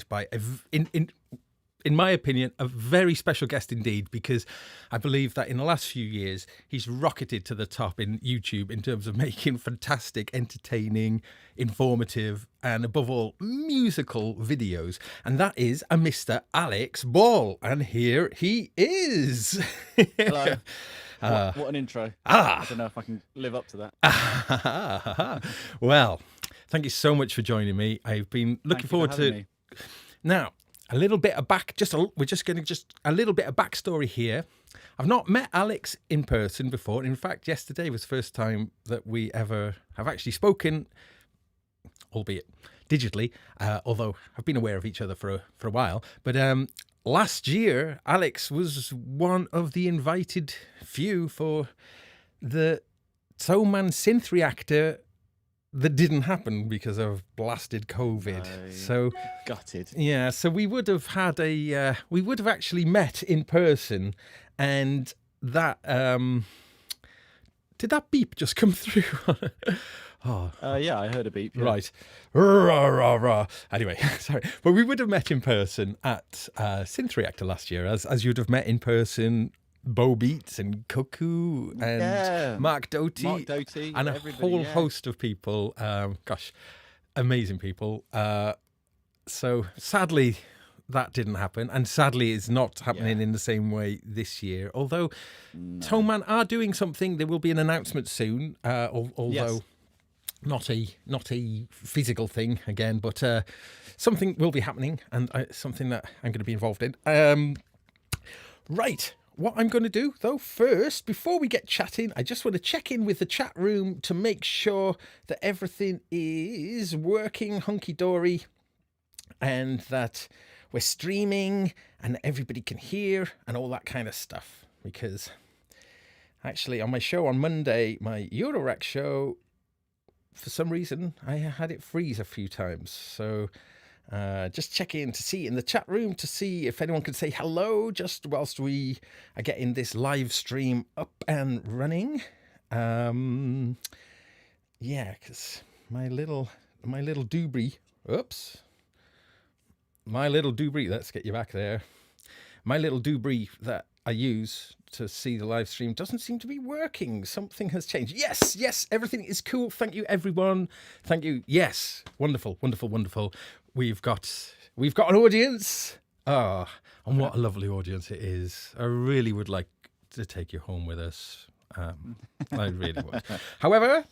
by in my opinion, a very special guest indeed, because I believe that in the last few years, he's rocketed to the top in YouTube in terms of making fantastic, entertaining, informative, and above all, musical videos. And that is a Mr. Alex Ball. And here he is. Hello. What an intro. I don't know if I can live up to that. Well, thank you so much for joining me. I've been looking forward to me. Now, a little bit of we're just going to a little bit of backstory here. I've not met Alex in person before. In fact, yesterday was the first time that we ever have actually spoken, albeit digitally, although I've been aware of each other for a while. But last year, Alex was one of the invited few for the Thomann synth reactor that didn't happen because of blasted COVID. So gutted. Yeah, so we would have had we would have actually met in person, and that did that beep just come through? Yeah, I heard a beep. Yeah. Right. Rah, rah, rah. Anyway, sorry. But we would have met in person at Synth Reactor last year, as you'd have met in person Bo Beats and Cuckoo and Mark Doty and a whole host of people. Gosh, amazing people. So sadly, that didn't happen, and sadly, it's not happening in the same way this year. Although Thomann are doing something, there will be an announcement soon. Although not a physical thing again, but something will be happening, and something that I'm going to be involved in. Right. What I'm going to do, though, first, before we get chatting, I just want to check in with the chat room to make sure that everything is working hunky-dory and that we're streaming and everybody can hear and all that kind of stuff. Because actually, on my show on Monday, my Eurorack show, for some reason, I had it freeze a few times. So just check in to see in the chat room to see if anyone can say hello just whilst we are getting this live stream up and running. Yeah, because my little doobry, let's get you back there. My little doobry that I use to see the live stream doesn't seem to be working. Something has changed. Yes, everything is cool. Thank you, everyone. Thank you. Yes, wonderful. We've got an audience. And what a lovely audience it is. I really would like to take you home with us. I really would. However,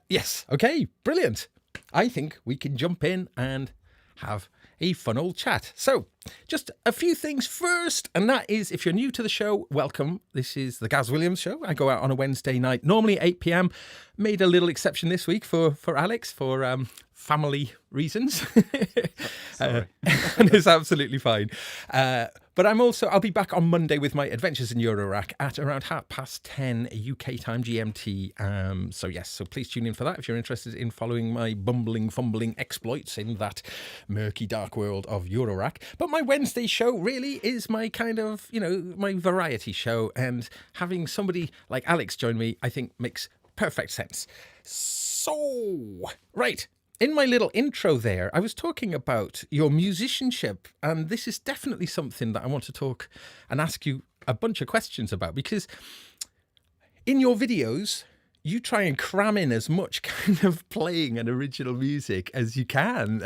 yes, okay, brilliant. I think we can jump in and have a fun old chat. So, just a few things first, and that is, if you're new to the show, welcome. This is the Gaz Williams Show. I go out on a Wednesday night, normally 8 p.m. Made a little exception this week for Alex for family reasons. And it's absolutely fine. But I'll be back on Monday with my adventures in Eurorack at around 10:30 UK time GMT. So please tune in for that if you're interested in following my fumbling exploits in that murky dark world of Eurorack. But my Wednesday show really is my kind of, my variety show, and having somebody like Alex join me, I think makes perfect sense. So, right. In my little intro there, I was talking about your musicianship, and this is definitely something that I want to talk and ask you a bunch of questions about, because in your videos, you try and cram in as much kind of playing and original music as you can.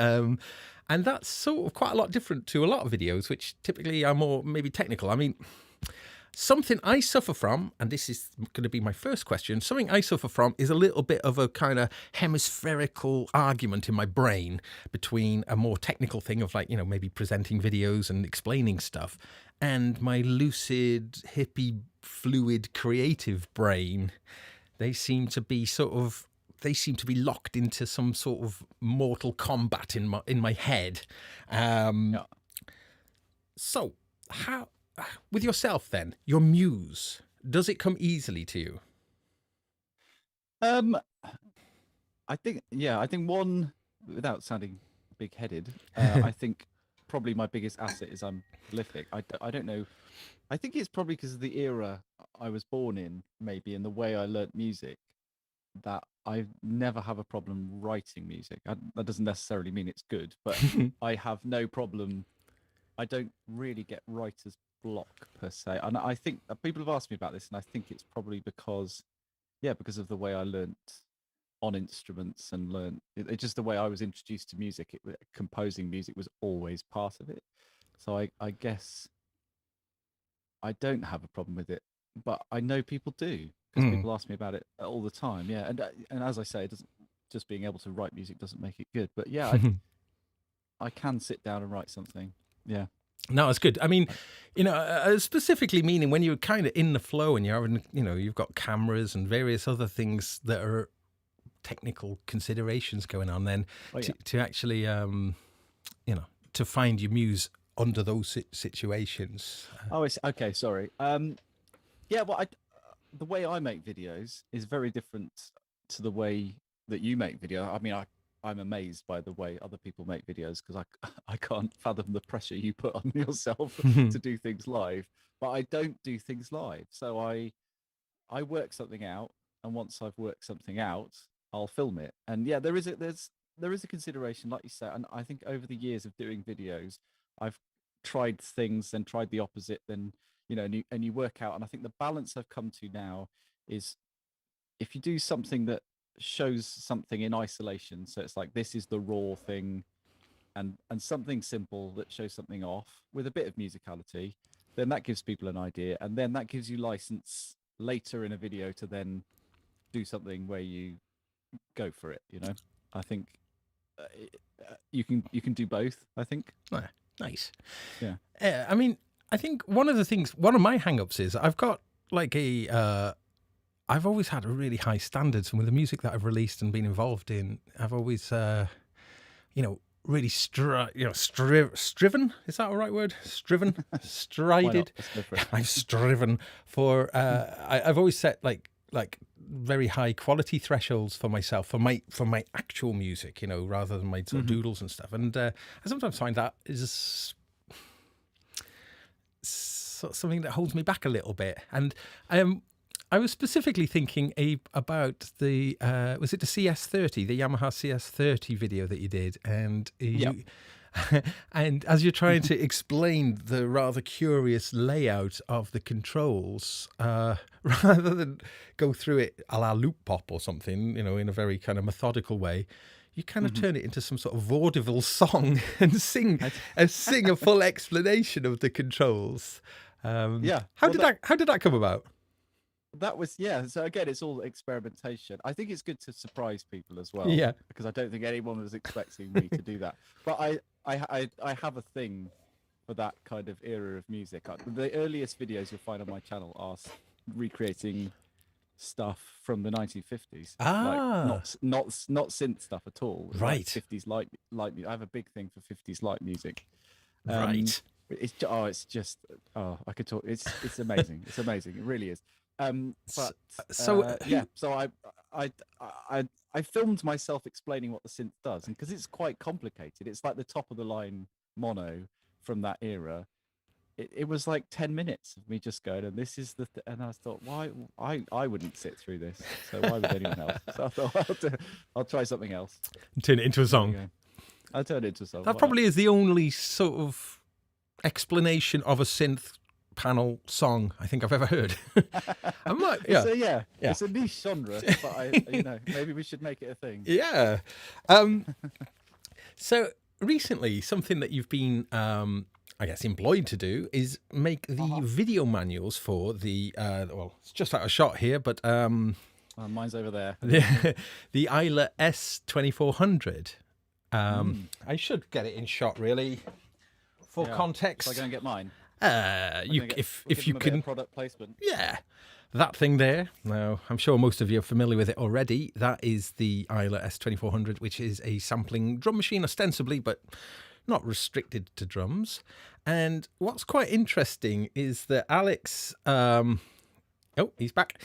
And that's sort of quite a lot different to a lot of videos, which typically are more maybe technical. I mean, something I suffer from, and this is going to be my first question, something I suffer from is a little bit of a kind of hemispherical argument in my brain between a more technical thing of maybe presenting videos and explaining stuff, and my lucid, hippie, fluid, creative brain. They seem to be locked into some sort of mortal combat in my head. So how... With yourself, then, your muse, does it come easily to you? I think one, without sounding big-headed, I think probably my biggest asset is I'm prolific. I don't know. I think it's probably because of the era I was born in, maybe, and the way I learnt music. that I never have a problem writing music. That doesn't necessarily mean it's good, but I have no problem. I don't really get writer's block per se, and I think people have asked me about this, and I think it's probably because of the way I learnt on instruments and learned it's just the way I was introduced to music. Composing music was always part of it, so I guess I don't have a problem with it, but I know people do because people ask me about it all the time. Yeah, and as I say, it doesn't just being able to write music doesn't make it good, but yeah, I can sit down and write something. Yeah. No, it's good. I mean, specifically meaning when you're kind of in the flow and you're having, you've got cameras and various other things that are technical considerations going on, then to actually, to find your muse under those situations. It's okay. Sorry. Well, the way I make videos is very different to the way that you make video. I mean, I'm amazed by the way other people make videos because I can't fathom the pressure you put on yourself to do things live. But I don't do things live, so I work something out, and once I've worked something out, I'll film it. And yeah, there is a consideration, like you said, and I think over the years of doing videos, I've tried things and tried the opposite. Then and you work out. And I think the balance I've come to now is if you do something that shows something in isolation, so it's like this is the raw thing, and something simple that shows something off with a bit of musicality, then that gives people an idea, and then that gives you license later in a video to then do something where you go for it. I think you can do both, I think. Nice. Yeah. I mean, I think one of my hang-ups is I've got like I've always had a really high standards, and with the music that I've released and been involved in, I've always, really striven. Is that a right word? Striven, strided. I've striven for. I've always set like very high quality thresholds for myself for my actual music, rather than my sort of doodles and stuff. And I sometimes find that is something that holds me back a little bit. And I was specifically thinking about the was it the CS30, the Yamaha CS30 video that you did, and and as you're trying to explain the rather curious layout of the controls, rather than go through it a la loop pop or something, in a very kind of methodical way, you kind of turn it into some sort of vaudeville song and sing a full explanation of the controls. How did that come about? That was So again, it's all experimentation. I think it's good to surprise people as well. Yeah. Because I don't think anyone was expecting me to do that. But I have a thing for that kind of era of music. The earliest videos you'll find on my channel are recreating stuff from the 1950s. Like not synth stuff at all. Right. Like 50s light. I have a big thing for 50s light music. Right. It's just I could talk. It's amazing. It's amazing. It really is. So I filmed myself explaining what the synth does, and because it's quite complicated, it's like the top of the line mono from that era. It was like 10 minutes of me just going, and this is and I thought, why I wouldn't sit through this, so why would anyone else? So I thought I'll try something else. Turn it into a song. I'll turn it into a song. That probably is the only sort of explanation of a synth panel song I think I've ever heard. I'm like, it's a niche genre, but maybe we should make it a thing. Yeah. So recently, something that you've been, I guess, employed to do is make the video manuals for the. It's just out of shot here, but mine's over there. The Isla S2400. I should get it in shot really for context. So I go and get mine. If you can, product placement. Yeah, that thing there. Now, I'm sure most of you are familiar with it already. That is the Isla S2400, which is a sampling drum machine, ostensibly, but not restricted to drums. And what's quite interesting is that Alex, he's back.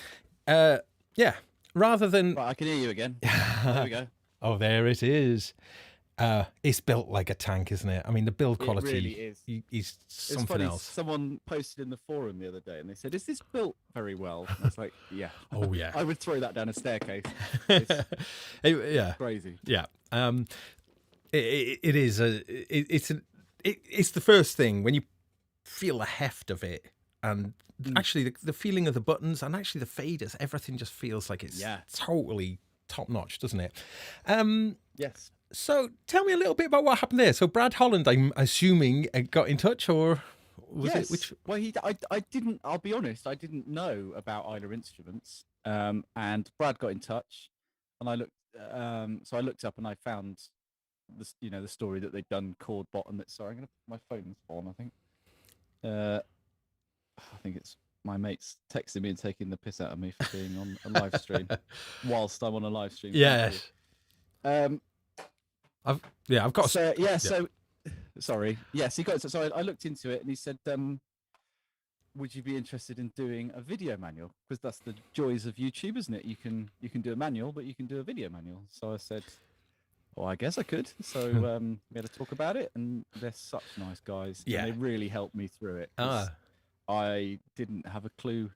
Rather than, right, I can hear you again. There we go. Oh, there it is. It's built like a tank, isn't it? I mean, the build It really quality is. is It's something funny. else. Someone posted in the forum the other day, and they said, "Is this built very well?" And I was like, "Yeah." Oh yeah. I would throw that down a staircase. It's Yeah, crazy. yeah. It is it's the first thing when you feel the heft of it, and actually the feeling of the buttons and actually the faders, everything just feels like it's totally top notch, doesn't it? Yes. So tell me a little bit about what happened there. So Brad Holland, I'm assuming, got in touch, or was Yes. it which? Well, I didn't. I'll be honest. I didn't know about Isla Instruments. And Brad got in touch, and I looked. So I looked up and I found this. The story that they'd done chord bottom. Sorry, I'm gonna. My phone's on. I think it's my mates texting me and taking the piss out of me for being on a live stream whilst I'm on a live stream. Yes. I've got. So yeah. So sorry. Yes, he got. So I looked into it, and he said, "Would you be interested in doing a video manual? Because that's the joys of YouTube, isn't it? You can do a manual, but you can do a video manual." So I said, "Well, I guess I could." So we had to talk about it, and they're such nice guys. Yeah. And they really helped me through it. I didn't have a clue.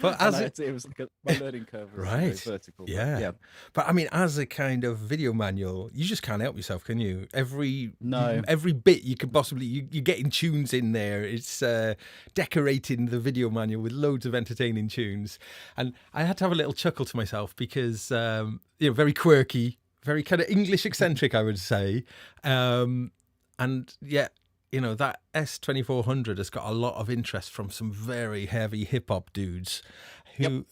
But it was like my learning curve was very vertical. Yeah. But I mean, as a kind of video manual, you just can't help yourself, can you? Every bit you can possibly, you're getting tunes in there. It's decorating the video manual with loads of entertaining tunes. And I had to have a little chuckle to myself because, very quirky, very kind of English eccentric, I would say. And yet, that S2400 has got a lot of interest from some very heavy hip hop dudes who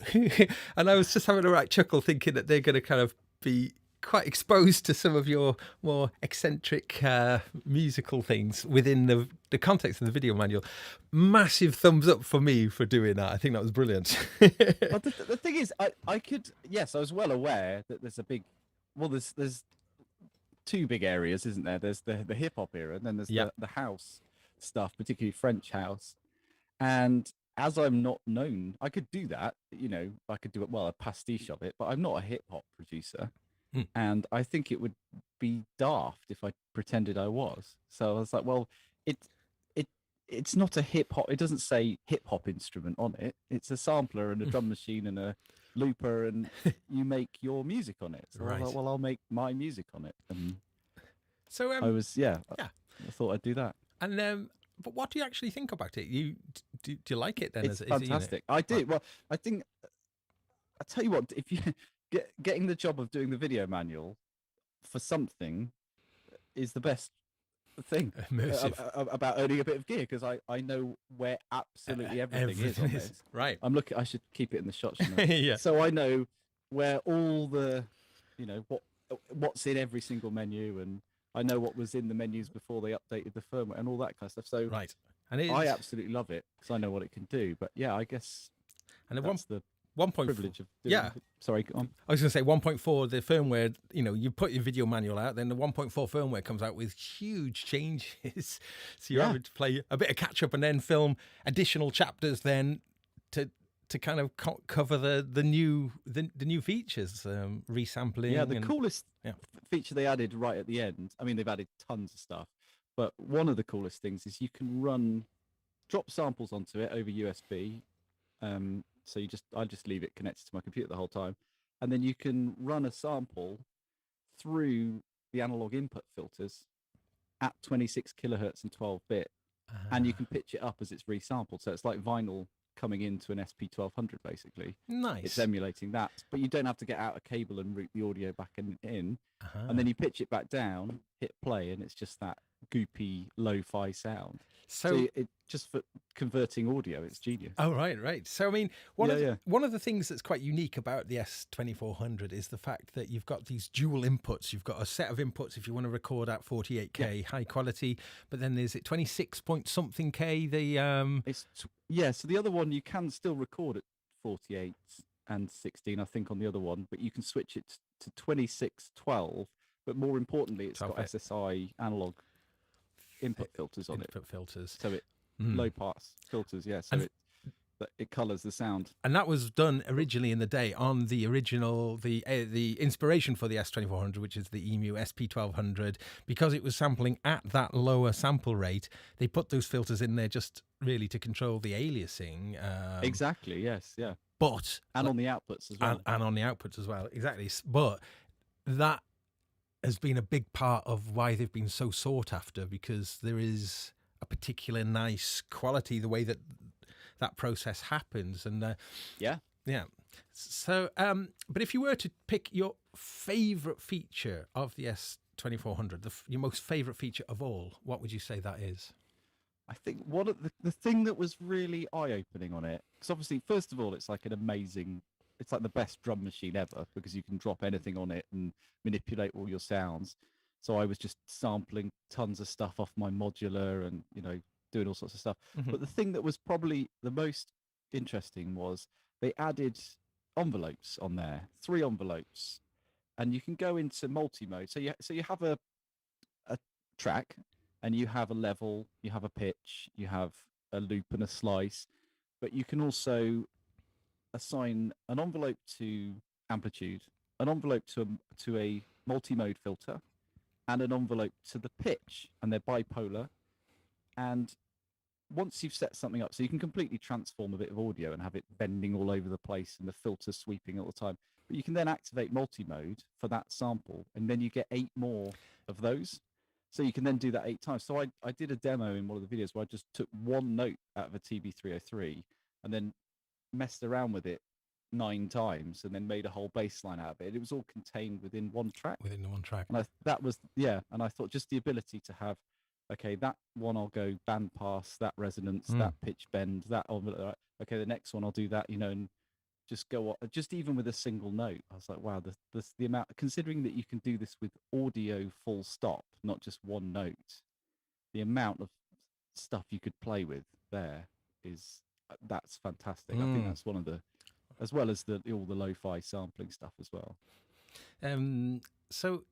and I was just having a right chuckle thinking that they're going to kind of be quite exposed to some of your more eccentric musical things within the context of the video manual. Massive thumbs up for me for doing that. I think that was brilliant. But the thing is, I could, yes, I was well aware that there's a big, there's two big areas, isn't there? There's the hip hop era, and then there's the house stuff, particularly French house. And as I'm not known, I could do that. I could do a pastiche of it, but I'm not a hip hop producer, and I think it would be daft if I pretended I was. So I was like, well, it's not a hip hop. It doesn't say hip hop instrument on it. It's a sampler and a drum machine and a looper, and you make your music on it. So I was like, well, I'll make my music on it. And so I was, I thought I'd do that. And but what do you actually think about it? Do you like it then? It's fantastic. I do. Well, I think I tell you what, if you getting the job of doing the video manual for something is the best thing about earning a bit of gear, because I know where absolutely everything is on this. Right. I should keep it in the shot. Yeah. So I know where all the, what's in every single menu, and I know what was in the menus before they updated the firmware and all that kind of stuff. So right. And I absolutely love it because I know what it can do. But yeah, I guess that's the 1.4 privilege of doing it. Sorry, go on. I was going to say 1.4, the firmware, you put your video manual out, then the 1.4 firmware comes out with huge changes. So you're having to play a bit of catch up and then film additional chapters then to kind of cover the new features, resampling. Yeah, the coolest feature they added right at the end. I mean, they've added tons of stuff, but one of the coolest things is you can drop samples onto it over USB. So I just leave it connected to my computer the whole time, and then you can run a sample through the analog input filters at 26 kilohertz and 12-bit, and you can pitch it up as it's resampled. So it's like vinyl coming into an SP1200 basically. Nice. It's emulating that, but you don't have to get out a cable and route the audio back in, and then you pitch it back down, hit play, and it's just that goopy lo-fi sound. So it just for converting audio, it's genius. Oh, right. So I mean, one of the things that's quite unique about the S2400 is the fact that you've got these dual inputs. You've got a set of inputs if you want to record at 48K high quality, but then there's 26 point something K. So the other one you can still record at 48 and 16, I think, on the other one, but you can switch it to 2612. But more importantly, it's got SSI analog input filters on it. Input filters. So it low pass filters, so that it colors the sound. And that was done originally in the day on the original, the inspiration for the S2400, which is the EMU SP1200, because it was sampling at that lower sample rate. They put those filters in there just really to control the aliasing. Exactly. Yes. Yeah. But and on the outputs as well. And on the outputs as well, exactly. But that has been a big part of why they've been so sought after, because there is a particular nice quality the way that process happens. And yeah. So, but if you were to pick your favorite feature of the S2400, your most favorite feature of all, what would you say that is? I think the thing that was really eye-opening on it, because obviously, first of all, it's like it's like the best drum machine ever, because you can drop anything on it and manipulate all your sounds. So I was just sampling tons of stuff off my modular and, doing all sorts of stuff. Mm-hmm. But the thing that was probably the most interesting was they added envelopes on there, 3 envelopes, and you can go into multi-mode. So you have a track, and you have a level, you have a pitch, you have a loop and a slice, but you can also assign an envelope to amplitude, an envelope to a multi-mode filter, and an envelope to the pitch, and they're bipolar. And once you've set something up, so you can completely transform a bit of audio and have it bending all over the place and the filter sweeping all the time. But you can then activate multi-mode for that sample, and then you get 8 more of those. So you can then do that 8 times. So I did a demo in one of the videos where I just took 1 note out of a TB303 and then messed around with it 9 times and then made a whole bass line out of it. It was all contained within one track. Within the one track. And and I thought just the ability to have, okay, that one I'll go bandpass, that resonance, that pitch bend, that okay, the next one I'll do that, and just go just even with a single note. I was like, wow, the amount, considering that you can do this with audio full stop, not just one note, the amount of stuff you could play with there that's fantastic. I think that's one of the, as well as all the lo-fi sampling stuff as well. So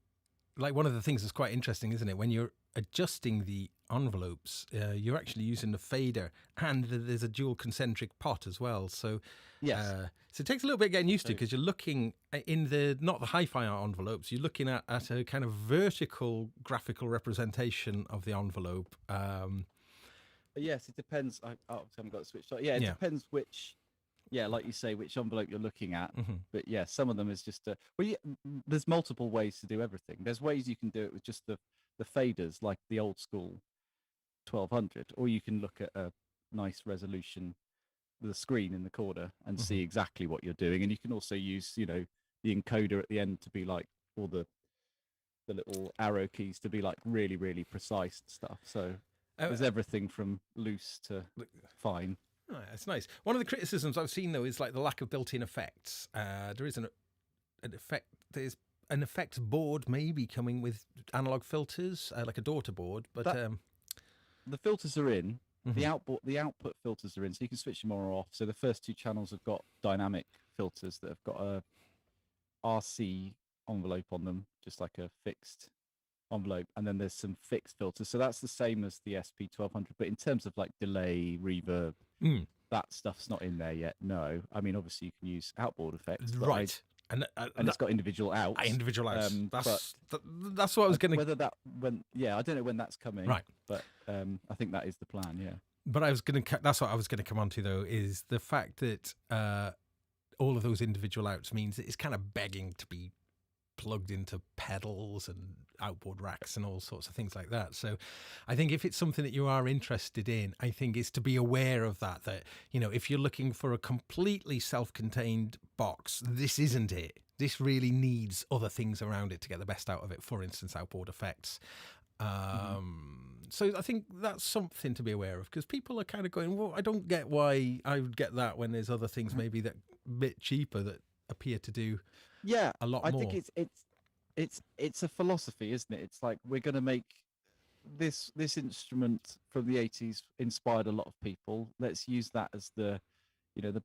like one of the things that's quite interesting, isn't it? When you're adjusting the envelopes, you're actually using the fader, and there's a dual concentric pot as well. So yes, so it takes a little bit getting used to, because you're looking in not the hi-fi envelopes, you're looking at a kind of vertical graphical representation of the envelope. Yes, it depends. I haven't got it switched on. Yeah, it depends which. Yeah, like you say, which envelope you're looking at. Mm-hmm. But yeah, some of them is just there's multiple ways to do everything. There's ways you can do it with just the faders, like the old school 1200, or you can look at a nice resolution, the screen in the corner, and see exactly what you're doing. And you can also use, the encoder at the end to be like, all the little arrow keys to be like really, really precise and stuff. So there's everything from loose to fine. Oh, that's nice. One of the criticisms I've seen, though, is like the lack of built-in effects. There is an effect. There's an effects board maybe coming with analog filters, like a daughter board, but the filters are in. The output filters are in, so you can switch them on or off. So the first 2 channels have got dynamic filters that have got a RC envelope on them, just like a fixed envelope, and then there's some fixed filters. So that's the same as the SP1200, but in terms of like delay, reverb, that stuff's not in there yet. No, I mean obviously you can use outboard effects, right? And it's got individual outs. Individual outs. That's what I was going to. Whether that I don't know when that's coming. Right. But I think that is the plan. Yeah. But I was going to. That's what I was going to come on to, though, is the fact that all of those individual outs means that it's kind of begging to be plugged into pedals and outboard racks and all sorts of things like that. So I think if it's something that you are interested in, I think it's to be aware of that if you're looking for a completely self-contained box, this isn't it. This really needs other things around it to get the best out of it. For instance, outboard effects. So I think that's something to be aware of, because people are kind of going, well, I don't get why I would get that when there's other things maybe that a bit cheaper that appear to do a lot more. I think it's a philosophy, isn't it? It's like, we're going to make this instrument from the 80s inspired a lot of people. Let's use that as the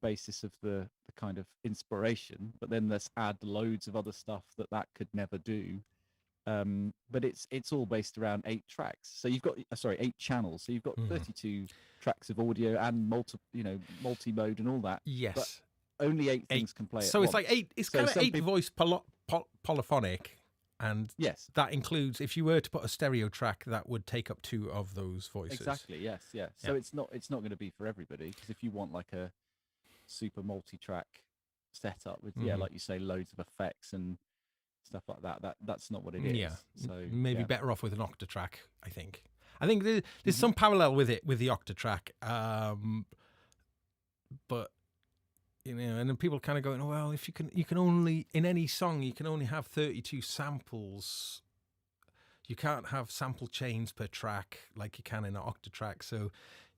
basis of the kind of inspiration, but then let's add loads of other stuff that could never do. But it's all based around 8 tracks. So you've got 8 channels. So you've got 32 tracks of audio and multi-mode and all that. Yes. But only 8 things can play. So at it's once. like 8. It's So kind of some 8 people- voice polyphonic, and Yes. that includes, if you were to put a stereo track, that would take up 2 of those voices. Exactly. Yes. Yeah. So it's not going to be for everybody, because if you want like a super multi-track setup with like you say, loads of effects and stuff like that's not what it is. Yeah. So Maybe better off with an octatrack. I think there's some parallel with it with the octatrack, but and then people kind of going, well, if you can only, in any song you can only have 32 samples. You can't have sample chains per track like you can in an octatrack. So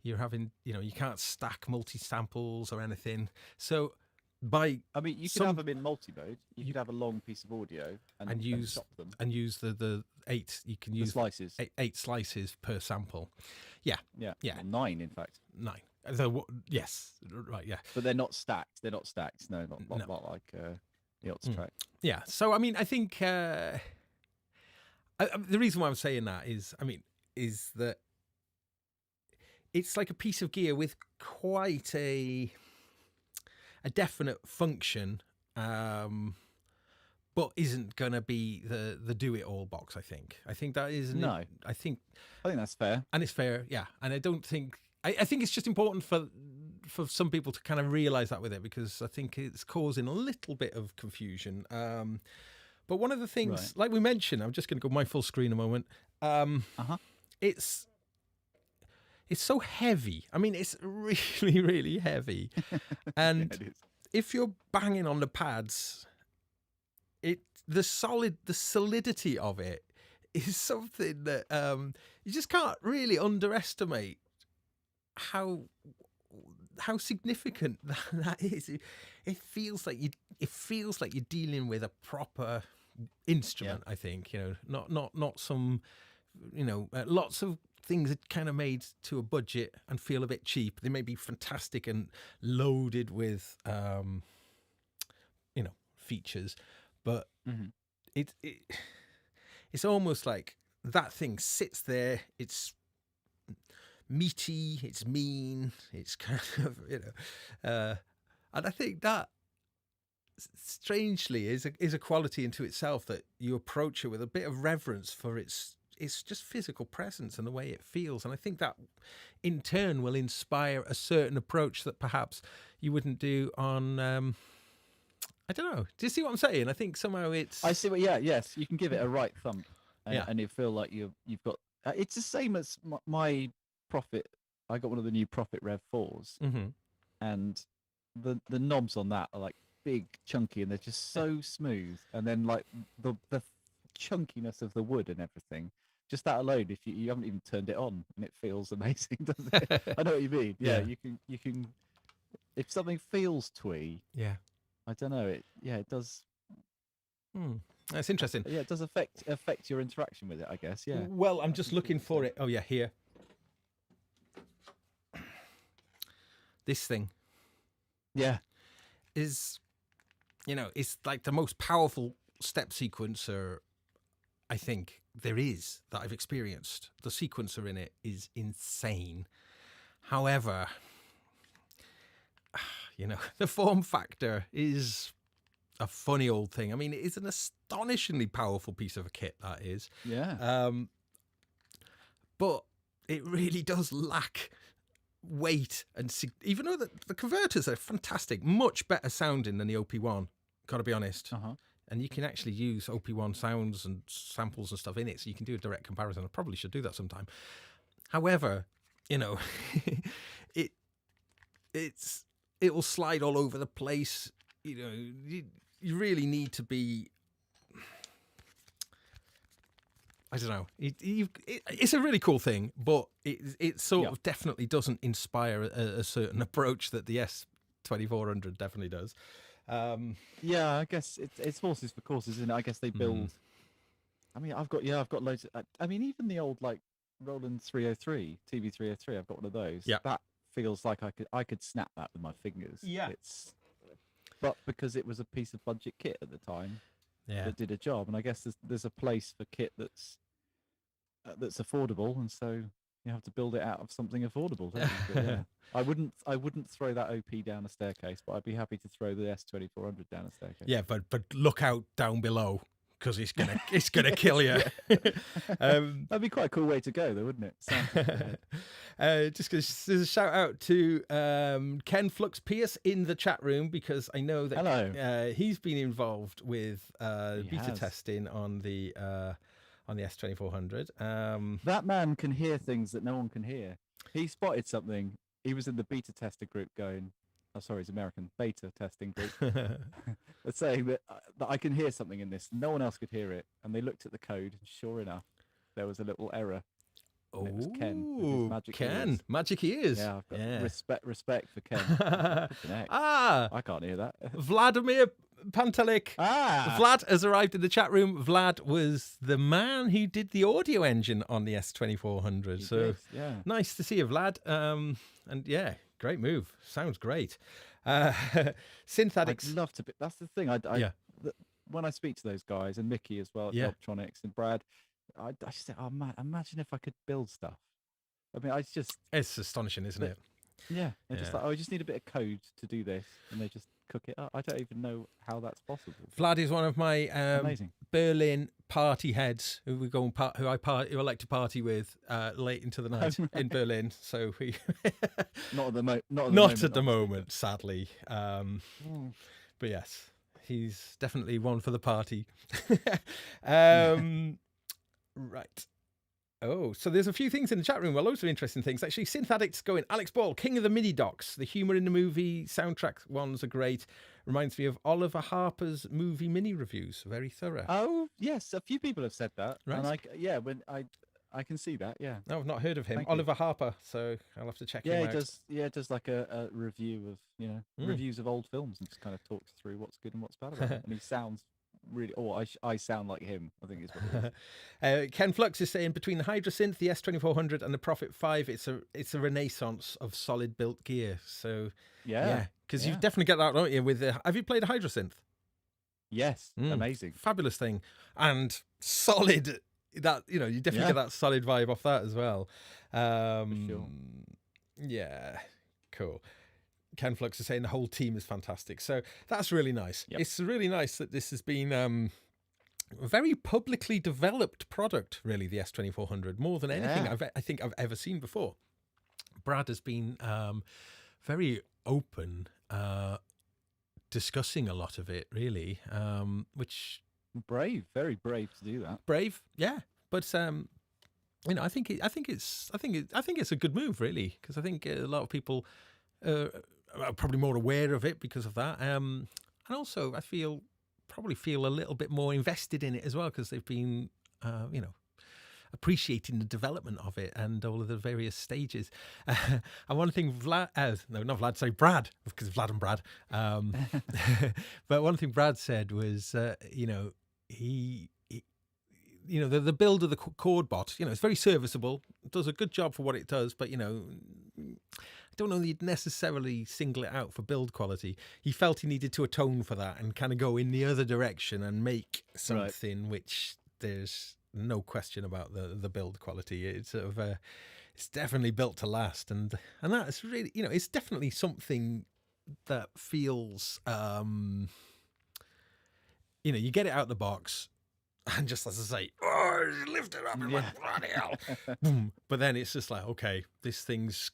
you're having, you can't stack multi-samples or anything. So you could have them in multi-mode. You could have a long piece of audio and use chop them. And use the 8. You can use slices. 8 slices per sample. Yeah. Or 9, in fact. 9. Yes. Right. Yeah. But they're not stacked. They're not stacked. No, not like the octatrack. Yeah. So I think the reason why I'm saying that is that it's like a piece of gear with quite a definite function, but isn't going to be the do-it-all box. I think that is no. I think that's fair, and it's fair. Yeah, and I don't think. I think it's just important for some people to kind of realize that with it, because I think it's causing a little bit of confusion. But one of the things, like we mentioned, I'm just going to go my full screen a moment. It's so heavy. I mean, it's really, really heavy. And if you're banging on the pads, the solidity of it is something that you just can't really underestimate how significant that is. It feels like you're dealing with a proper instrument. I think, not some, lots of things are kind of made to a budget and feel a bit cheap. They may be fantastic and loaded with features, but it's almost like that thing sits there. It's meaty, it's mean, it's kind of and I think that strangely is a quality into itself, that you approach it with a bit of reverence for its just physical presence and the way it feels. And I think that in turn will inspire a certain approach that perhaps you wouldn't do on I don't know. Do you see what I'm saying? I think somehow it's... I see what... Yeah, yes. You can give it a right thump, and you feel like you've got... it's the same as my Prophet. I got one of the new Prophet Rev 4s, and the knobs on that are like big, chunky, and they're just so smooth. And then like the chunkiness of the wood and everything. Just that alone, if you haven't even turned it on, and it feels amazing, doesn't it? I know what you mean. Yeah, you can... If something feels twee... Yeah. I don't know. It does. That's interesting. Yeah, it does affect your interaction with it, I guess. Yeah. Well, I'm just looking for it. Oh yeah, here. This thing. Yeah. Is, it's like the most powerful step sequencer I think there is that I've experienced. The sequencer in it is insane. However, the form factor is a funny old thing. I mean, it is an astonishingly powerful piece of a kit, that is. Yeah. But it really does lack weight, and even though the converters are fantastic, much better sounding than the OP1, gotta be honest. And you can actually use OP1 sounds and samples and stuff in it, so you can do a direct comparison. I probably should do that sometime. However, it will slide all over the place. You really need to be... I don't know. It's a really cool thing, but it sort of definitely doesn't inspire a certain approach that the S2400 definitely does. Yeah, I guess it's horses for courses, isn't it? I guess they build... I mean, I've got loads of... I mean, even the old, like, Roland 303, TB303, I've got one of those. Yeah. That feels like I could snap that with my fingers. Yeah. But because it was a piece of budget kit at the time, that did a job. And I guess there's a place for kit that's affordable, and so you have to build it out of something affordable. Don't you? But yeah, I wouldn't throw that OP down a staircase, but I'd be happy to throw the S2400 down a staircase. Yeah, but look out down below, because it's gonna kill you. That'd be quite a cool way to go, though, wouldn't it? Just because there's a shout out to Ken Flux Pierce in the chat room, because I know that he's been involved with beta testing on the S2400. That man can hear things that no one can hear. He spotted something. He was in the beta tester group going, oh, sorry, it's American, beta testing group, saying that I can hear something in this. No one else could hear it. And they looked at the code, and sure enough, there was a little error. And it was Ken with his magic ears. Magic ears. Yeah, I've got respect for Ken. I can't hear that. Vladimir Pantelic. Vlad has arrived in the chat room. Vlad was the man who did the audio engine on the S2400. Nice to see you, Vlad. And yeah, great move. Sounds great. Synth Addicts. I'd love to be. That's the thing. When I speak to those guys, and Mickey as well at Optronics, and Brad, I just say, oh man, imagine if I could build stuff. I mean, it's astonishing, isn't it? Yeah. They're just like, oh, I just need a bit of code to do this, and they just cook it up. I don't even know how that's possible. Vlad is one of my Berlin party heads who I like to party with late into the night in Berlin. So we not at the moment, sadly. But yes, he's definitely one for the party. Right. Oh, so there's a few things in the chat room. Well, loads of interesting things. Actually, Synth Addicts going, Alex Ball, king of the mini docs. The humour in the movie soundtrack ones are great. Reminds me of Oliver Harper's movie mini reviews. Very thorough. Oh, yes. A few people have said that. Right. And when I can see that, yeah. No, I've not heard of him. Oliver Harper, so I'll have to check him out. He does like a review of, reviews of old films, and just kind of talks through what's good and what's bad about it. And he sounds really, I sound like him, I think is what it is. Ken Flux is saying, between the Hydra Synth, the S2400 and the Prophet 5, it's a renaissance of solid built gear. So yeah, because you definitely get that, don't you? Have you played a Hydra Synth? Yes. Amazing, fabulous thing, and solid. That, you definitely get that solid vibe off that as well. For sure. Yeah, cool. Ken Flux is saying the whole team is fantastic. So that's really nice. Yep. It's really nice that this has been a very publicly developed product, really, the S2400, more than anything I think I've ever seen before. Brad has been very open, discussing a lot of it, really, which... Very brave to do that. Brave, yeah. But I think it's a good move, really, because I think a lot of people are probably more aware of it because of that. And also, I probably feel a little bit more invested in it as well, because they've been, appreciating the development of it and all of the various stages. And one thing Brad, because Vlad and Brad. But one thing Brad said was, the build of the chord bot, it's very serviceable. It does a good job for what it does, but, I don't know that you'd necessarily single it out for build quality. He felt he needed to atone for that and kind of go in the other direction and make something which there's no question about the build quality. It's sort of it's definitely built to last, and that is really, it's definitely something that feels you get it out the box, and just as I say, lift it up and like, bloody hell. Boom. But then it's just like, okay, this thing's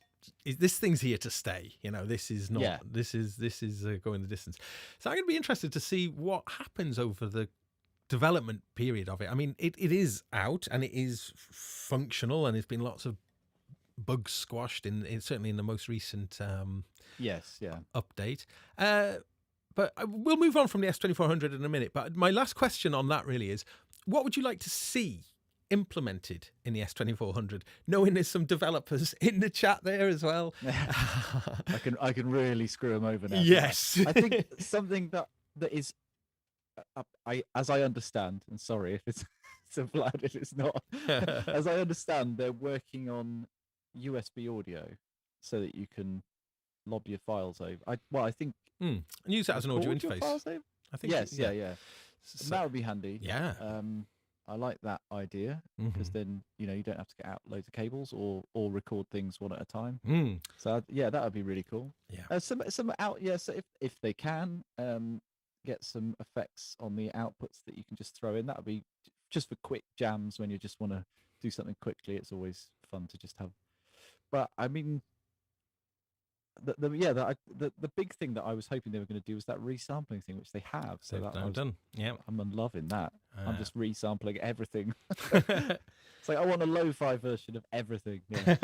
here to stay. This is not. This is going the distance. So I'm going to be interested to see what happens over the development period of it. I mean, it is out and it is functional, and there's been lots of bugs squashed in certainly in the most recent update. But we'll move on from the S2400 in a minute. But my last question on that really is, what would you like to see implemented in the S2400? Knowing there's some developers in the chat there as well. I can really screw them over now. Yes. I think something that is, as I understand, and sorry if it's so Vlad if it's not, as I understand, they're working on USB audio so that you can lob your files over. I think and use that as an audio interface. I think yes, yeah. So, that would be handy. yeah. I like that idea because then you don't have to get out loads of cables or record things one at a time. So yeah, that would be really cool. Yeah. Some out so if they can get some effects on the outputs that you can just throw in, that would be just for quick jams when you just want to do something quickly. It's always fun to just have. But I mean, the big thing that I was hoping they were going to do was that resampling thing, which they have. So They've now done. Yeah. I'm loving that. I'm just resampling everything. It's like I want a lo-fi version of everything. Yeah.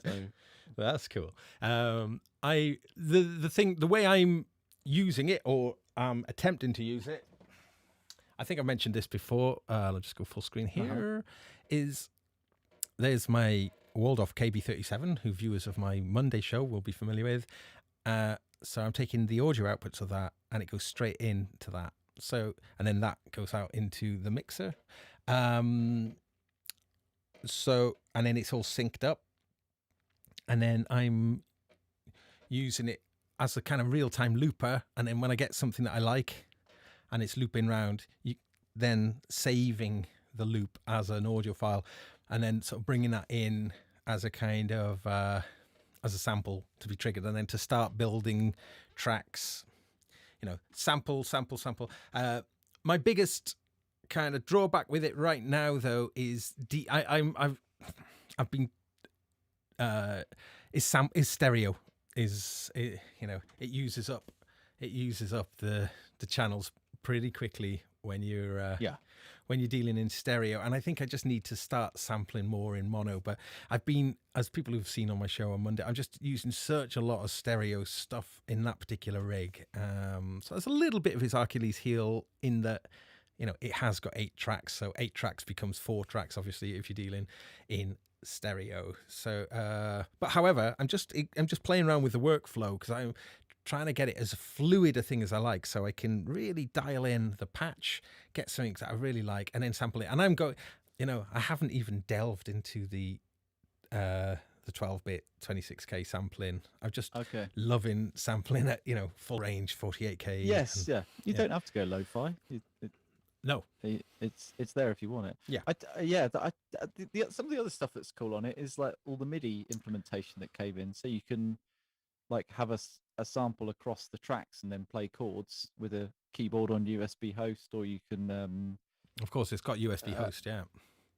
So that's cool. The way I'm using it or attempting to use it, I think I mentioned this before. I'll just go full screen here. There's my Waldorf KB37, who viewers of my Monday show will be familiar with. So I'm taking the audio outputs of that, and it goes straight into that. So, and then that goes out into the mixer. And then it's all synced up. And then I'm using it as a kind of real-time looper. And then when I get something that I like and it's looping round, then saving the loop as an audio file and then sort of bringing that in as a kind of as a sample to be triggered, and then to start building tracks, sample. My biggest kind of drawback with it right now, though, is stereo. It uses up the channels pretty quickly when you're when you're dealing in stereo, and I think I just need to start sampling more in mono. But I've been, as people who've seen on my show on Monday, I'm just using such a lot of stereo stuff in that particular rig. So there's a little bit of his Achilles heel in that, it has got 8 tracks, so 8 tracks becomes 4 tracks, obviously, if you're dealing in stereo. So, but however, I'm just playing around with the workflow because I'm trying to get it as fluid a thing as I like, so I can really dial in the patch, get something that I really like, and then sample it. And I'm going, I haven't even delved into the 12-bit 26K sampling. I'm just loving sampling at full range 48K. Yes, you don't have to go lo-fi. No, it's there if you want it. Yeah, some of the other stuff that's cool on it is like all the MIDI implementation that came in, so you can like have a sample across the tracks and then play chords with a keyboard on USB host, or you can of course it's got USB host.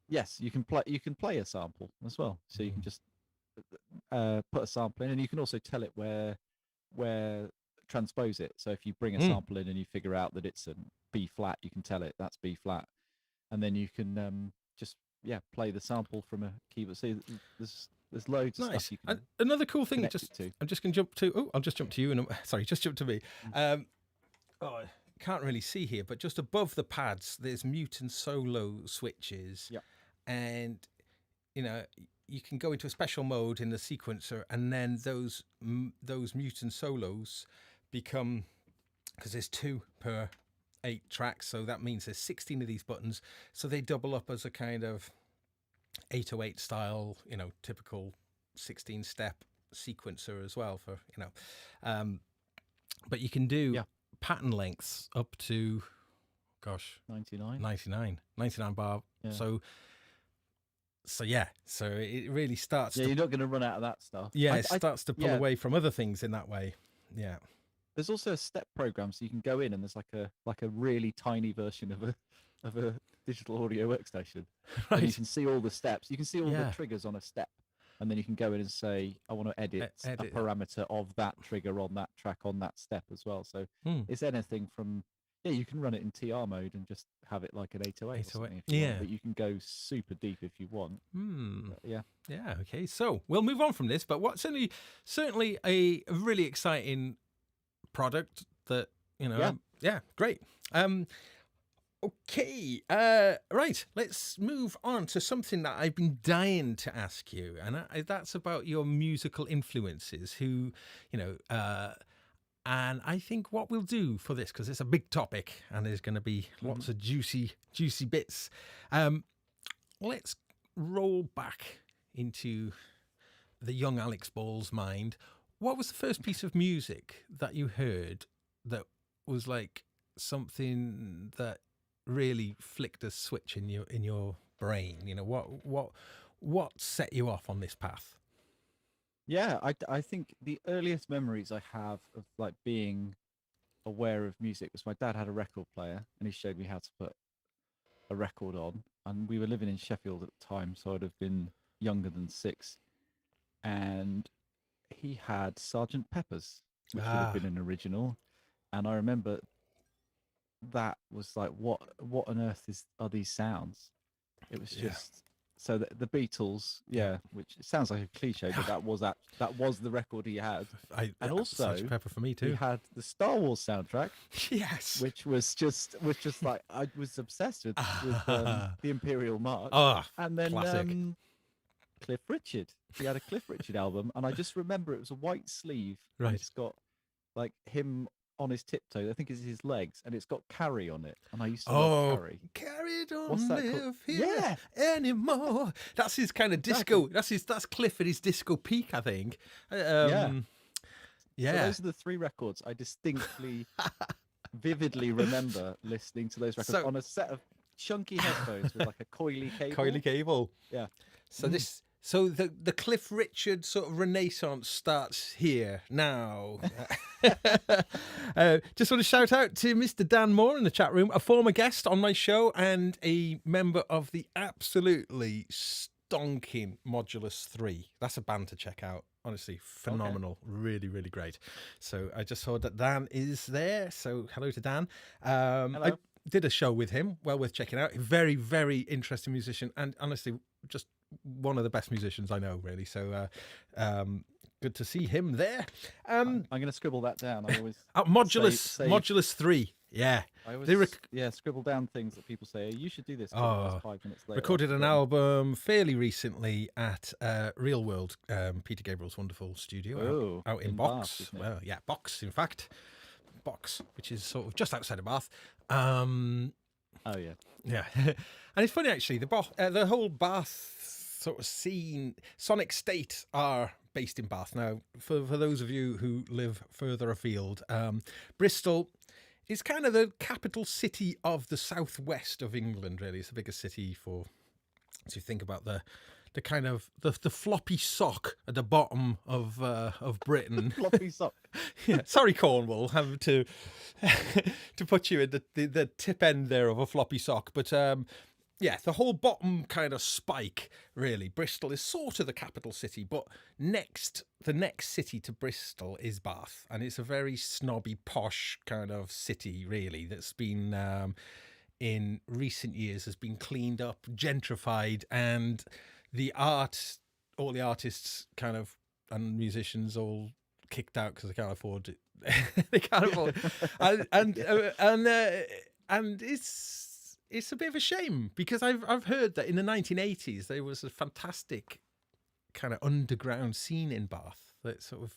Yes, you can play a sample as well, so you can just put a sample in, and you can also tell it where transpose it. So if you bring a sample in and you figure out that it's a B flat, you can tell it that's B flat, and then you can just play the sample from a keyboard. So there's loads of stuff you can. Another cool thing, I'm just going to jump to. I'll just jump to you, and sorry, just jump to me. I can't really see here, but just above the pads, there's mute and solo switches. Yeah, and you can go into a special mode in the sequencer, and then those mute and solos become, because there's 2 per 8 tracks, so that means there's 16 of these buttons, so they double up as a kind of 808 style, typical 16-step sequencer as well for, but you can do pattern lengths up to 99 bar. Yeah. So it really starts. You're not going to run out of that stuff. Yeah, it starts to pull away from other things in that way. Yeah. There's also a step program, so you can go in and there's like a really tiny version of a digital audio workstation. Right. And you can see all the steps. You can see all the triggers on a step, and then you can go in and say, I want to edit a parameter of that trigger on that track on that step as well. So it's anything from you can run it in TR mode and just have it like an 808 or something if you want, but you can go super deep if you want. Yeah, okay. So we'll move on from this, but what's certainly a really exciting product that, great. Okay, right, let's move on to something that I've been dying to ask you, and that's about your musical influences, and I think what we'll do for this, because it's a big topic and there's going to be lots of juicy bits, let's roll back into the young Alex Ball's mind. What was the first piece of music that you heard that was like something that really flicked a switch in your brain? You know, what set you off on this path? Yeah, I think the earliest memories I have of like being aware of music was my dad had a record player and he showed me how to put a record on. And we were living in Sheffield at the time, so I'd have been younger than 6. And he had Sergeant Pepper's, which would have Ah, been an original. And I remember that was like, what on earth are these sounds? It was yeah, just so the Beatles, yeah. yeah, which sounds like a cliche, but that was the record he had. And also Sgt. Pepper for me he too. had the Star Wars soundtrack, Yes. which was just like I was obsessed with the Imperial March. Ah, And then classic. Cliff Richard. He had a Cliff Richard album, and I just remember it was a white sleeve, and Right. it's got like him on his tiptoes. I think it's his legs, and it's got Carrie on it. And I used to love Carrie. Carrie don't What's that called? live here Yeah, anymore. That's his kind of disco. That's Cliff at his disco peak, I think. Yeah. Yeah. So those are the 3 records I distinctly, vividly remember listening to those records So- on a set of chunky headphones with like a coily cable. Coily cable. Yeah. So the Cliff Richard sort of renaissance starts here now. Just want to shout out to Mr. Dan Moore in the chat room, a former guest on my show and a member of the absolutely stonking Modulus 3. That's a band to check out. Honestly, phenomenal. Really, really great. So I just saw that Dan is there. So hello to Dan. I did a show with him. Well worth checking out. Very, very interesting musician. And honestly, just one of the best musicians I know, really. So good to see him there. I'm going to scribble that down. I always Modulus 3. Yeah. I always scribble down things that people say, you should do this 5 minutes later. Recorded an album fairly recently at Real World, Peter Gabriel's wonderful studio out in Box. Bath, Well, yeah, Box, in fact. Box, which is sort of just outside of Bath. Oh, yeah. Yeah. And it's funny, actually, the whole Bath sort of scene, Sonic State are based in Bath. Now, for those of you who live further afield, Bristol is kind of the capital city of the southwest of England, really. It's the biggest city as you think about the kind of the floppy sock at the bottom of Britain. Floppy sock. Yeah, sorry, Cornwall, having to put you in the tip end there of a floppy sock, but yeah, the whole bottom kind of spike, really. Bristol is sort of the capital city, but the next city to Bristol is Bath, and it's a very snobby, posh kind of city, really, that's been in recent years has been cleaned up, gentrified, and all the artists kind of and musicians all kicked out because they can't afford it. They can't afford it. And it's a bit of a shame, because I've heard that in the 1980s there was a fantastic kind of underground scene in Bath. That's sort of,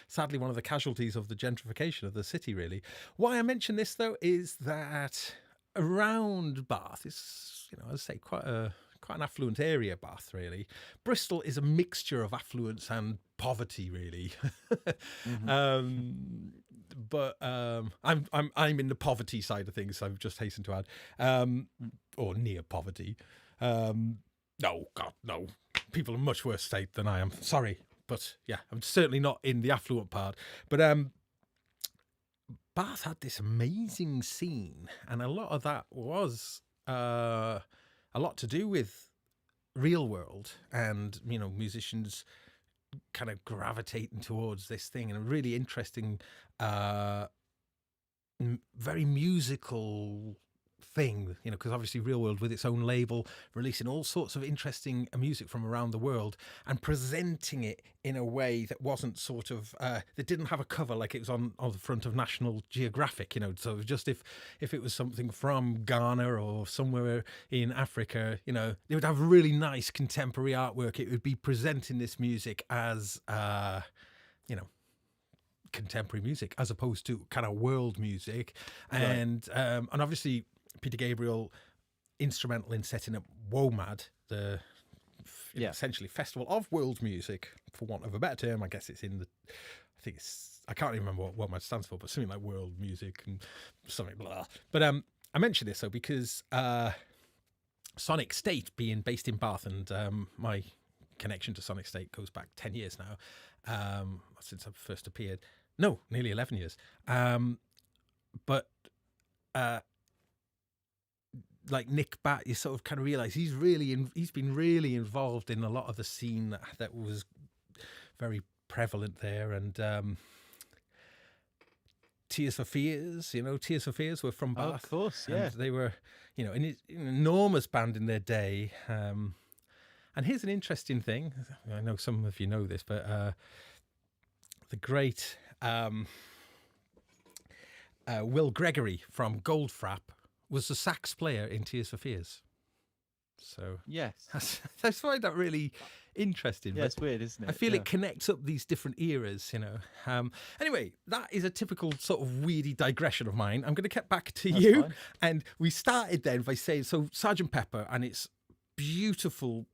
sadly one of the casualties of the gentrification of the city, really. Why I mention this, though, is that around Bath is, I'd say quite an affluent area, Bath, really. Bristol is a mixture of affluence and poverty, really. Mm-hmm. But I'm in the poverty side of things, so I've just hastened to add, or near poverty. No, God, no. People are in much worse state than I am. Sorry, but yeah, I'm certainly not in the affluent part. But Bath had this amazing scene, and a lot of that was a lot to do with Real World and musicians kind of gravitating towards this thing, and a really interesting, very musical thing, because obviously Real World, with its own label, releasing all sorts of interesting music from around the world and presenting it in a way that wasn't sort of that didn't have a cover like it was on the front of National Geographic, so just if it was something from Ghana or somewhere in Africa, they would have really nice contemporary artwork. It would be presenting this music as contemporary music as opposed to kind of world music. Right. And obviously Peter Gabriel, instrumental in setting up WOMAD, the essentially Festival of World Music, for want of a better term. I guess it's I can't even remember what WOMAD stands for, but something like world music and something blah. But I mention this though because Sonic State being based in Bath, and my connection to Sonic State goes back 10 years now, since I first appeared. No, nearly 11 years. But like Nick Bat, you sort of kind of realize he's been really involved in a lot of the scene that was very prevalent there. And Tears for Fears, Tears for Fears were from Bath. Oh, of course, yeah. And they were, an enormous band in their day. And here's an interesting thing. I know some of you know this, but the great Will Gregory from Goldfrapp was the sax player in Tears for Fears. So yes, I find that really interesting. Yeah, it's weird, isn't it? I feel it connects up these different eras, Anyway, that is a typical sort of weirdy digression of mine. I'm going to get back to you. Fine. And we started then by saying, so Sgt. Pepper and its beautiful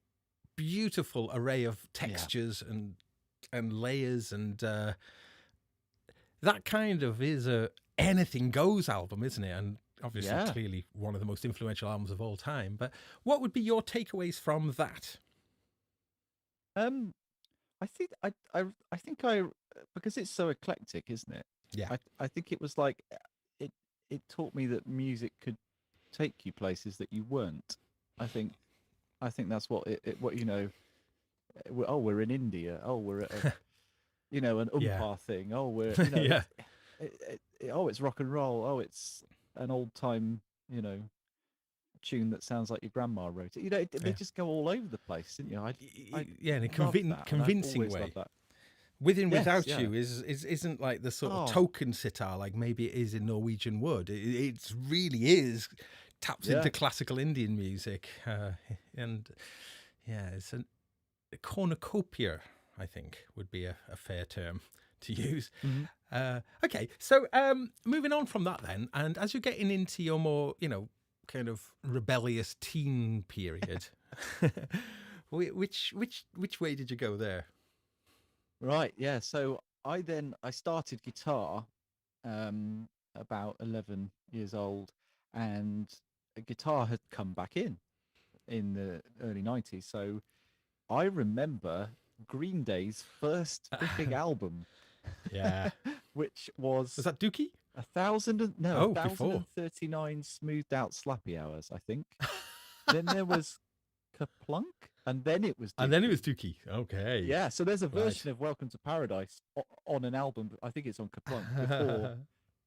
array of textures and layers, and that kind of is a anything goes album, isn't it? And obviously, clearly one of the most influential albums of all time. But what would be your takeaways from that? I think because it's so eclectic, isn't it? Yeah. I think it was like it taught me that music could take you places that you weren't. I think that's what we're in India. Oh, we're at a, an umpar thing. Oh, we're it's rock and roll. Oh, it's an old time tune that sounds like your grandma wrote it. They just go all over the place, didn't you? In a convincing way. With and Without You isn't like the sort of token sitar like maybe it is in Norwegian Wood. It really is taps into classical Indian music, and it's a cornucopia, I think, would be a fair term to use. Mm-hmm. Okay, so moving on from that then, and as you're getting into your more, kind of rebellious teen period, which way did you go there? Right, yeah. So I started guitar about 11 years old, and a guitar had come back in the early 90s. So I remember Green Day's first big album. Yeah. Which was that Dookie? 1,039 smoothed out slappy hours, I think. Then there was Kaplunk, and then it was Dookie. Okay. Yeah, so there's a version of Welcome to Paradise on an album. I think it's on Kaplunk before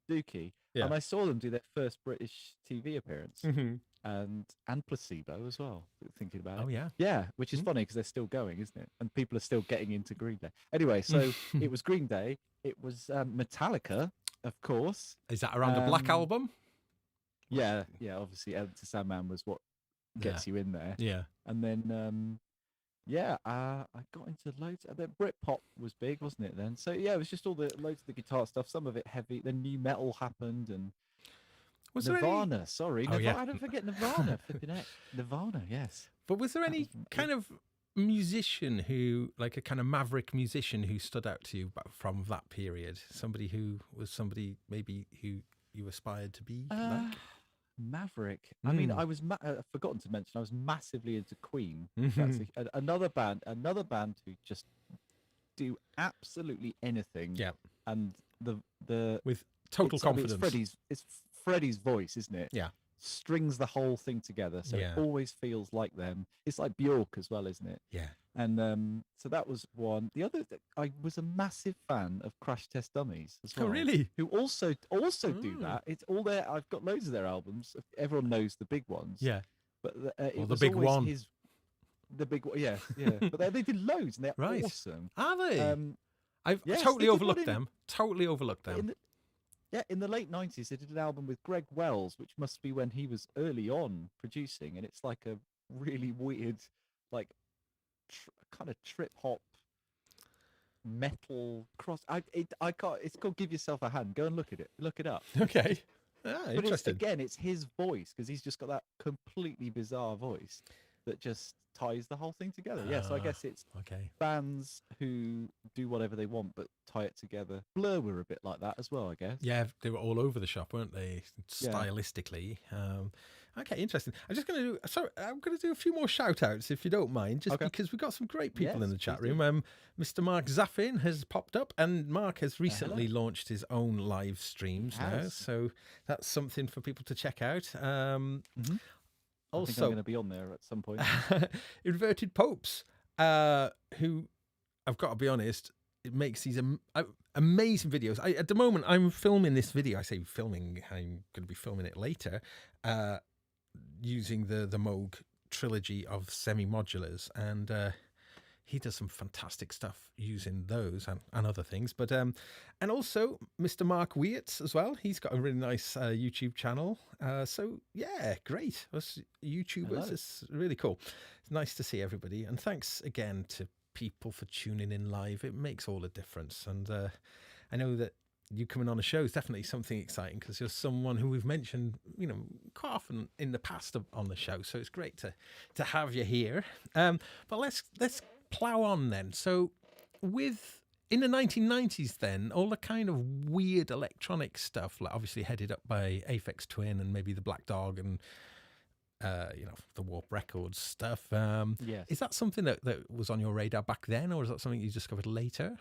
Dookie. Yeah. And I saw them do their first British TV appearance. Mm-hmm. And Placebo as well, thinking about it. Oh, yeah. Yeah, which is funny because they're still going, isn't it? And people are still getting into Green Day. Anyway, so it was Green Day. It was Metallica, of course. Is that around the Black Album? Yeah, obviously Enter Sandman was what gets you in there. Yeah. And then, I got into loads. Britpop was big, wasn't it then? So, yeah, it was just loads of the guitar stuff, some of it heavy. Then new metal happened, and was Nirvana, there any... sorry. Oh, I don't forget Nirvana. Flipping heck. Nirvana, yes. But was there any kind of musician who, like a kind of maverick musician who stood out to you from that period? Somebody maybe who you aspired to be like? Maverick. I mean, I was I've forgotten to mention I was massively into Queen. That's another band who just do absolutely anything. Yeah. And the with total confidence. It's Freddie's voice, isn't it? Yeah. Strings the whole thing together, so it always feels like them. It's like Bjork as well, isn't it? Yeah. And so that was one. The other, I was a massive fan of Crash Test Dummies as well. Oh, really? Who also do that. It's all there. I've got loads of their albums. Everyone knows the big ones. Yeah. But it the was big always one. The big one. Yeah. But they did loads, and they're awesome. Are they? I've yes, totally overlooked them. Totally overlooked them. In the late 90s, they did an album with Greg Wells, which must be when he was early on producing, and it's like a really weird, like, kind of trip hop metal cross. I can't. It's called Give Yourself a Hand. Go and look at it. Look it up. Okay. But Interesting. It's his voice, because he's just got that completely bizarre voice that just ties the whole thing together. Yeah, so I guess it's okay. bands who do whatever they want but tie it together. Blur were a bit like that as well, I guess. Yeah, they were all over the shop, weren't they? Yeah. Stylistically. Okay, interesting. I'm going to do a few more shout outs if you don't mind, just because we've got some great people in the chat room. Mr. Mark Zaffin has popped up, and Mark has recently launched his own live streams now, so that's something for people to check out. I think I'm going to be on there at some point. Inverted Popes, who, I've got to be honest, it makes these amazing videos. At the moment, I'm filming this video. I say filming, I'm going to be filming it later, using the Moog trilogy of semi-modulars. And he does some fantastic stuff using those and other things. But and also Mr. Mark Weirtz as well. He's got a really nice YouTube channel. So yeah, great. Us YouTubers, it's really cool. It's nice to see everybody. And thanks again to people for tuning in live. It makes all the difference. And I know that you coming on a show is definitely something exciting because you're someone who we've mentioned, quite often in the past on the show. So it's great to have you here. But let's plow on then. So in the 1990s then, all the kind of weird electronic stuff, like obviously headed up by Aphex Twin and maybe the Black Dog and the Warp Records stuff. Yes. Is that something that was on your radar back then, or is that something you discovered later?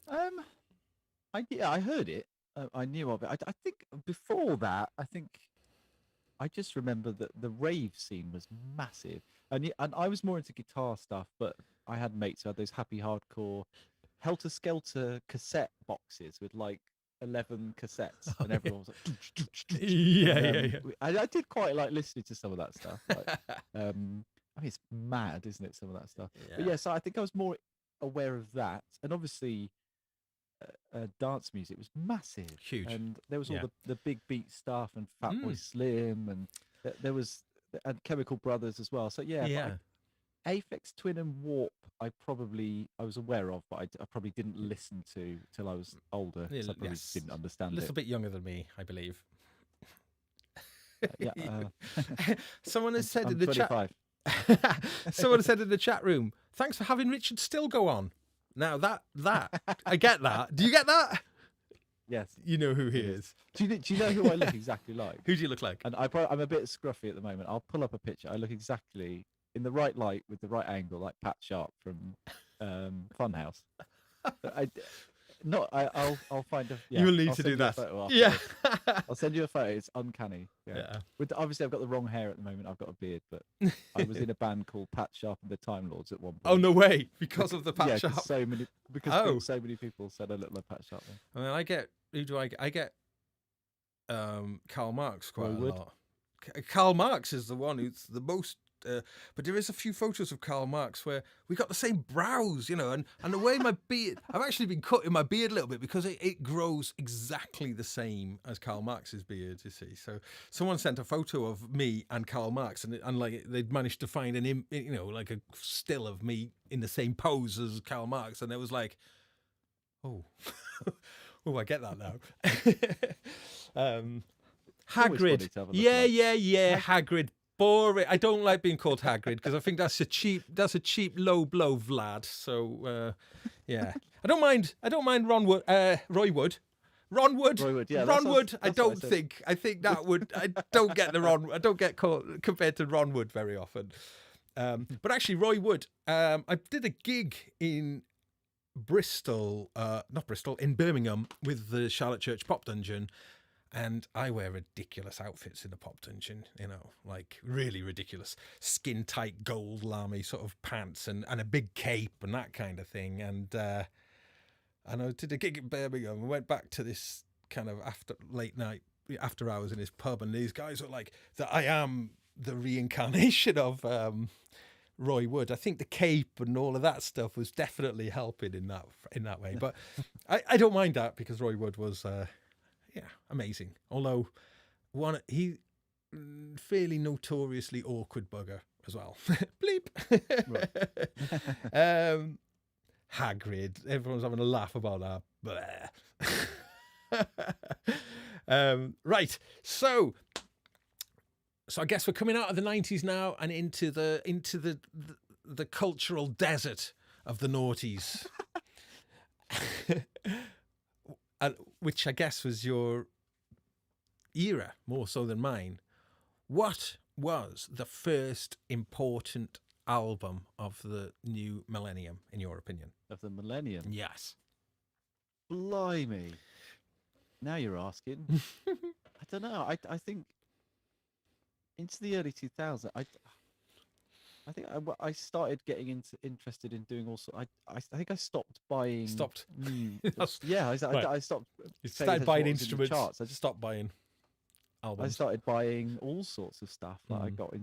I heard it. I knew of it. I think before that, I just remember that the rave scene was massive, and I was more into guitar stuff, but I had mates who had those happy hardcore Helter Skelter cassette boxes with like 11 cassettes, and everyone was like, yeah. I did quite like listening to some of that stuff. Like, I mean, it's mad, isn't it? Some of that stuff. Yeah. But yeah, so I think I was more aware of that, and obviously. Dance music was massive, huge, and there was all the big beat stuff and Fatboy Slim, and there was and Chemical Brothers as well. So yeah. Aphex Twin and Warp, I was aware of, but I probably didn't listen to till I was older. I probably didn't understand it. A little bit younger than me, I believe. Someone has said I'm in the 25. Someone has said in the chat room, "Thanks for having Richard Still go on." Now that I get that. Do you get that? Yes. You know who he is. Do you know who I look exactly like? Who do you look like? And I'm a bit scruffy at the moment. I'll pull up a picture. I look exactly in the right light with the right angle, like Pat Sharp from Funhouse. I'll find a. Yeah, you will need I'll to do that. Yeah. I'll send you a photo. It's uncanny. Yeah. Obviously, I've got the wrong hair at the moment. I've got a beard, but I was in a band called Pat Sharp and the Time Lords at one point. Oh no way! Because of the Pat Sharp. So many people said I look like Pat Sharp. I mean, who do I get? I get Karl Marx quite a lot. Karl Marx is the one who's the most. But there is a few photos of Karl Marx where we got the same brows, and the way my beard, I've actually been cutting my beard a little bit because it grows exactly the same as Karl Marx's beard, you see. So someone sent a photo of me and Karl Marx, and like they'd managed to find like a still of me in the same pose as Karl Marx, and it was like, oh, I get that now. Hagrid, yeah, Hagrid. Boring. I don't like being called Hagrid because I think that's a cheap low blow, Vlad. So yeah, I don't mind Ron Wood, Roy Wood. Ron Wood, yeah, Ron Wood. I think that would. I don't get the Ron. I don't get called compared to Ron Wood very often. But actually, Roy Wood. I did a gig in Bristol, not Bristol, in Birmingham with the Charlotte Church Pop Dungeon. And I wear ridiculous outfits in the Pop Dungeon, like really ridiculous, skin tight gold lamy sort of pants and a big cape and that kind of thing. And I did a gig in Birmingham and went back to this kind of late night after hours in this pub, and these guys were like that. I am the reincarnation of Roy Wood. I think the cape and all of that stuff was definitely helping in that way. But I don't mind that because Roy Wood was. Yeah, amazing. Although, he fairly notoriously awkward bugger as well. Bleep. Hagrid. Everyone's having a laugh about that. Right. So, So I guess we're coming out of the 90s now and into the cultural desert of the noughties. Which I guess was your era more so than mine. What was the first important album of the new millennium, in your opinion? Of the millennium? Yes. Blimey. Now you're asking. I don't know. I think into the early 2000s, I think I started getting interested in doing also. I think I stopped buying. Stopped. Yeah, Right. I stopped. You paying started attention to buying what was in the instruments. charts. I just stopped buying albums. I started buying all sorts of stuff. Like I Mm. got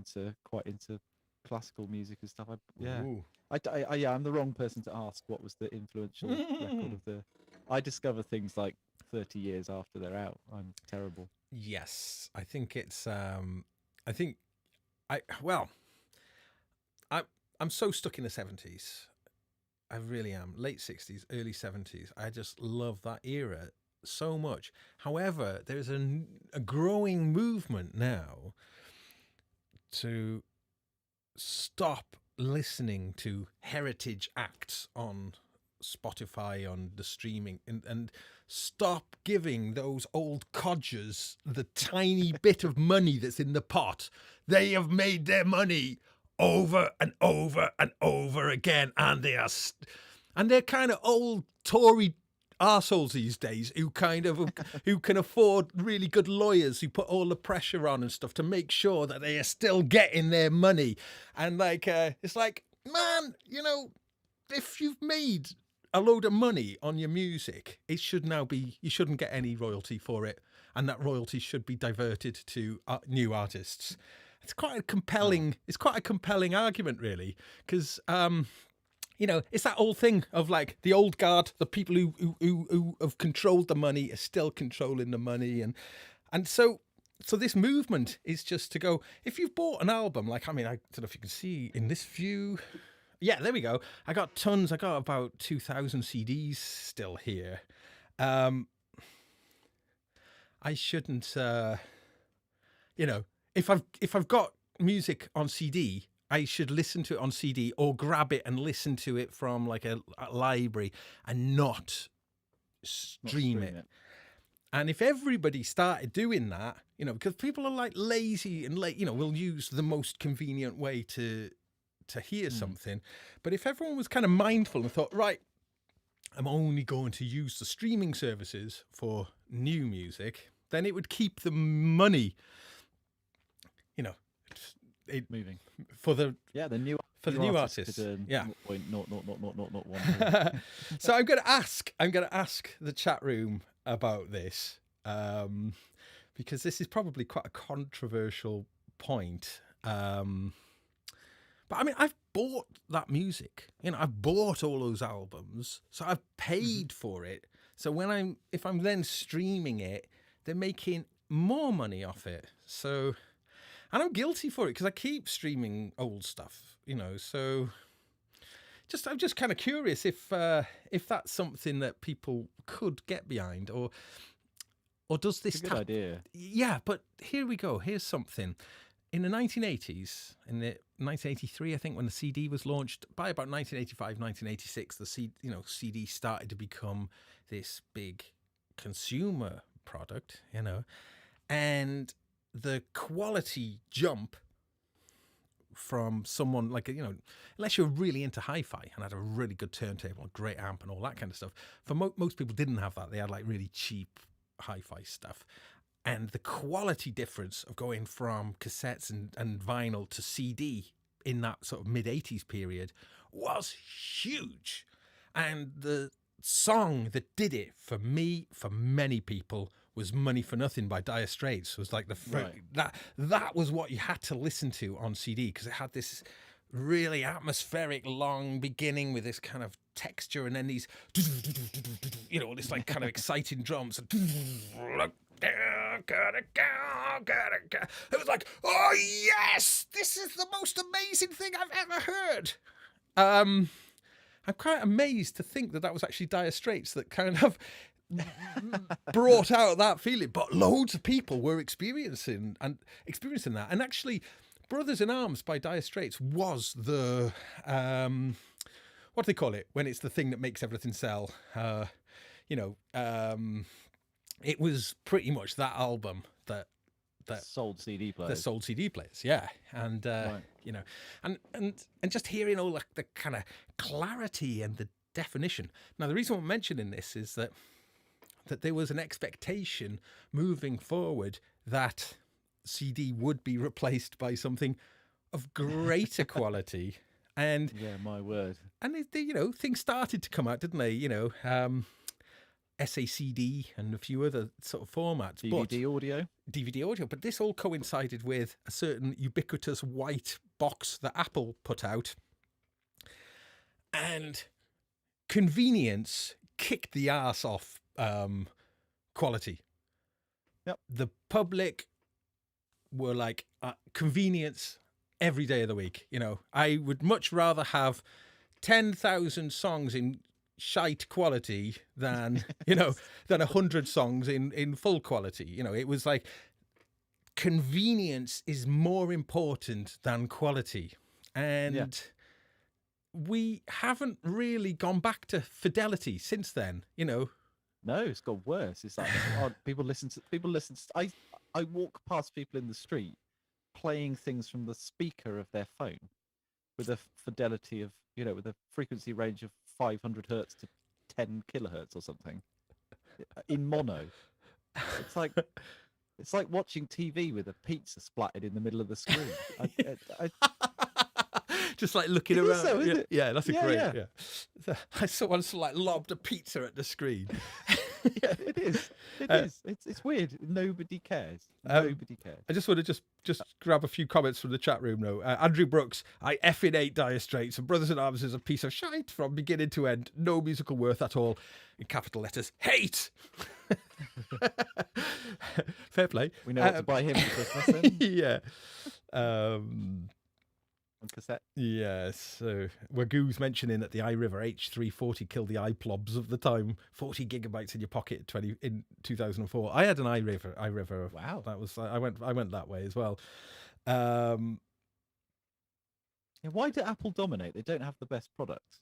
quite into classical music and stuff. Ooh. Yeah, I'm the wrong person to ask what was the influential record of the. I discover things like 30 years after they're out. I'm terrible. Yes, I think it's. I'm so stuck in the 70s. I really am. Late 60s, early 70s. I just love that era so much. However, there's a growing movement now to stop listening to heritage acts on Spotify, on the streaming, and stop giving those old codgers the tiny bit of money that's in the pot. They have made their money over and over and over again, and they're kind of old Tory arseholes these days who can afford really good lawyers who put all the pressure on and stuff to make sure that they are still getting their money. And it's like, man, if you've made a load of money on your music, you shouldn't get any royalty for it, and that royalty should be diverted to new artists. It's quite a compelling argument, really, because it's that old thing of like the old guard, the people who have controlled the money are still controlling the money, and so this movement is just to go, if you've bought an album, I don't know if you can see in this view. Yeah, there we go. I got tons. I got about 2,000 CDs still here. I shouldn't, if I've got music on CD, I should listen to it on CD or grab it and listen to it from like a library and not stream it. And if everybody started doing that, because people are like lazy and will use the most convenient way to hear something. But if everyone was kind of mindful and thought, right, I'm only going to use the streaming services for new music, then it would keep the money, moving for the new artists. Yeah. 0.00001. So I'm going to ask the chat room about this, because this is probably quite a controversial point. But I mean, I've bought that music. I've bought all those albums, so I've paid for it. So if I'm then streaming it, they're making more money off it. So, and I'm guilty for it because I keep streaming old stuff. So I'm just kind of curious if that's something that people could get behind, or does this? It's a good idea. Yeah, but here we go. Here's something. In the 1980s, in the 1983, I think, when the CD was launched, by about 1985, 1986, the CD started to become this big consumer product, and the quality jump from someone like, unless you're really into hi-fi and had a really good turntable, a great amp and all that kind of stuff, for most people didn't have that. They had like really cheap hi-fi stuff. And the quality difference of going from cassettes and vinyl to CD in that sort of mid-80s period was huge. And the song that did it for me, for many people, was Money for Nothing by Dire Straits. It was like that was what you had to listen to on CD, because it had this really atmospheric long beginning with this kind of texture, and then these, this like kind of exciting drums. It was like, oh yes, this is the most amazing thing I've ever heard. I'm quite amazed to think that was actually Dire Straits that kind of brought out that feeling, but loads of people were experiencing that. And actually, Brothers in Arms by Dire Straits was the what do they call it when it's the thing that makes everything sell? It was pretty much that album that sold CD players. that sold CD players, yeah. And Right. and just hearing all the kind of clarity and the definition. Now, the reason I'm mentioning this is that there was an expectation moving forward that CD would be replaced by something of greater quality. And Yeah, my word. and things started to come out, didn't they? SACD and a few other sort of formats. DVD audio. DVD audio, but this all coincided with a certain ubiquitous white box that Apple put out, and convenience kicked the ass off quality. Yep. The public were like, convenience every day of the week. I would much rather have 10,000 songs in shite quality than 100 songs in full quality. It was like, convenience is more important than quality. And we haven't really gone back to fidelity since then. No, it's got worse. It's like people listen to. I walk past people in the street playing things from the speaker of their phone with a fidelity of with a frequency range of 500 hertz to 10 kilohertz or something in mono. It's like watching TV with a pizza splattered in the middle of the screen. Just like looking It is around. so, isn't it? Yeah, that's a great. Yeah. Yeah. I saw once lobbed a pizza at the screen. Yeah, it is. It is. It's weird. Nobody cares. Nobody cares. I just want to just grab a few comments from the chat room though. Andrew Brooks, I effing hate Dire Straits, and Brothers in Arms is a piece of shite from beginning to end. No musical worth at all. In capital letters, hate. Fair play. We know what to buy him for Christmas then. Yeah. On cassette. Yeah, so Wagoo's mentioning that the iRiver H340 killed the iPlobs of the time. 40 gigabytes in your pocket in 2004. I had an iRiver. Wow. That was I went that way as well. Yeah, why do Apple dominate? They don't have the best products.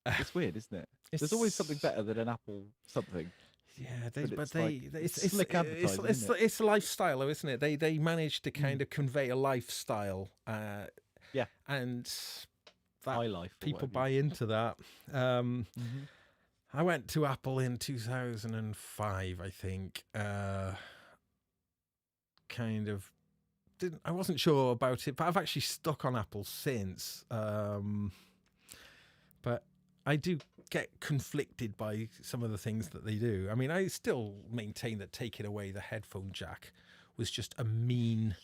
It's weird, isn't it? There's always something better than an Apple something. Yeah, it's slick advertising, isn't it? it's lifestyle, though, isn't it? They managed to kind of convey a lifestyle. Yeah, and that high life. people buy into that. I went to Apple in 2005, I think. I wasn't sure about it, but I've actually stuck on Apple since. But I do get conflicted by some of the things that they do. I mean, I still maintain that taking away the headphone jack was just a mean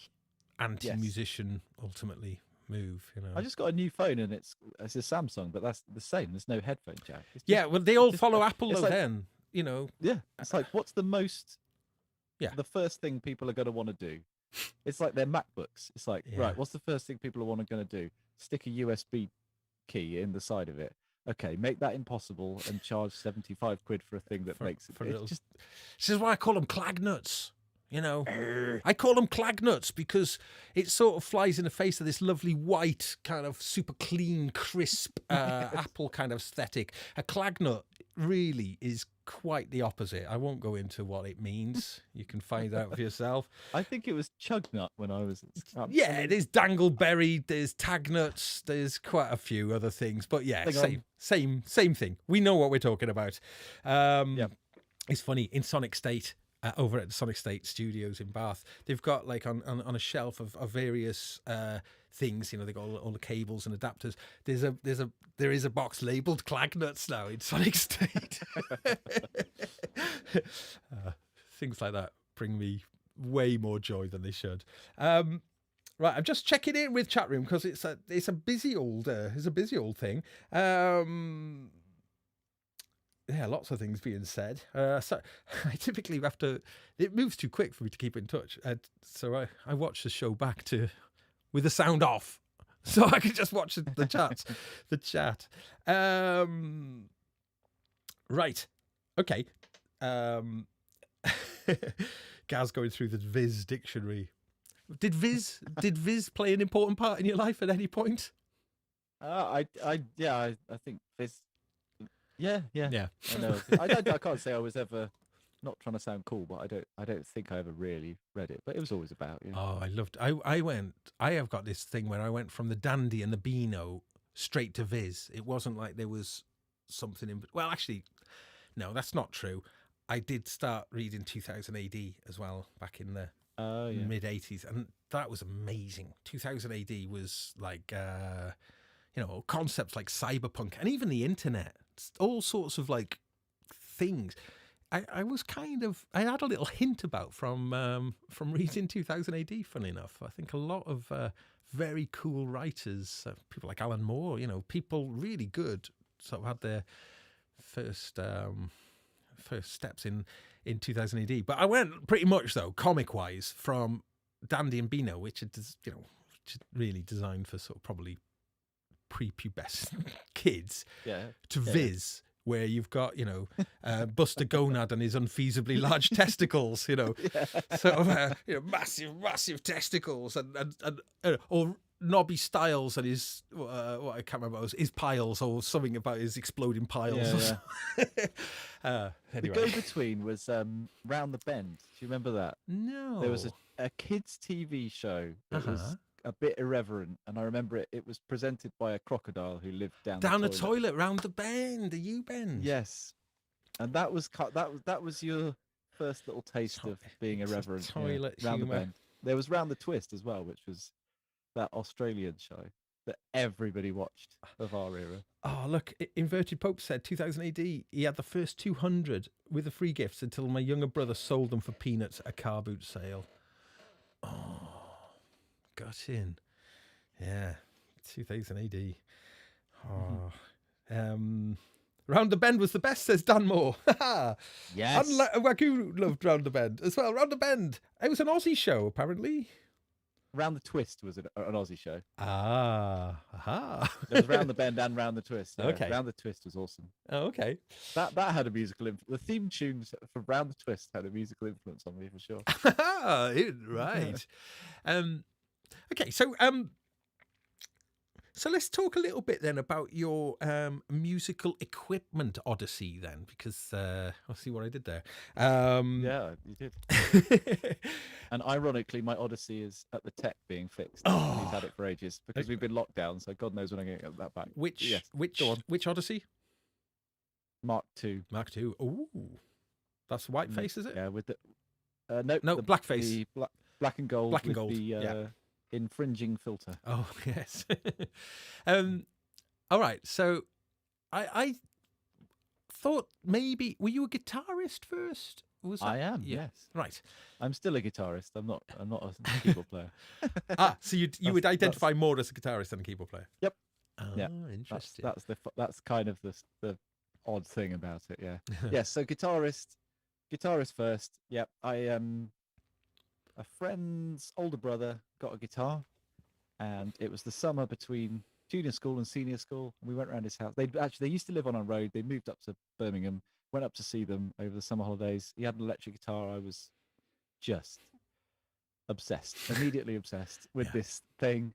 anti-musician ultimately move. I just got a new phone and it's a Samsung, but that's the same. There's no headphone jack. Well, they all follow Apple though. Then Yeah, it's like what's the most? Yeah, the first thing people are going to want to do. It's like their MacBooks. It's like right, what's the first thing people are going to do? Stick a USB key in the side of it. Okay, make that impossible and charge 75 quid for a thing that makes it. This is why I call them clag nuts. I call them clag nuts because it sort of flies in the face of this lovely white, kind of super clean, crisp Apple kind of aesthetic. A clag nut really is quite the opposite. I won't go into what it means. You can find out for yourself. I think it was chug nut when I was. Yeah, there's dangleberry, there's tag nuts, there's quite a few other things, but yeah, same thing. We know what we're talking about. It's funny in Sonic State. Over at the Sonic State Studios in Bath, they've got like on a shelf of various things. They've got all the cables and adapters. There is a box labelled clag nuts now in Sonic State. Things like that bring me way more joy than they should. Right, I'm just checking in with chat room because it's a busy old thing. Yeah, lots of things being said. So I typically have to. It moves too quick for me to keep in touch, so I watch the show back with the sound off, so I can just watch the chat. Right. Okay. Gaz going through the Viz dictionary. Did Viz play an important part in your life at any point? I think this. Yeah. Yeah. I know. I can't say I was ever not trying to sound cool, but I don't think I ever really read it. But it was always about. Yeah. Oh, I loved. I have got this thing where I went from the Dandy and the Beano straight to Viz. It wasn't like there was something in. Well, actually, no, that's not true. I did start reading 2000 AD as well back in the Oh yeah. mid 80s, and that was amazing. 2000 AD was like, concepts like cyberpunk and even the internet, all sorts of like things. I was I had a little hint about from reading 2000 AD. Funny enough, I think a lot of very cool writers, people like Alan Moore, people really good, sort of had their first steps in 2000 AD. But I went pretty much though comic wise from Dandy and Beano, which is really designed for sort of probably prepubescent kids, to Viz, where you've got Buster Gonad and his unfeasibly large testicles, sort of massive testicles, and or Nobby Styles and his what I can't remember, his piles or something about his exploding piles. Anyway. The go-between was Round the Bend. Do you remember that? No. There was a kids' TV show that was a bit irreverent, and I remember it was presented by a crocodile who lived down the toilet round the bend, the U-bend. Yes, and that was your first little taste of being irreverent. Toilet round humor. the bend. There was Round the Twist as well, which was that Australian show that everybody watched of our era. Oh, look, Inverted Pope said 2000 AD, he had the first 200 with the free gifts until my younger brother sold them for peanuts at a car boot sale. Oh, got in. Yeah, 2000 AD. Oh, Round the Bend was the best, says Dan Moore. Yes. Wagyu loved Round the Bend as well. Round the Bend. It was an Aussie show, apparently. Round the Twist was an Aussie show. Aha. There was Round the Bend and Round the Twist. Yeah. Okay. Round the Twist was awesome. Oh, okay. That had a musical influence. The theme tunes for Round the Twist had a musical influence on me for sure. Right. Okay, so let's talk a little bit then about your musical equipment odyssey then, because I'll see what I did there. Yeah, you did. And ironically, my odyssey is at the tech being fixed. Oh. He's had it for ages because we've been locked down, so God knows when I'm going to get that back. Which Odyssey? Mark II. Mark II. Ooh, that's whiteface, is it? Yeah, with the no, blackface. The black and gold. Black and with gold. The infringing filter. Oh yes. All right. So, I thought maybe were you a guitarist first? I am. Yeah. Yes. Right. I'm still a guitarist. I'm not a keyboard player. So you would identify more as a guitarist than a keyboard player. Yep. Oh, yeah. Interesting. That's kind of the odd thing about it. Yeah. Yes. So guitarist first. Yep. A friend's older brother got a guitar, and it was the summer between junior school and senior school. We went around his house. They used to live on a road. They moved up to Birmingham. Went up to see them over the summer holidays. He had an electric guitar. I was just obsessed, immediately obsessed with this thing.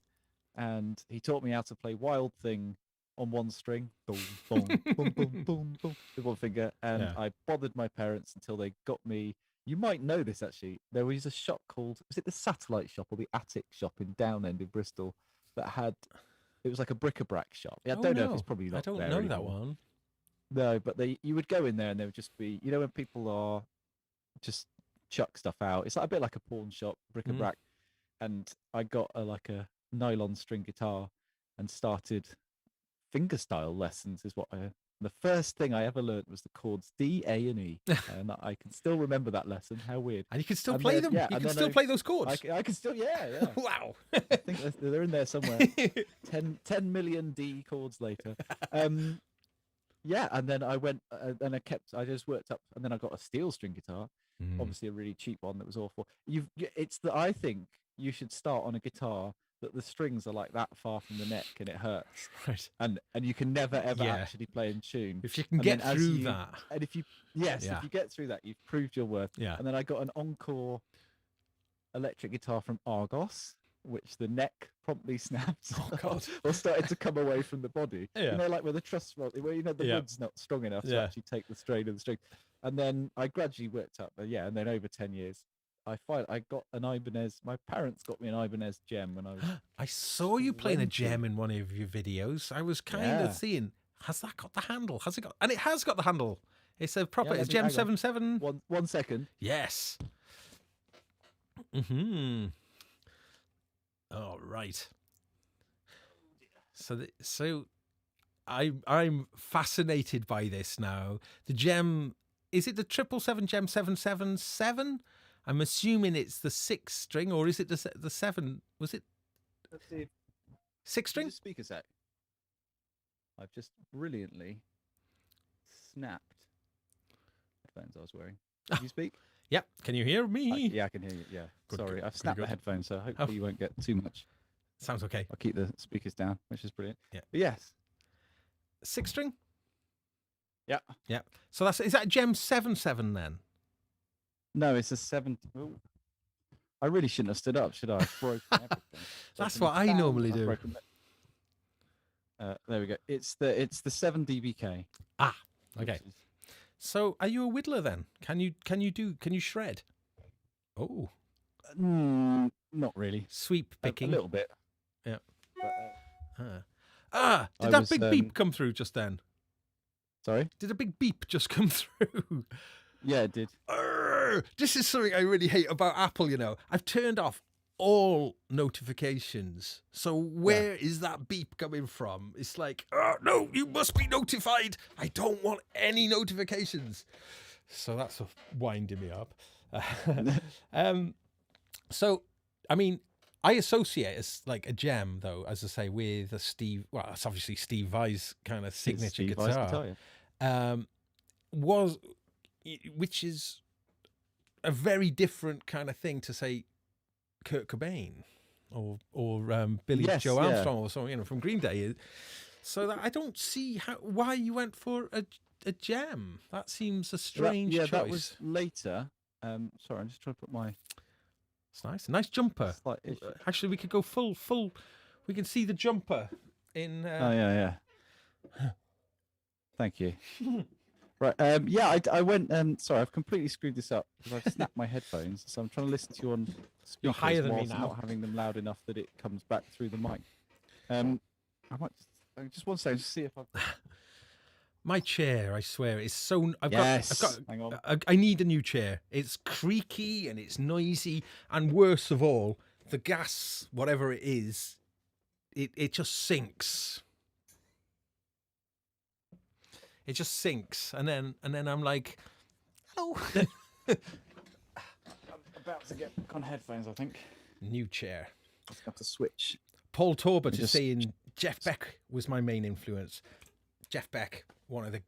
And he taught me how to play Wild Thing on one string, boom, boom, boom, boom, boom, boom, with one finger. And I bothered my parents until they got me. You might know this actually. There was a shop called, was it the Satellite Shop or the Attic Shop in Downend in Bristol that had, it was like a bric-a-brac shop. I don't know if it's probably not there I don't know anymore. that one. No, but you would go in there and there would just be, when people are just chuck stuff out. It's like a bit like a pawn shop, bric-a-brac. And I got a nylon string guitar and started fingerstyle lessons. The first thing I ever learned was the chords D, A, and E, and I can still remember that lesson. How weird! And you can still play them. Yeah, you can still play those chords. I can still, yeah. Wow! I think they're in there somewhere. 10 million D chords later. Yeah, and then I went and I just worked up, and then I got a steel string guitar, obviously a really cheap one that was awful. I think you should start on a guitar that the strings are like that far from the neck and it hurts, Right. and you can never ever Yeah. actually play in tune. If you can And get then as through you- that. and if you Yeah. if you get through that, you've proved your worth. Yeah. And then I got an Encore electric guitar from Argos, which the neck promptly snapped Oh, God. or started to come away from the body. Yeah. You know, like where the truss, where the Yeah. wood's not strong enough to Yeah. actually take the strain of the string. And then I gradually worked up. And then over 10 years, I got an Ibanez. My parents got me an Ibanez Gem when I was. I saw you playing a 20. gem in one of your videos. I was kind Yeah. of seeing, has that got the handle? Has it got? And it has got the handle. It's a proper. Yeah, it's let me- Gem hang on. 77. One second. Yes. Hmm. All right. So I'm fascinated by this now. The Gem, is it the 777 Gem 777? I'm assuming it's the 6 string, or is it the 7? Was it Let's see. 6 string? Just speak a sec. I've just brilliantly snapped headphones I was wearing. Did you speak? Yep. Can you hear me? Yeah, I can hear you. Yeah. Good, Sorry, good, I've good, snapped good. the headphones, so hopefully you won't get too much. Sounds okay. I'll keep the speakers down, which is brilliant. Yeah. But yes. 6 string? Yeah. Yeah. So is that Gem 77 then? No, it's a 7. Ooh. I really shouldn't have stood up, should I? I've broken everything. That's Broken what the I fan, normally I've do. broken there we go. It's the 7 dBK. Ah, okay. which is- So are you a whittler then? Can you shred? Oh, not really. sweep A picking. little bit. Yeah. But, Did I that was, big beep come through just then? sorry? Did a big beep just come through? Yeah, it did. Arr! This is something I really hate about Apple, you know. I've turned off all notifications. So where is that beep coming from? It's like, oh, no, you must be notified. I don't want any notifications. So that's winding me up. So, I mean, I associate as like a Gem, though, as I say, with a Steve. Well, it's obviously Steve Vai's kind of signature Steve Vai's guitar. yeah. Which is a very different kind of thing to say Kurt Cobain or Billy Yes, Joe yeah. Armstrong or something, you know, from Green Day. So that I don't see why you went for a Gem. That seems a strange choice. That was later. Sorry, I'm just trying to put my It's nice. A nice jumper. slight issue. Actually, we could go full. We can see the jumper in. Oh yeah. Thank you. Right. I went. Sorry, I've completely screwed this up because I've snapped my headphones. So I'm trying to listen to you on speakers You're higher than me whilst now. not having them loud enough that it comes back through the mic. I just one second, just see if I've. My chair, I swear, is so. I've Yes. got. Hang on. I need a new chair. It's creaky and it's noisy, and worst of all, the gas, whatever it is, it just sinks. It just sinks, and then I'm like, hello. I'm about to get back on headphones. I think. New chair. I have to switch. Paul Torbert is Just- saying Jeff Beck was my main influence. Jeff Beck, one of the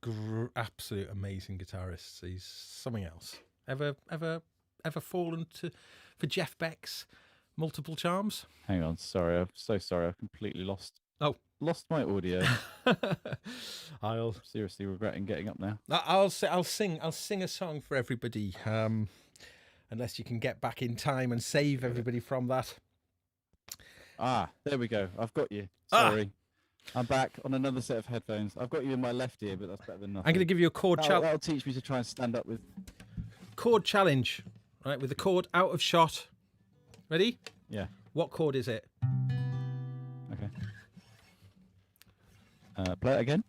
absolute amazing guitarists. He's something else. Ever fallen for Jeff Beck's multiple charms? Hang on. Sorry. I'm so sorry. I've completely lost my audio. I'll Seriously regretting getting up now. I'll sing a song for everybody. Unless you can get back in time and save everybody from that. Ah, there we go. I've got you. Ah. Sorry. I'm back on another set of headphones. I've got you in my left ear, but that's better than nothing. I'm going to give you a chord challenge. That'll teach me to try and stand up with. Chord challenge, right? With the chord out of shot. Ready? Yeah. What chord is it? Okay. Play it again.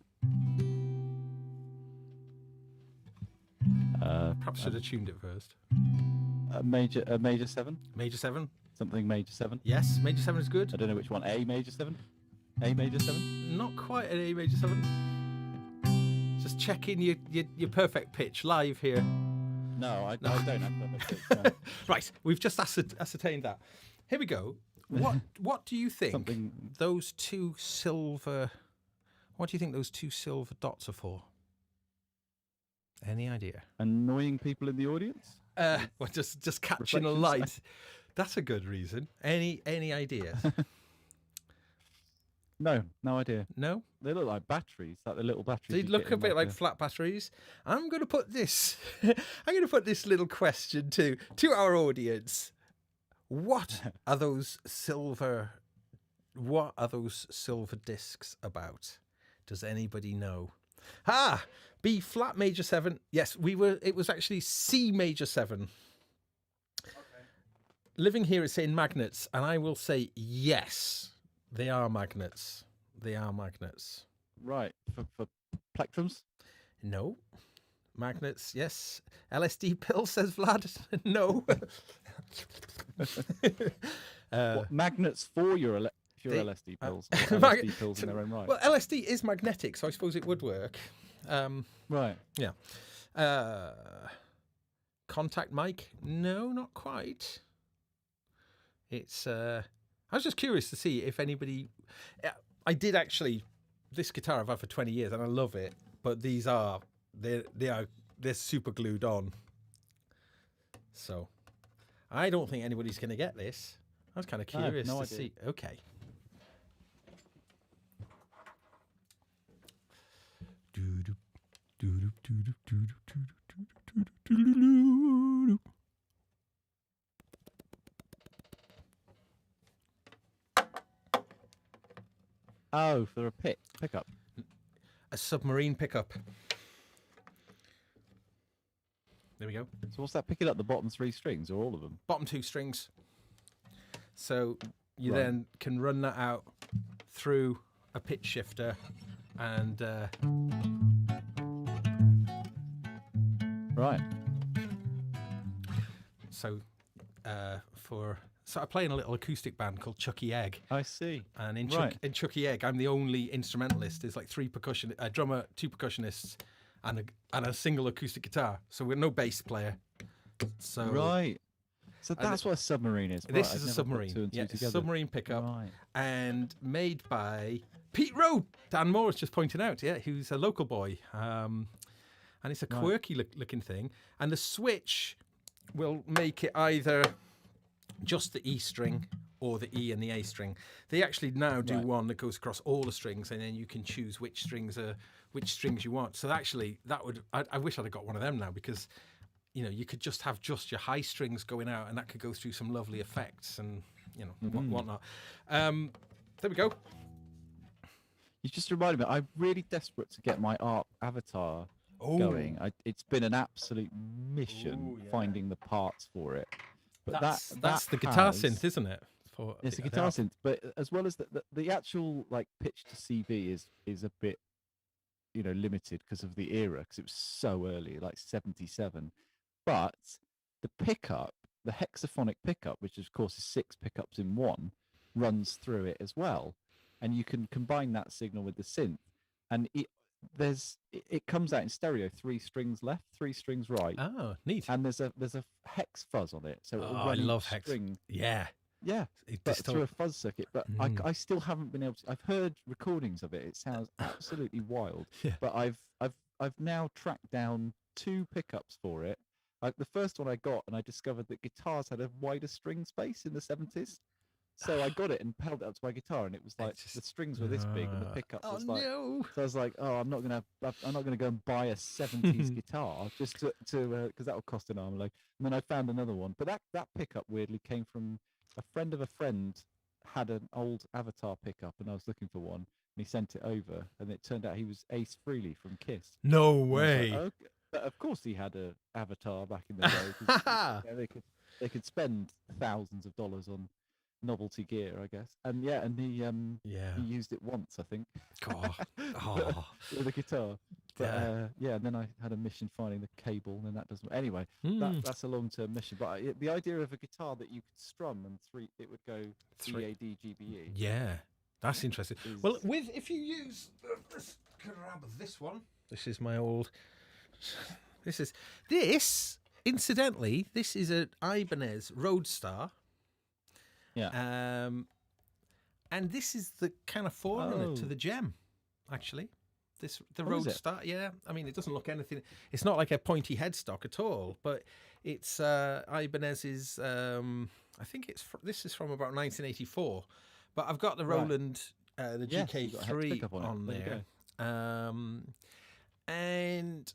Perhaps should have tuned it first. A major 7. Major 7. Something major 7. Yes, major 7 is I good. don't know which one. A major 7. A major 7. Not quite an A major 7. Just checking your perfect pitch live here. No, I don't have that. No. Right, we've just ascertained that. Here we go. What do you think Something. those two silver? What do you think those two silver dots are for? Any idea? Annoying people in the audience. Well, just catching a Reflections. light. That's a good reason. Any ideas? No idea. No? They look like batteries, like the little batteries. They you look get a in bit like flat batteries. I'm going to put this. I'm going to put this little question to our audience. What are those silver? What are those silver discs about? Does anybody know? B flat major 7. Yes, it was actually C major 7. Okay. Living here is saying magnets, and I will say yes, they are magnets. They are magnets. Right, for plectrums? No. Magnets, yes. LSD pills, says Vlad. No. What, magnets for your LSD pills? Or LSD pills in their own right? Well, LSD is magnetic, so I suppose it would work. Right. Yeah. Contact mic? No, not quite. It's. I was just curious to see if anybody. I did actually. This guitar I've had for 20 years and I love it, but these are they're super glued on. So I don't think anybody's going to get this. I was kind of curious to see. Okay. Oh, for a pickup. A submarine pickup. There we go. So what's that picking up? The bottom 3 strings or all of them? Bottom 2 strings. So you then can run that out through a pitch shifter and right. So I play in a little acoustic band called Chucky Egg. I see. And in Chucky Egg, I'm the only instrumentalist. There's like 3 a drummer, 2 percussionists, and a single acoustic guitar. So we're no bass player. So right. So that's what a submarine is. This right, is a submarine. Yeah, it's a submarine pickup, right. And made by Pete Rowe. Dan Moore is just pointing out. Yeah, who's a local boy, and it's a quirky looking thing. And the switch will make it either just the E string or the E and the A string. They actually now do one that goes across all the strings, and then you can choose which strings you want. So actually, I wish I'd have got one of them now, because you could just have your high strings going out, and that could go through some lovely effects and whatnot. There we go. You just reminded me. I'm really desperate to get my art avatar going. It's been an absolute mission finding the parts for it. But that's the guitar synth, isn't it? It's a guitar synth, but as well as the actual like pitch to CV is a bit limited because of the era, because it was so early, like 77. But the pickup, the hexaphonic pickup, which of course is 6 pickups in one, runs through it as well, and you can combine that signal with the synth, and it comes out in stereo, 3 strings left, 3 strings right. Oh, neat. And there's a hex fuzz on it, so it'll run I love hex string. Yeah, but through a fuzz circuit. But I still haven't been able to. I've heard recordings of it. It sounds absolutely wild. Yeah. But I've now tracked down 2 pickups for it. The first one I got, and I discovered that guitars had a wider string space in the 70s. So I got it and held it up to my guitar, and it was like the strings were this big, and the pickup was like. No. So I was like, I'm not gonna go and buy a 70s guitar just to because that would cost an arm and leg. And then I found another one, but that pickup weirdly came from a friend of a friend. Had an old Avatar pickup, and I was looking for one, and he sent it over, and it turned out he was Ace Frehley from Kiss. No way. Like, okay. But of course he had a Avatar back in the day. 'Cause, they could spend thousands of dollars on novelty gear, I guess. And he used it once, I think. With a guitar. But and then I had a mission finding the cable, and then that doesn't. Anyway, that's a long-term mission. But the idea of a guitar that you could strum and it would go EAD GBE. Yeah, that's interesting. Well, if you use this one, this is my old. Incidentally, this is an Ibanez Roadstar. Yeah. And this is the kind of forerunner to the Gem, actually. The Roadstar. Yeah. I mean, it doesn't look anything. It's not like a pointy headstock at all, but it's Ibanez's. I think this is from about 1984. But I've got the Roland the Yes, you've got a hex GK3 pickup on it. on There you there. And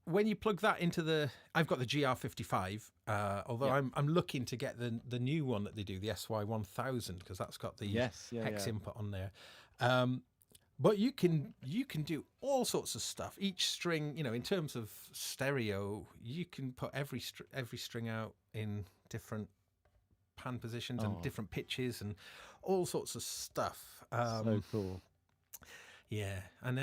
when you plug that into I've got the GR55, although Yeah. I'm looking to get the new one that they do, the SY1000, because that's got the Yes, yeah, hex yeah. input on there. But you can do all sorts of stuff. Each string, in terms of stereo, you can put every string out in different pan positions and different pitches and all sorts of stuff. So cool. Yeah, and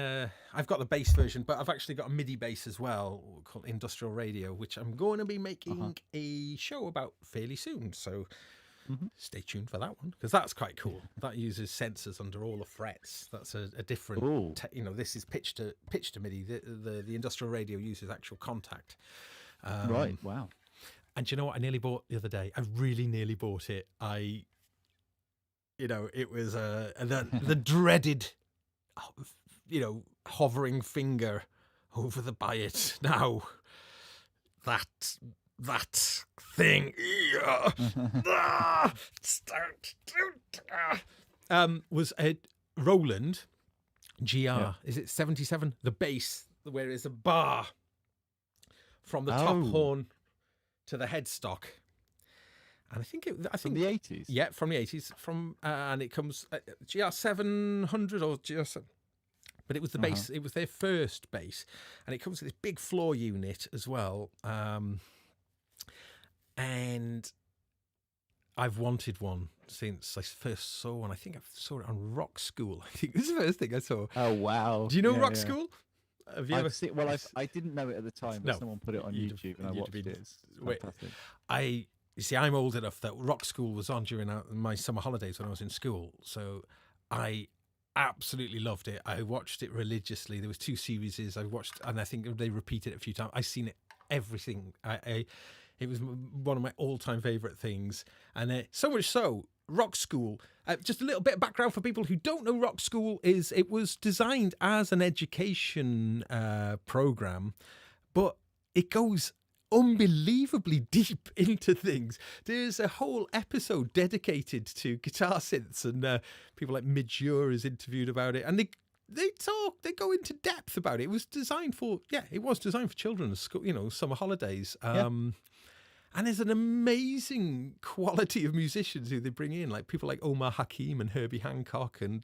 I've got the bass version, but I've actually got a MIDI bass as well called Industrial Radio, which I'm going to be making a show about fairly soon. So stay tuned for that one, because that's quite cool. That uses sensors under all the frets. That's a different, this is pitch to MIDI. The Industrial Radio uses actual contact. Right, wow. And do you know what I nearly bought the other day? I really nearly bought it. It was the dreaded, hovering finger over the buy it now. That thing was a Roland GR. Yeah. Is it 77? The bass, where there's a bar from the top horn to the headstock. And I think From the 80s? Yeah, from the 80s. And it comes GR700 or GR7. But it was the bass. It was their first bass, and it comes with this big floor unit as well. And I've wanted one since I first saw one. I think I saw it on Rock School. I think it was the first thing I saw. Oh wow! Do you know Rock School? Have you ever seen? Well, I didn't know it at the time, but someone put it on YouTube, and I watched it. It's fantastic. You see, I'm old enough that Rock School was on during my summer holidays when I was in school, so I absolutely loved it. I watched it religiously. There was 2 series I watched, and I think they repeated it a few times. I've seen it everything. It was one of my all-time favorite things, and so much so, Rock School. Just a little bit of background for people who don't know. Rock School it was designed as an education program, but it goes unbelievably deep into things. There's a whole episode dedicated to guitar synths, and people like Midge is interviewed about it, and they go into depth about it. It was designed for children at school, summer holidays. And there's an amazing quality of musicians who they bring in, like people like Omar Hakim and Herbie Hancock and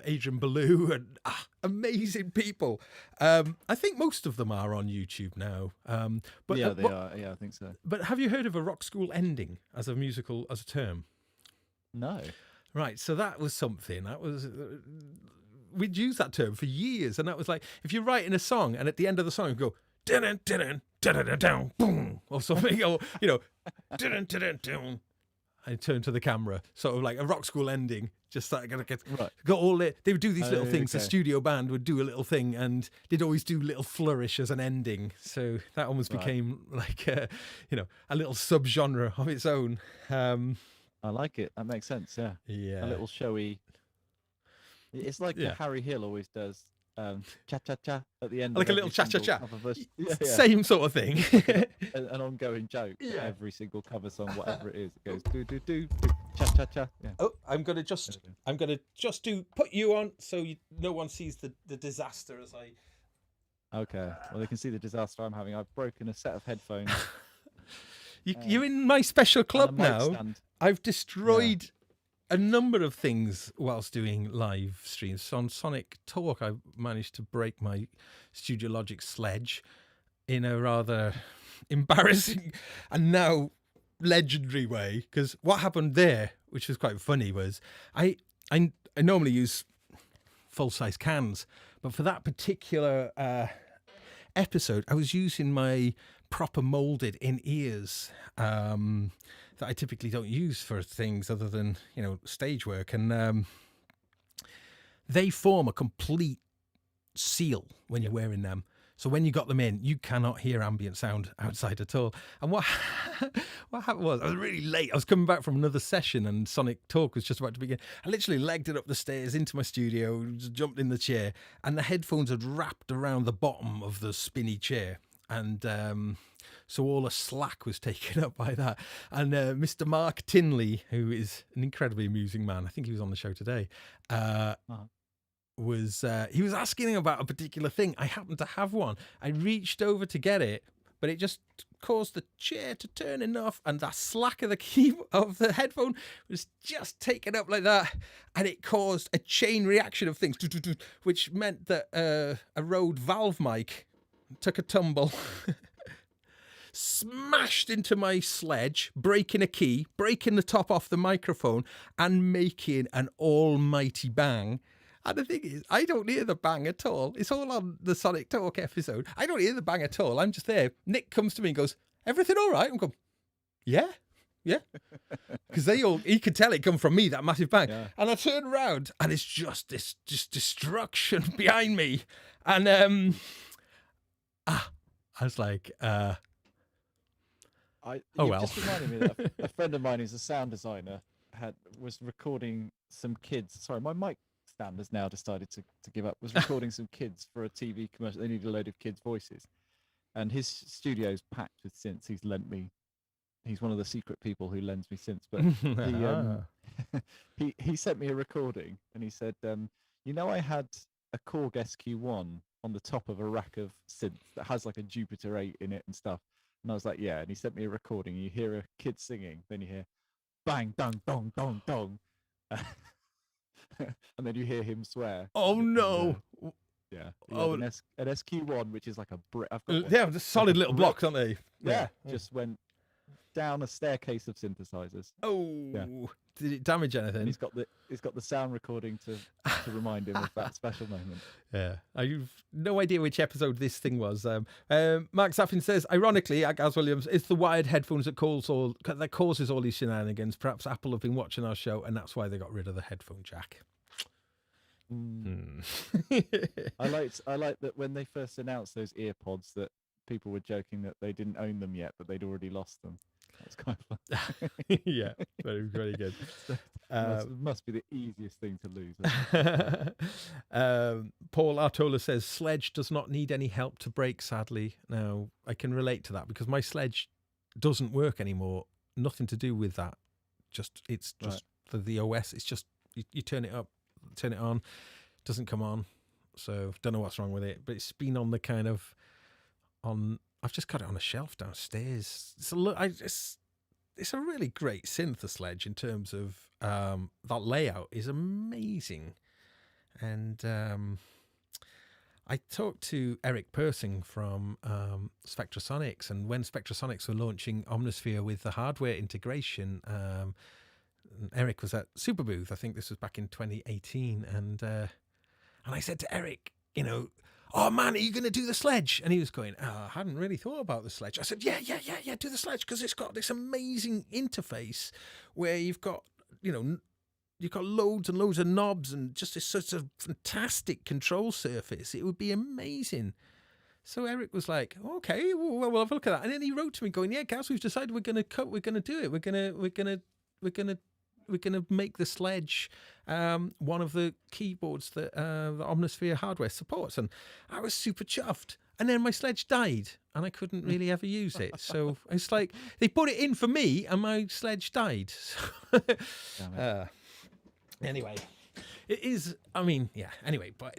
Adrian Belew, and amazing people. I think most of them are on YouTube now. But they are. Yeah, I think so. But have you heard of a Rock School ending as a term? No. Right, so that was something. We'd use that term for years, and that was like, if you're writing a song and at the end of the song you go, dun dun dun dun boom, or something, or dun dun dun. I turn to the camera, sort of like a Rock School ending. Just that got all it. They would do these little things. The studio band would do a little thing, and they'd always do little flourish as an ending. So that almost became like a little subgenre of its own. I like it. That makes sense. Yeah. Yeah. A little showy. It's like Harry Hill always does. Cha cha cha at the end, like a little cha cha cha. Yeah. Same sort of thing. An ongoing joke. Yeah. Every single cover song, whatever it is, it goes do do do cha cha cha. Yeah. Oh, I'm gonna just put you on so no one sees the disaster as I. Okay. Well, they can see the disaster I'm having. I've broken a set of headphones. You're in my special club now. Stand. I've destroyed a number of things whilst doing live streams. On Sonic Talk, I managed to break my Studio Logic sledge in a rather embarrassing and now legendary way. Because what happened there, which was quite funny, was I normally use full-size cans, but for that particular episode, I was using my proper molded in-ears that I typically don't use for things other than stage work, and they form a complete seal when you're wearing them. So when you got them in, you cannot hear ambient sound outside at all. And what happened was, I was really late. I was coming back from another session, and Sonic Talk was just about to begin. I literally legged it up the stairs into my studio, jumped in the chair, and the headphones had wrapped around the bottom of the spinny chair. and so all the slack was taken up by that. And Mr. Mark Tinley, who is an incredibly amusing man, I think he was on the show today, was he was asking about a particular thing. I happened to have one. I reached over to get it, but it just caused the chair to turn enough, and the slack of the key of the headphone was just taken up like that, and it caused a chain reaction of things, which meant that a Rode valve mic took a tumble, smashed into my sledge, breaking a key, breaking the top off the microphone, and making an almighty bang. And the thing is, I don't hear the bang at all. It's all on the Sonic Talk episode. I don't hear the bang at all. I'm just there. Nick comes to me and goes, "Everything all right?" I'm going, yeah. Because he could tell it come from me, that massive bang. Yeah. And I turn around and it's just this destruction behind me. And I was like, just reminded me that a friend of mine who's a sound designer was recording some kids. Sorry, my mic stand has now decided to give up. Was recording some kids for a TV commercial. They needed a load of kids' voices, and his studio's packed with synths. He's one of the secret people who lends me synths. But he sent me a recording, and he said, I had a Korg SQ1 on the top of a rack of synths that has like a Jupiter 8 in it and stuff. And I was like, yeah. And he sent me a recording. You hear a kid singing, then you hear bang, dong, dong, dong, dong. And then you hear him swear. Oh no! Yeah. An SQ1, which is like a brick. Yeah, just solid little blocks, aren't they? Yeah. Just went down a staircase of synthesizers. Oh, yeah. Did it damage anything? And he's got the sound recording to remind him of that special moment. Yeah, I've no idea which episode this thing was. Mark Zaffin says, ironically, at Gaz Williams, it's the wired headphones that causes all these shenanigans. Perhaps Apple have been watching our show, and that's why they got rid of the headphone jack. I like that when they first announced those earpods, that people were joking that they didn't own them yet, but they'd already lost them. That's kind of fun. Yeah, very, very good. Must be the easiest thing to lose. Paul Artola says, sledge does not need any help to break, sadly. Now, I can relate to that because my sledge doesn't work anymore. Nothing to do with that. It's just the OS. It's just, you turn it up, turn it on, doesn't come on. So, don't know what's wrong with it. But it's been on the kind of, I've just got it on a shelf downstairs. It's a really great synth, the sledge, in terms of that layout is amazing. And I talked to Eric Persing from Spectrasonics, and when Spectrasonics were launching Omnisphere with the hardware integration, Eric was at Superbooth. I think this was back in 2018, and I said to Eric, oh man, are you going to do the sledge? And he was going, I hadn't really thought about the sledge. I said, yeah, do the sledge, because it's got this amazing interface where you've got loads and loads of knobs and just this sort of fantastic control surface. It would be amazing. So Eric was like, okay, well, we'll have a look at that. And then he wrote to me going, yeah, Gaz, we've decided we're going to do it. We're going to make the sledge one of the keyboards that the Omnisphere hardware supports. And I was super chuffed. And then my sledge died and I couldn't really ever use it. So it's like they put it in for me and my sledge died. Anyway, it is, anyway, but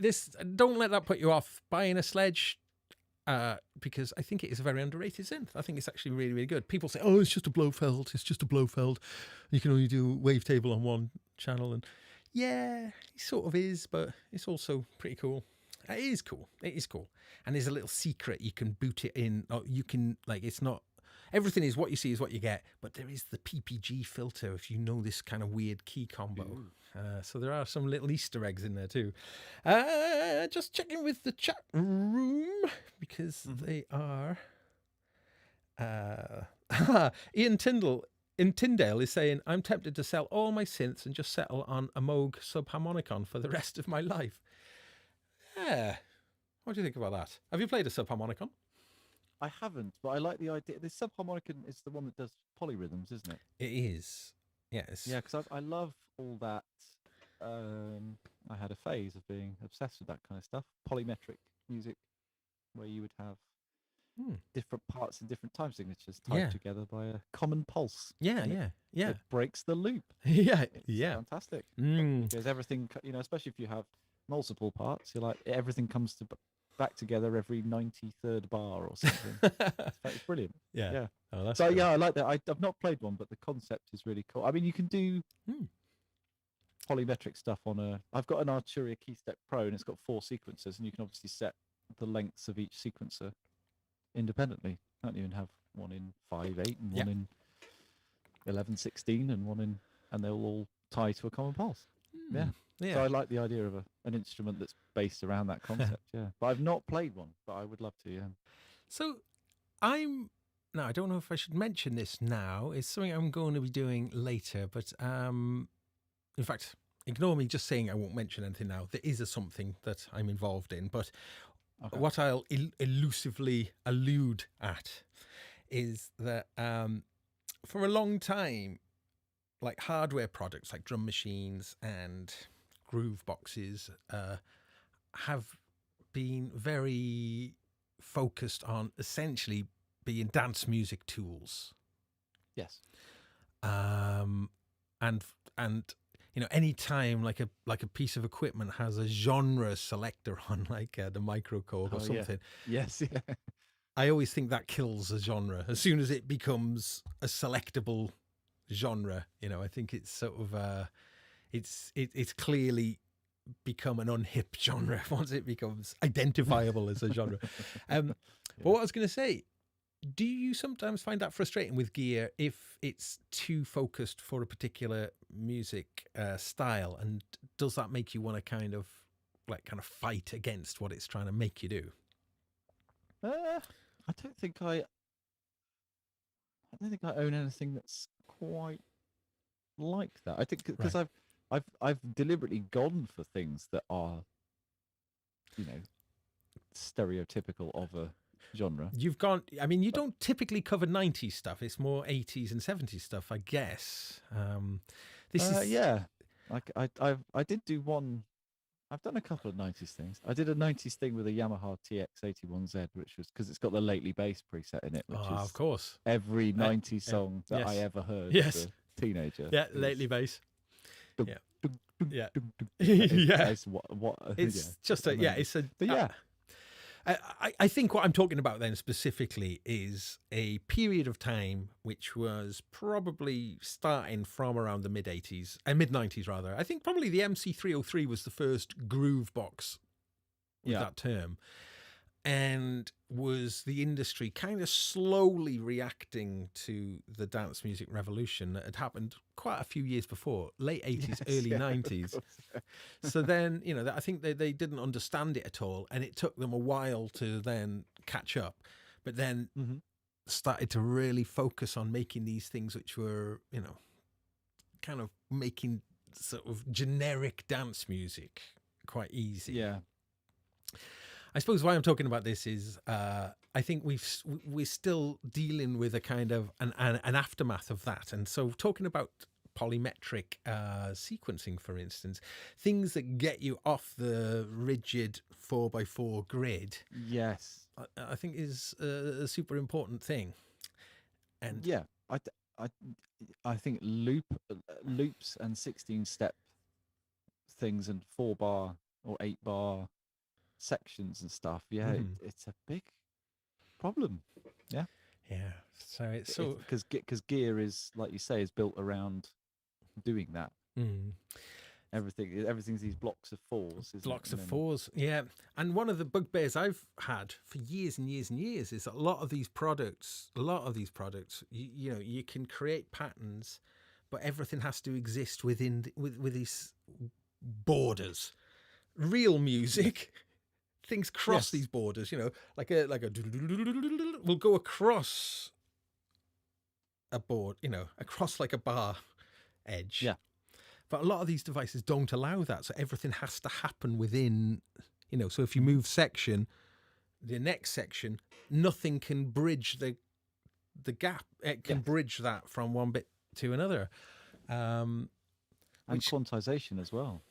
don't let that put you off buying a sledge. Because I think it is a very underrated synth. I think it's actually really, really good. People say, oh, it's just a Blofeld. It's just a Blofeld. You can only do wavetable on one channel. And yeah, it sort of is, but it's also pretty cool. It is cool. It is cool. And there's a little secret. You can boot it in. Or you can, it's not, everything is what you see is what you get. But there is the PPG filter if you know this kind of weird key combo. So there are some little Easter eggs in there too. Just checking with the chat room because they are. Ian Tyndall in Tyndale is saying, I'm tempted to sell all my synths and just settle on a Moog subharmonicon for the rest of my life. Yeah. What do you think about that? Have you played a subharmonicon? I haven't, but I like the idea. The subharmonicon is the one that does polyrhythms, isn't it? It is. Yes. Yeah, because I love all that. I had a phase of being obsessed with that kind of stuff. Polymetric music, where you would have different parts in different time signatures tied together by a common pulse. Yeah, and yeah. It breaks the loop. Yeah, It's fantastic. Because everything, especially if you have multiple parts, you're like, everything comes back together every 93rd bar or something. It's brilliant. Yeah. Oh, that's so cool. yeah, I like that. I've not played one, but the concept is really cool. I mean, you can do polymetric stuff I've got an Arturia Keystep Pro, and it's got 4 sequencers, and you can obviously set the lengths of each sequencer independently. Can't even have one in 5/8 and one in 11/16 and one in, and they'll all tie to a common pulse. Yeah. So I like the idea of an instrument that's based around that concept. Yeah, but I've not played one, but I would love to. Yeah. So now I don't know if I should mention this now. It's something I'm going to be doing later, but in fact, ignore me just saying I won't mention anything now. There is something that I'm involved in, but what I'll elusively allude at is that for a long time, like hardware products like drum machines and groove boxes have been very focused on essentially being dance music tools. Yes. And any time like a piece of equipment has a genre selector on, like the microKOG or something. Yeah. Yes. Yeah. I always think that kills a genre as soon as it becomes a selectable genre. I think it's sort of it's clearly become an unhip genre once it becomes identifiable as a genre. But what I was going to say, do you sometimes find that frustrating with gear if it's too focused for a particular music style, and does that make you want to kind of fight against what it's trying to make you do? I don't think I own anything that's quite like that. I think because I've deliberately gone for things that are, stereotypical of a genre. You've gone. I mean, you don't typically cover 90s stuff. It's more 80s and 70s stuff, I guess. I did do one. I've done a couple of 90s things. I did a 90s thing with a Yamaha TX81Z, which was because it's got the Lately Bass preset in it, which is, of course, every 90s song that I ever heard as a teenager. Yeah, Lately Bass. Yeah. Yeah. It's just I think what I'm talking about then specifically is a period of time which was probably starting from around the mid 90s rather. I think probably the MC303 was the first groove box with that term, and was the industry kind of slowly reacting to the dance music revolution that had happened quite a few years before, late 80s, early 90s. So then, I think they didn't understand it at all, and it took them a while to then catch up, but then started to really focus on making these things which were, kind of making sort of generic dance music quite easy. Yeah. I suppose why I'm talking about this is I think we're still dealing with a kind of an aftermath of that. And so talking about polymetric sequencing, for instance, things that get you off the rigid 4x4 grid. Yes. I think is a super important thing. And yeah, I think loops and 16-step things and 4-bar or 8-bar sections and stuff, it's a big problem. Yeah So it's so because gear is, like you say, is built around doing that. Everything's these blocks of fours, fours. And one of the bugbears I've had for years and years and years is that a lot of these products you can create patterns, but everything has to exist within with these borders. Real music things cross these borders, like a will go across a board, across like a bar edge. Yeah. But a lot of these devices don't allow that. So everything has to happen within, so if you move section, the next section, nothing can bridge the gap. It can bridge that from one bit to another. And quantization as well.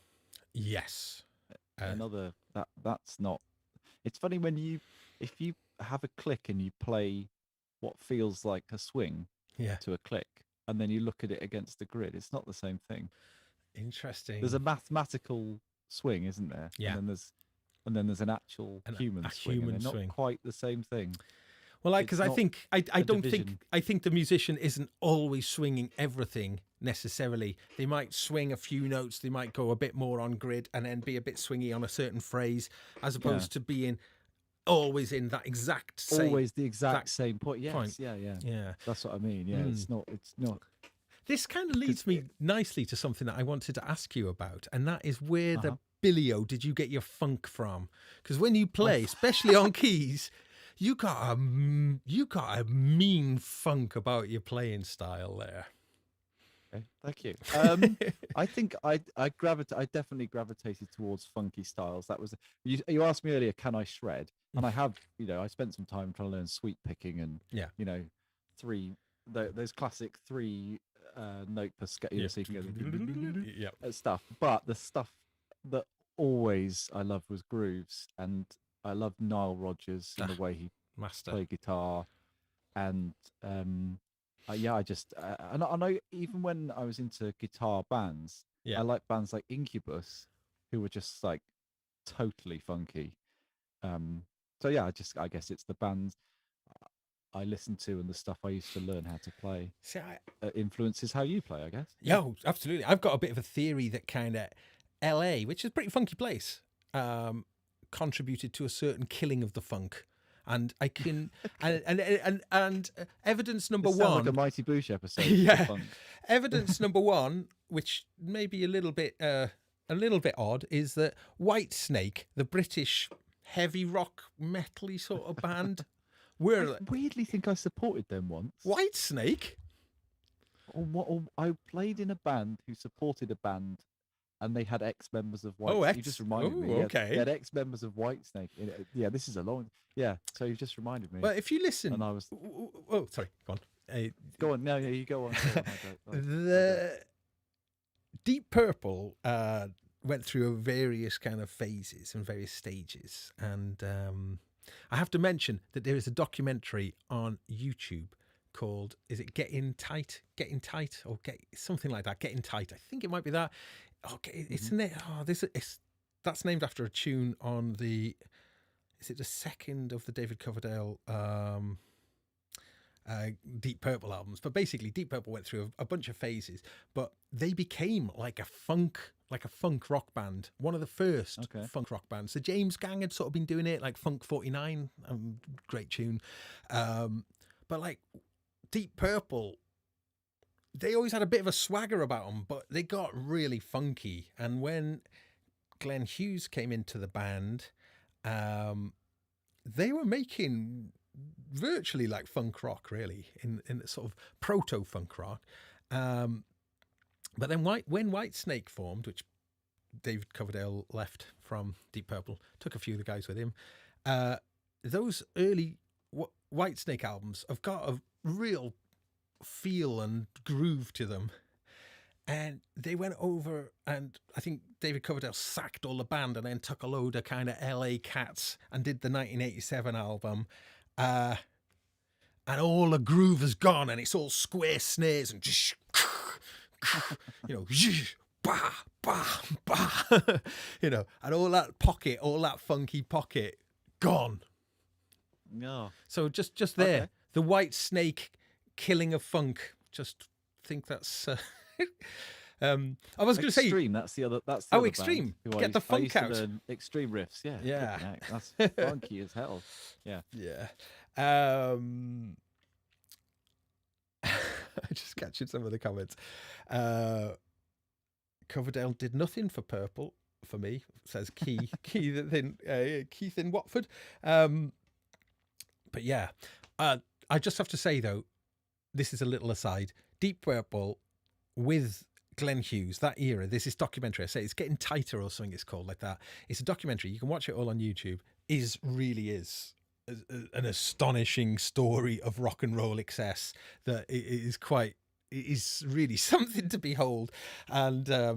Yes. That's not. It's funny when if you have a click and you play what feels like a swing Yeah. to a click, and then you look at it against the grid, it's not the same thing. Interesting. There's a mathematical swing, isn't there? Yeah. And then there's an actual human a swing, human and they're swing. not quite the same thing. Well, because I not think I don't think division. I think the musician isn't always swinging everything necessarily. They might swing a few notes. They might go a bit more on grid and then be a bit swingy on a certain phrase, as opposed to being always in that exact same. Always the exact same point. Yes, point. yeah. That's what I mean. Yeah, it's not. This kind of leads me nicely to something that I wanted to ask you about, and that is where the Billio did you get your funk from? Because when you play, especially on keys, you got a mean funk about your playing style there. Okay, thank you. I think I definitely gravitated towards funky styles. That was you asked me earlier, can I shred? And I have, I spent some time trying to learn sweep picking and those classic 3 note per scale, so you can go stuff. But the stuff that always I loved was grooves, and I loved Nile Rodgers and the way he played guitar, and I just and I know even when I was into guitar bands, I like bands like Incubus, who were just like totally funky. So yeah, I guess it's the bands I listen to and the stuff I used to learn how to play influences how you play, I guess. Yeah, absolutely. I've got a bit of a theory that kind of LA, which is a pretty funky place, contributed to a certain killing of the funk. And I can and evidence number It sounds one, like a Mighty Boosh episode. Evidence number one, which may be a little bit odd, is that Whitesnake, the British heavy rock metally sort of band, I weirdly think I supported them once. Whitesnake? Or I played in a band who supported a band, and they had ex-members of Whitesnake. You just reminded me. Yeah, Okay. they had ex-members of Whitesnake. Yeah, this is a long... Yeah, so you just reminded me. Well, if you listen... And I was... Oh, sorry, go on. Go on, no, you go on. The Deep Purple went through various kind of phases and various stages, and I have to mention that there is a documentary on YouTube called, is it Getting Tight, or something like that, Getting Tight. I think it might be that. Okay, that's named after a tune on the, is it the second of the David Coverdale Deep Purple albums? But basically, Deep Purple went through a bunch of phases, but they became like a funk rock band, one of the first funk rock bands. The James Gang had sort of been doing it, like Funk 49, great tune, but like Deep Purple, they always had a bit of a swagger about them, but they got really funky. And when Glenn Hughes came into the band, they were making virtually like funk rock, really, in sort of proto funk rock. But then when Whitesnake formed, which David Coverdale left from Deep Purple, took a few of the guys with him, those early Whitesnake albums have got a real feel and groove to them. And they went over, and I think David Coverdale sacked all the band and then took a load of kind of LA cats and did the 1987 album. And all the groove is gone, and it's all square snares and bah, bah, bah, and all that funky pocket gone. No. So just there, the Whitesnake killing of funk. Just think that's. I was going to say Extreme. That's the other. Extreme. Band Get the funk out. Extreme riffs. Yeah. Yeah. That's funky as hell. Yeah. Yeah. Just catching some of the comments. Coverdale did nothing for Purple for me, says Keith in Watford. But yeah, I just have to say though, this is a little aside. Deep Purple with Glenn Hughes, that era, there's this documentary, I say it's Getting Tighter or something it's called like that. It's a documentary, you can watch it all on YouTube, really is an astonishing story of rock and roll excess that is really something to behold. And there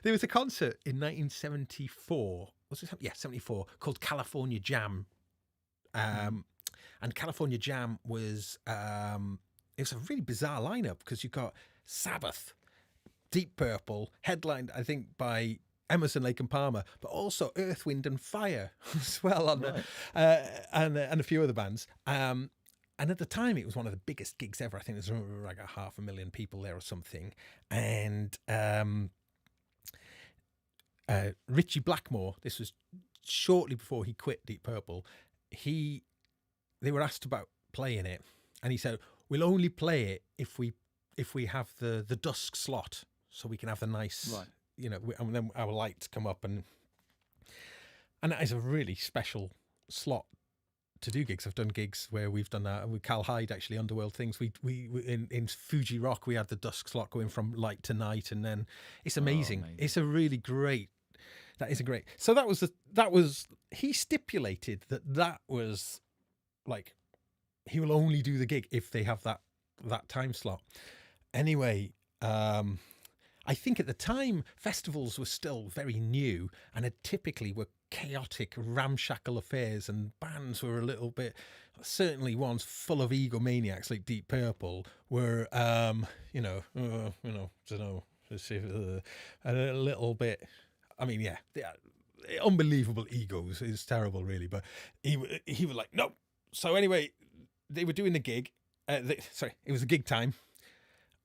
was a concert in 1974 was it? Yeah, 74, called California Jam. And California Jam was it was a really bizarre lineup because you got Sabbath, Deep Purple, headlined I think by Emerson, Lake and Palmer, but also Earth, Wind and Fire as well on and a few other bands. And at the time, it was one of the biggest gigs ever. I think there's like 500,000 people there or something. And Richie Blackmore, this was shortly before he quit Deep Purple. They were asked about playing it, and he said, "We'll only play it if we have the dusk slot, so we can have the nice, and then our lights come up and that is a really special slot to do gigs. I've done gigs where we've done that with Cal Hyde, actually, Underworld Things. We in Fuji Rock we had the dusk slot going from light to night, and then it's amazing. It's a really great. That is a great. So that was he stipulated that was like he will only do the gig if they have that time slot. Anyway, I think at the time festivals were still very new and it typically were chaotic, ramshackle affairs, and bands were a little bit, certainly ones full of egomaniacs like Deep Purple were, a little bit. I mean, yeah, unbelievable egos is terrible, really. But he was like, no. So anyway, they were doing the gig. It was a gig time,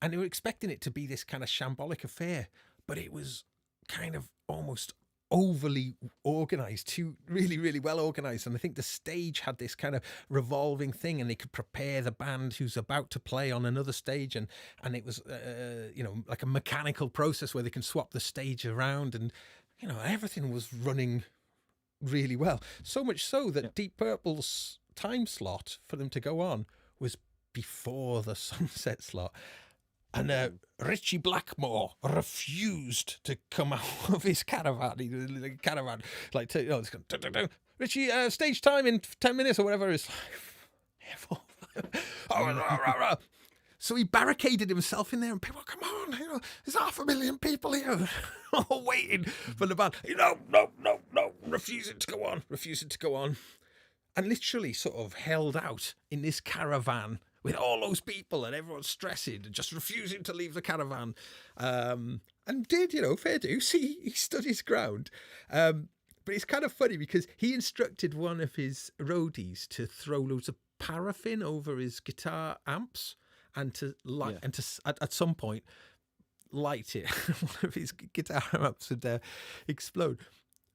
and they were expecting it to be this kind of shambolic affair, but it was kind of almost overly organised, too really, really well organised. And I think the stage had this kind of revolving thing, and they could prepare the band who's about to play on another stage, and it was like a mechanical process where they can swap the stage around, and everything was running really well. So much so that Deep Purple's time slot for them to go on was before the sunset slot, and Richie Blackmore refused to come out of his caravan. Richie, stage time in 10 minutes or whatever. It's like, so he barricaded himself in there, and people, come on, there's 500,000 people here, all waiting for the band. No, refusing to go on. And literally sort of held out in this caravan with all those people and everyone stressing and just refusing to leave the caravan. And did, fair dues, he stood his ground. But it's kind of funny because he instructed one of his roadies to throw loads of paraffin over his guitar amps and to light, and to at some point light it. One of his guitar amps would explode.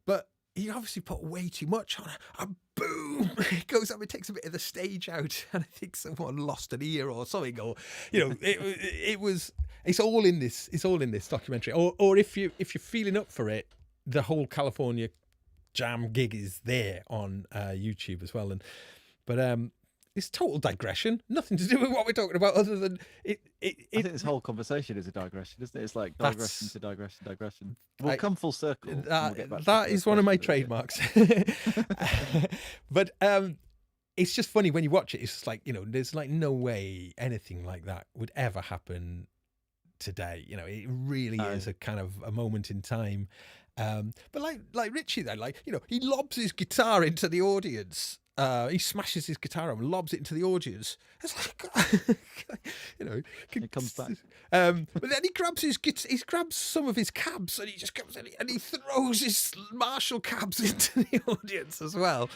But he obviously put way too much on it. And boom, it goes up. It takes a bit of the stage out, and I think someone lost an ear or something. Or it was. It's all in this. It's all in this documentary. Or if you're feeling up for it, the whole California Jam gig is there on YouTube as well. But it's total digression. Nothing to do with what we're talking about, other than it. I think this whole conversation is a digression, isn't it? It's like digression to digression. We'll come full circle. That is one of my trademarks. But it's just funny when you watch it. It's just like, there's like no way anything like that would ever happen today. It really is a kind of a moment in time. But like Richie, then, he lobs his guitar into the audience. He smashes his guitar and lobs it into the audience. It's like, it comes back. But then he grabs some of his cabs, and he just comes in and he throws his Marshall cabs into the audience as well.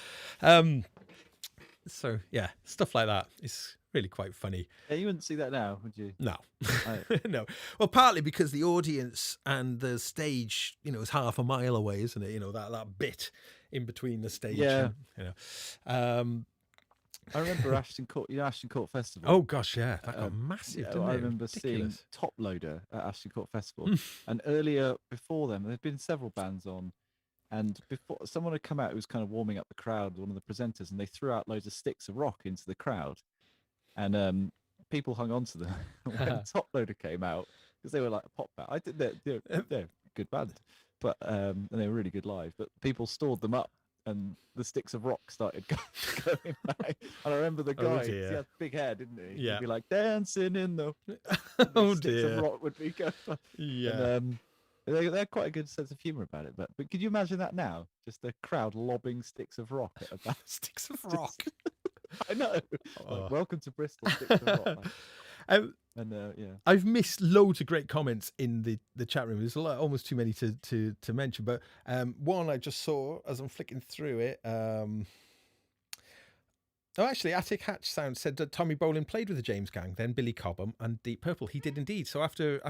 So yeah, stuff like that. It's really quite funny. Yeah, you wouldn't see that now, would you? No, no. Well, partly because the audience and the stage, is half a mile away, isn't it? That bit in between the stage. Yeah. And, I remember Ashton Court Festival. Oh gosh, yeah, that got massive. Didn't I it? remember seeing Top Loader at Ashton Court Festival, and earlier before them, there'd been several bands on. And before, someone had come out who was kind of warming up the crowd, one of the presenters, and they threw out loads of sticks of rock into the crowd. And people hung on to them when Top Loader came out, because they were like a pop band. I think they're a good band, but and they were really good live. But people stored them up, and the sticks of rock started going back. And I remember the guy, he had a big hair, didn't he? Yeah. He'd be like, dancing in the Oh sticks dear. of rock would be going. Yeah. And, They're quite a good sense of humor about it. But could you imagine that now? Just a crowd lobbing sticks of rock at a band. Sticks of rock. I know. Oh. Like, welcome to Bristol, sticks of rock. And yeah, I've missed loads of great comments in the chat room. There's almost too many to mention, but one I just saw as I'm flicking through it. Actually, Attic Hatch Sound said that Tommy Bolin played with the James Gang, then Billy Cobham and Deep Purple. He did indeed. So after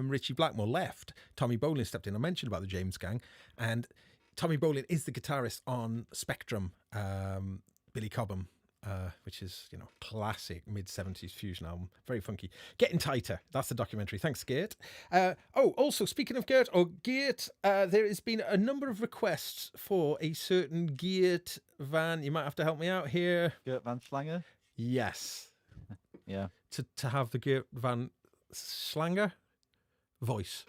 Richie Blackmore left, Tommy Bolin stepped in. I mentioned about the James Gang, and Tommy Bolin is the guitarist on Spectrum, Billy Cobham, which is, classic mid-70s fusion album. Very funky. Getting Tighter. That's the documentary. Thanks, Geert. Also, speaking of Geert, there has been a number of requests for a certain Geert van. You might have to help me out here. Gert Van Schlanger? Yes. Yeah. To have the Geert Van Schlanger voice.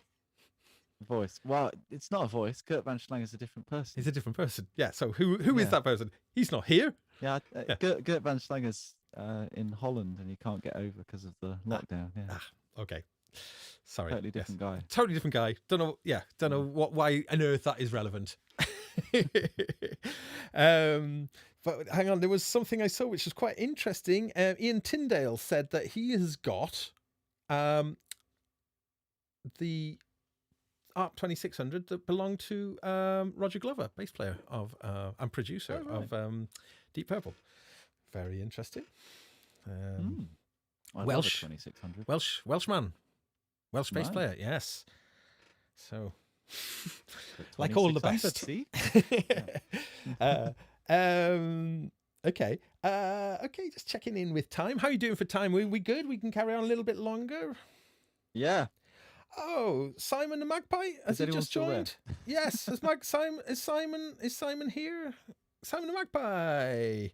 Well, it's not a voice. Gert Van Schlanger is a different person. He's a different person. Yeah. So who is that person? He's not here. Yeah. Gert Van Schlanger's in Holland, and he can't get over because of the lockdown. Yeah. Okay. Sorry. Totally different guy. Totally different guy. Don't know. Yeah. Don't know why on earth that is relevant. But hang on, there was something I saw which was quite interesting. Ian Tyndale said that he has got the ARP 2600 that belonged to Roger Glover, bass player of and producer of Deep Purple. Very interesting. Welsh 2600. Welshman, Welsh bass player. Yes. So, like all the best. See? Okay. Okay. Just checking in with time. How are you doing for time? We good? We can carry on a little bit longer. Yeah. Oh, Simon the Magpie has he just joined? Yes. Is Simon here? Simon the Magpie.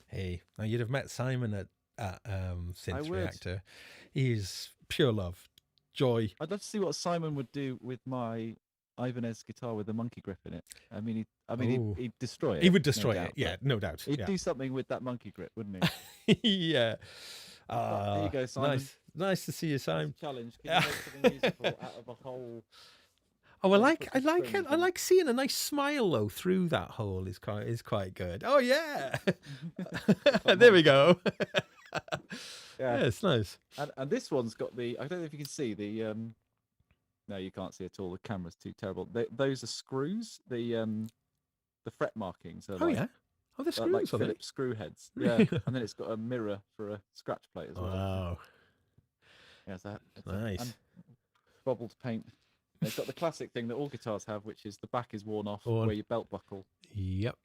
Hey, now you'd have met Simon at Synth Reactor. He's pure love, joy. I'd love to see what Simon would do with my Ibanez guitar with the monkey grip in it. I mean, he'd destroy it. He would destroy it. Yeah, no doubt. He'd do something with that monkey grip, wouldn't he? Yeah. There you go, Simon. Nice to see you, Simon. Challenge. Can you make something musical out of a whole? Oh, I like it. I like seeing a nice smile though through that hole. Is quite good. Oh yeah. There we go. Yeah, it's nice. And this one's got the. I don't know if you can see the. No, you can't see at all. The camera's too terrible. Those are screws. The fret markings are. Oh yeah. Oh, the screws. Like Phillips screw heads. Yeah. And then it's got a mirror for a scratch plate as well. Wow. Yeah, it's nice. And bobbled paint. It's got the classic thing that all guitars have, which is the back is worn off where your belt buckle. Yep.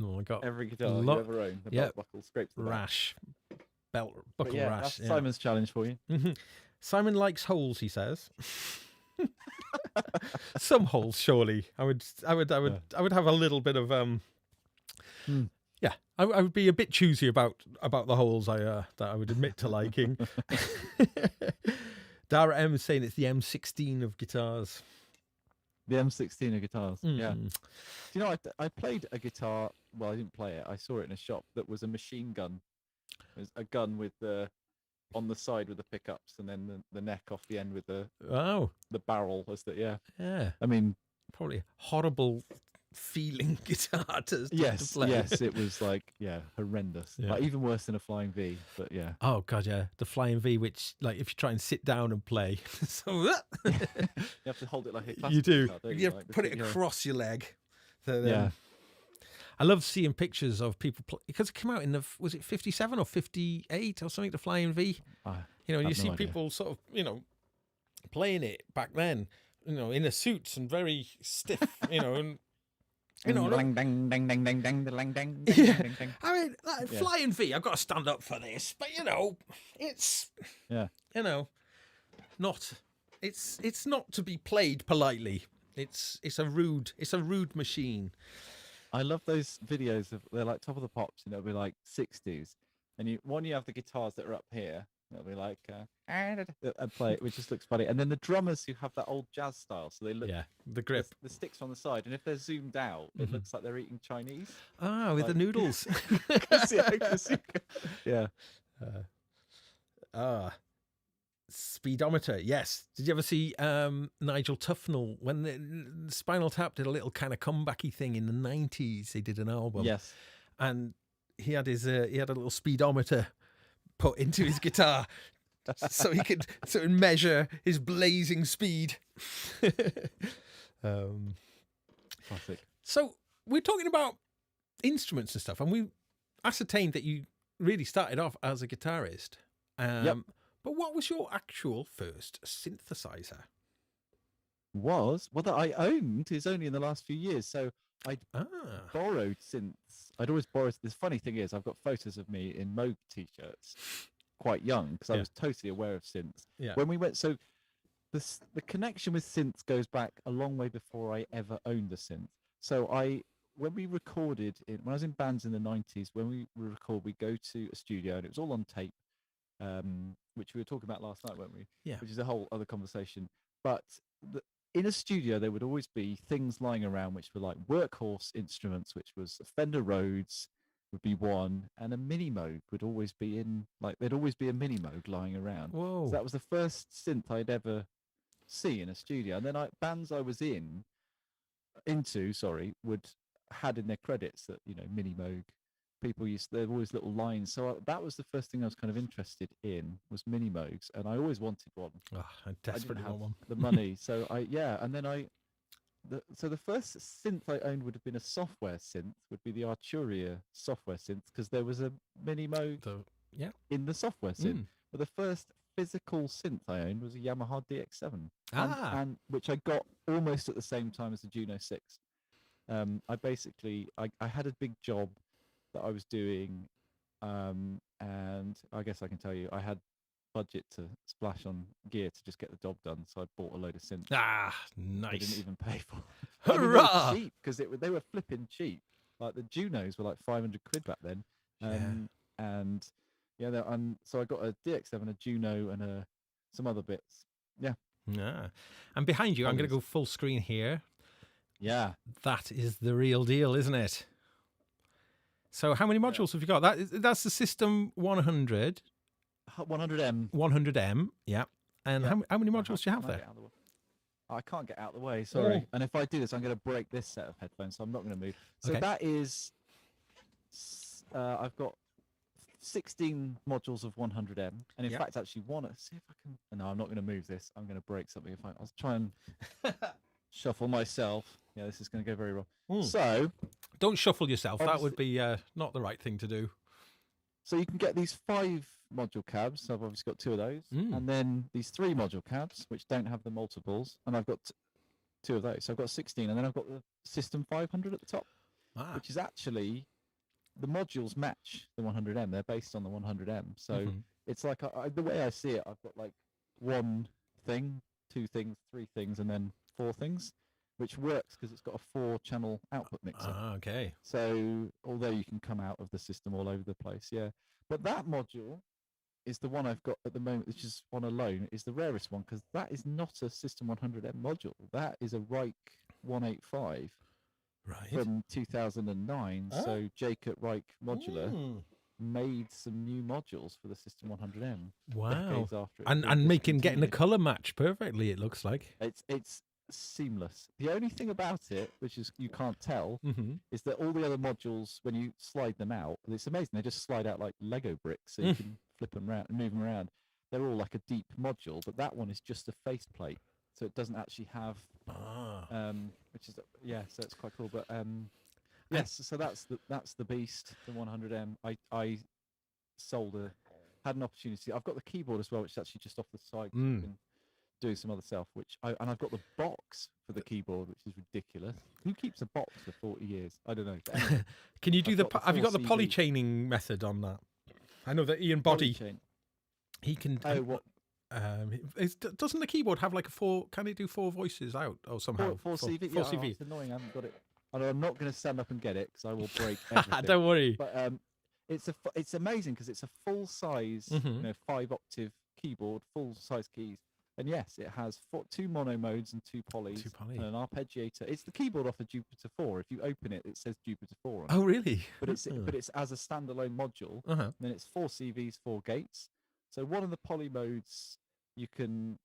Oh, I got every guitar you ever own. The belt buckle scrapes the rash. Belt buckle rash. That's Simon's challenge for you. Mm-hmm. Simon likes holes, he says. Some holes, surely. I would have a little bit of Yeah, I would be a bit choosy about the holes that I would admit to liking. Dara M is saying it's the M16 of guitars. The M16 of guitars. Yeah. Mm. Do you know, I played a guitar. Well, I didn't play it. I saw it in a shop that was a machine gun. It was a gun with on the side with the pickups, and then the neck off the end with the barrel as the yeah. I mean, probably horrible feeling guitar to play. Yes, it was like horrendous. Yeah. Like, even worse than a Flying V. But yeah. Oh god, yeah, the Flying V, which like if you try and sit down and play, so you have to hold it like a classic you do. Guitar, don't you like put it across your leg. So yeah. I love seeing pictures of people because it came out in was it 57 or 58 or something, the Flying V. You see people sort of playing it back then, in a suits and very stiff, and lang dang dang dang dang dang dang dang. Yeah. I mean, Flying V, I've got to stand up for this, but it's not it's not to be played politely. It's a rude machine. I love those videos they're like Top of the Pops, it'll be like 60s, and you have the guitars that are up here. It'll be like and play it, which just looks funny. And then the drummers who have that old jazz style, so they look the grip, the sticks on the side, and if they're zoomed out, it looks like they're eating Chinese. With the noodles. Yeah. Speedometer, yes. Did you ever see Nigel Tufnell when the Spinal Tap did a little kind of comebacky thing in the 90s? He did an album. Yes. And he had a little speedometer put into his guitar so he could sort of measure his blazing speed. Classic. So we're talking about instruments and stuff, and we ascertained that you really started off as a guitarist. Yep. But what was your actual first synthesizer? Well, that I owned is only in the last few years. So I borrowed synths. I'd always borrow. This funny thing is, I've got photos of me in Moog t-shirts, quite young, because I was totally aware of synths. Yeah. When we went, so the connection with synths goes back a long way before I ever owned the synth. So when we recorded when I was in bands in the 90s, when we record, we go to a studio and it was all on tape. Which we were talking about last night, weren't we? Yeah. Which is a whole other conversation. But in a studio, there would always be things lying around which were like workhorse instruments, which was Fender Rhodes would be one, and a Mini Moog would always be there'd always be a Mini Moog lying around. Whoa. So that was the first synth I'd ever see in a studio. And then bands I was had in their credits that, Mini Moog. People there were always little lines, so that was the first thing I was kind of interested in, was Mini Moogs, and I always wanted one. Oh, I desperately want one. The money, so and then the first synth I owned would have been a software synth, would be the Arturia software synth, because there was a Mini Moog in the software synth. But the first physical synth I owned was a Yamaha DX7, and which I got almost at the same time as the Juno 6. I had a big job that I was doing, and I guess I can tell you, I had budget to splash on gear to just get the job done, so I bought a load of synths. Nice. I didn't even pay for. Hurrah! Cheap, because they were flipping cheap. Like the Junos were like 500 quid back then. And so I got a DX7, a Juno, and some other bits. Yeah. And behind you, I'm going to go full screen here. Yeah. That is the real deal, isn't it? So how many modules have you got? That's the System 100. 100M. 100M, yeah. And how many modules do you have there? I can't get out of the way, sorry. Oh. And if I do this, I'm going to break this set of headphones, so I'm not going to move. So that is, I've got 16 modules of 100M. And in fact, actually, see if I can. No, I'm not going to move this. I'm going to break something. I'll try and shuffle myself. Yeah, this is going to go very wrong. So, don't shuffle yourself. That would be not the right thing to do. So you can get these 5 module cabs. So I've obviously got 2 of those, and then these 3 module cabs which don't have the multiples, and I've got 2 of those. So I've got 16, and then I've got the System 500 at the top, which is actually, the modules match the 100M. They're based on the 100M. So it's like the way I see it, I've got like 1 thing, 2 things, 3 things, and then 4 things, which works because it's got a 4-channel output mixer. Okay. So although you can come out of the system all over the place, but that module is the one I've got at the moment, which is on alone, is the rarest one, because that is not a System 100M module. That is a Reich 185 from 2009. So Jacob Reich Modular made some new modules for the System 100M. Wow. After it and getting a color match perfectly, it looks like. It's seamless. The only thing about it, which is you can't tell, is that all the other modules, when you slide them out, it's amazing. They just slide out like Lego bricks, so you can flip them around and move them around. They're all like a deep module, but that one is just a faceplate, so it doesn't actually have, which is so it's quite cool. But yes, so that's the beast, the 100M. I had an opportunity. I've got the keyboard as well, which is actually just off the side. So you can do some other stuff, and I've got the box for the keyboard, which is ridiculous. Who keeps a box for 40 years? I don't know. Anyway, can you do have you got the poly chaining method on that? I know that Ian Boddy, he can. Oh, what? Doesn't the keyboard have like a 4? Can it do 4 voices out? Oh, somehow 4 CV. 4 CV. It's annoying. I haven't got it. I'm not going to stand up and get it because I will break everything. Don't worry. But it's amazing because it's a full size, 5-octave keyboard, full size keys. And yes, it has 2 mono modes and 2 polys, and an arpeggiator. It's the keyboard off of Jupiter 4. If you open it, it says Jupiter 4 on it. Oh, really? But it's as a standalone module. Then it's 4 CVs, 4 gates. So one of the poly modes you can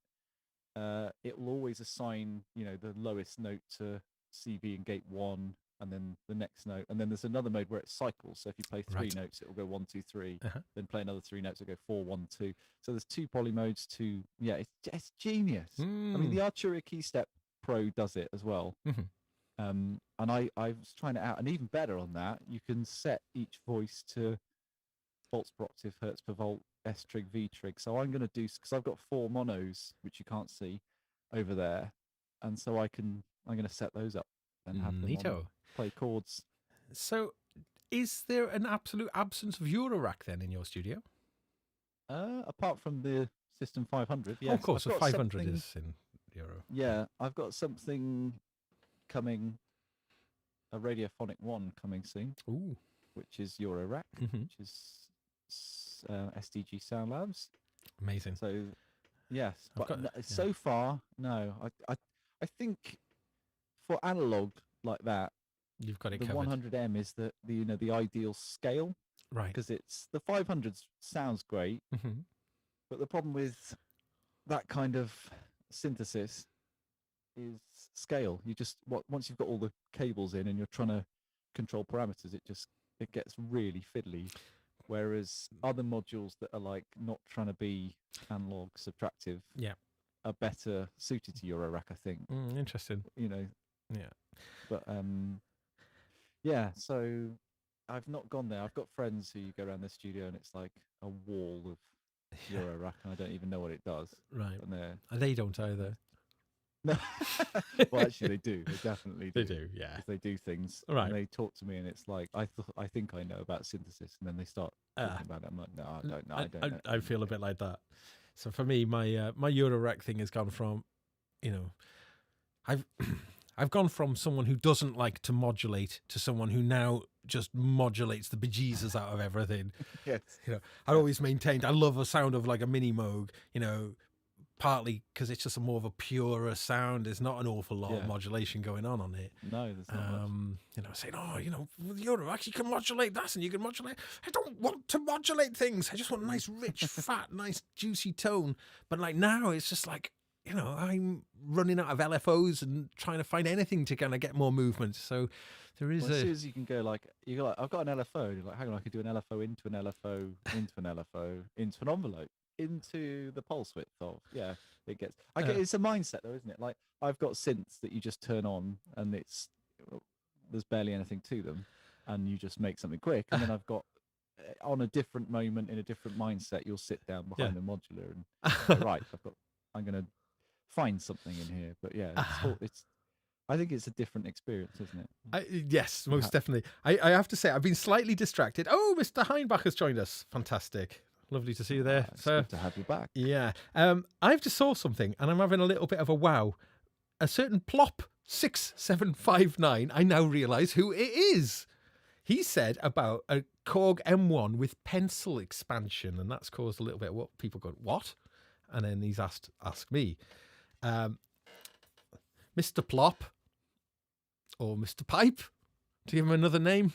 it will always assign, you know, the lowest note to CV in gate 1, and then the next note, and then there's another mode where it cycles. So if you play 3 Right. notes, it will go 1 2 3, Uh-huh. then play another 3 notes, it'll go 4 1 2. So there's 2 poly modes. It's genius. I mean, the Arturia Keystep Pro does it as well. Mhm. And I was trying it out, and even better on that, you can set each voice to volts per octave, hertz per volt, S trig, V trig. So I'm going to do, because I've got 4 monos which you can't see over there, and so I'm going to set those up and have them on, play chords. So, is there an absolute absence of Eurorack then in your studio? Apart from the System 500, yes. Oh, of course, the 500 is in Euro. Yeah, I've got something coming, a radiophonic one coming soon. Ooh. Which is Eurorack, which is SDG Sound Labs. Amazing. So, yes, but so far, no. I think for analog like that, you've got it the covered. 100M is the ideal scale, right? Because it's the 500 sounds great, but the problem with that kind of synthesis is scale. You just once you've got all the cables in and you're trying to control parameters, it gets really fiddly. Whereas other modules that are like not trying to be analog subtractive, are better suited to Eurorack, I think. Interesting. You know. Yeah. But yeah. So I've not gone there. I've got friends who you go around the studio and it's like a wall of Eurorack, and I don't even know what it does. Right. And they don't either. No. Well, actually, they do. They definitely do. They do, yeah. If they do things, right. And they talk to me, and it's like I think I know about synthesis, and then they start talking about it. I'm like, no, I don't know. I don't know. I feel a bit like that. So for me, my my Eurorack thing has gone from, I've gone from someone who doesn't like to modulate to someone who now just modulates the bejesus out of everything. Yes. I always maintained I love a sound of like a mini Moog, partly because it's just more of a purer sound. There's not an awful lot of modulation going on it. No, there's not much. Saying, with Eurorack you can modulate that and you can modulate. I don't want to modulate things. I just want a nice, rich, fat, nice, juicy tone. But like now, it's just like, I'm running out of LFOs and trying to find anything to kind of get more movement. So there is as soon as you can go like, I've got an LFO. You're like, hang on, I could do an LFO into an LFO, into an LFO, into an envelope, into the pulse width of, it gets. It's a mindset though, isn't it? Like I've got synths that you just turn on and there's barely anything to them, and you just make something quick. And then I've got on a different moment in a different mindset, you'll sit down behind the modular and right, I'm going to find something in here. But I think it's a different experience, isn't it? Yes, most definitely. I have to say, I've been slightly distracted. Oh, Mr. Heinbach has joined us. Fantastic. Lovely to see you there. It's good to have you back. Yeah. I've just saw something and I'm having a little bit of a wow. A certain Plop 6759, I now realise who it is. He said about a Korg M1 with pencil expansion, and that's caused a little bit of what people go, what? And then he's asked me, Mr. Plop or Mr. Pipe, to give him another name,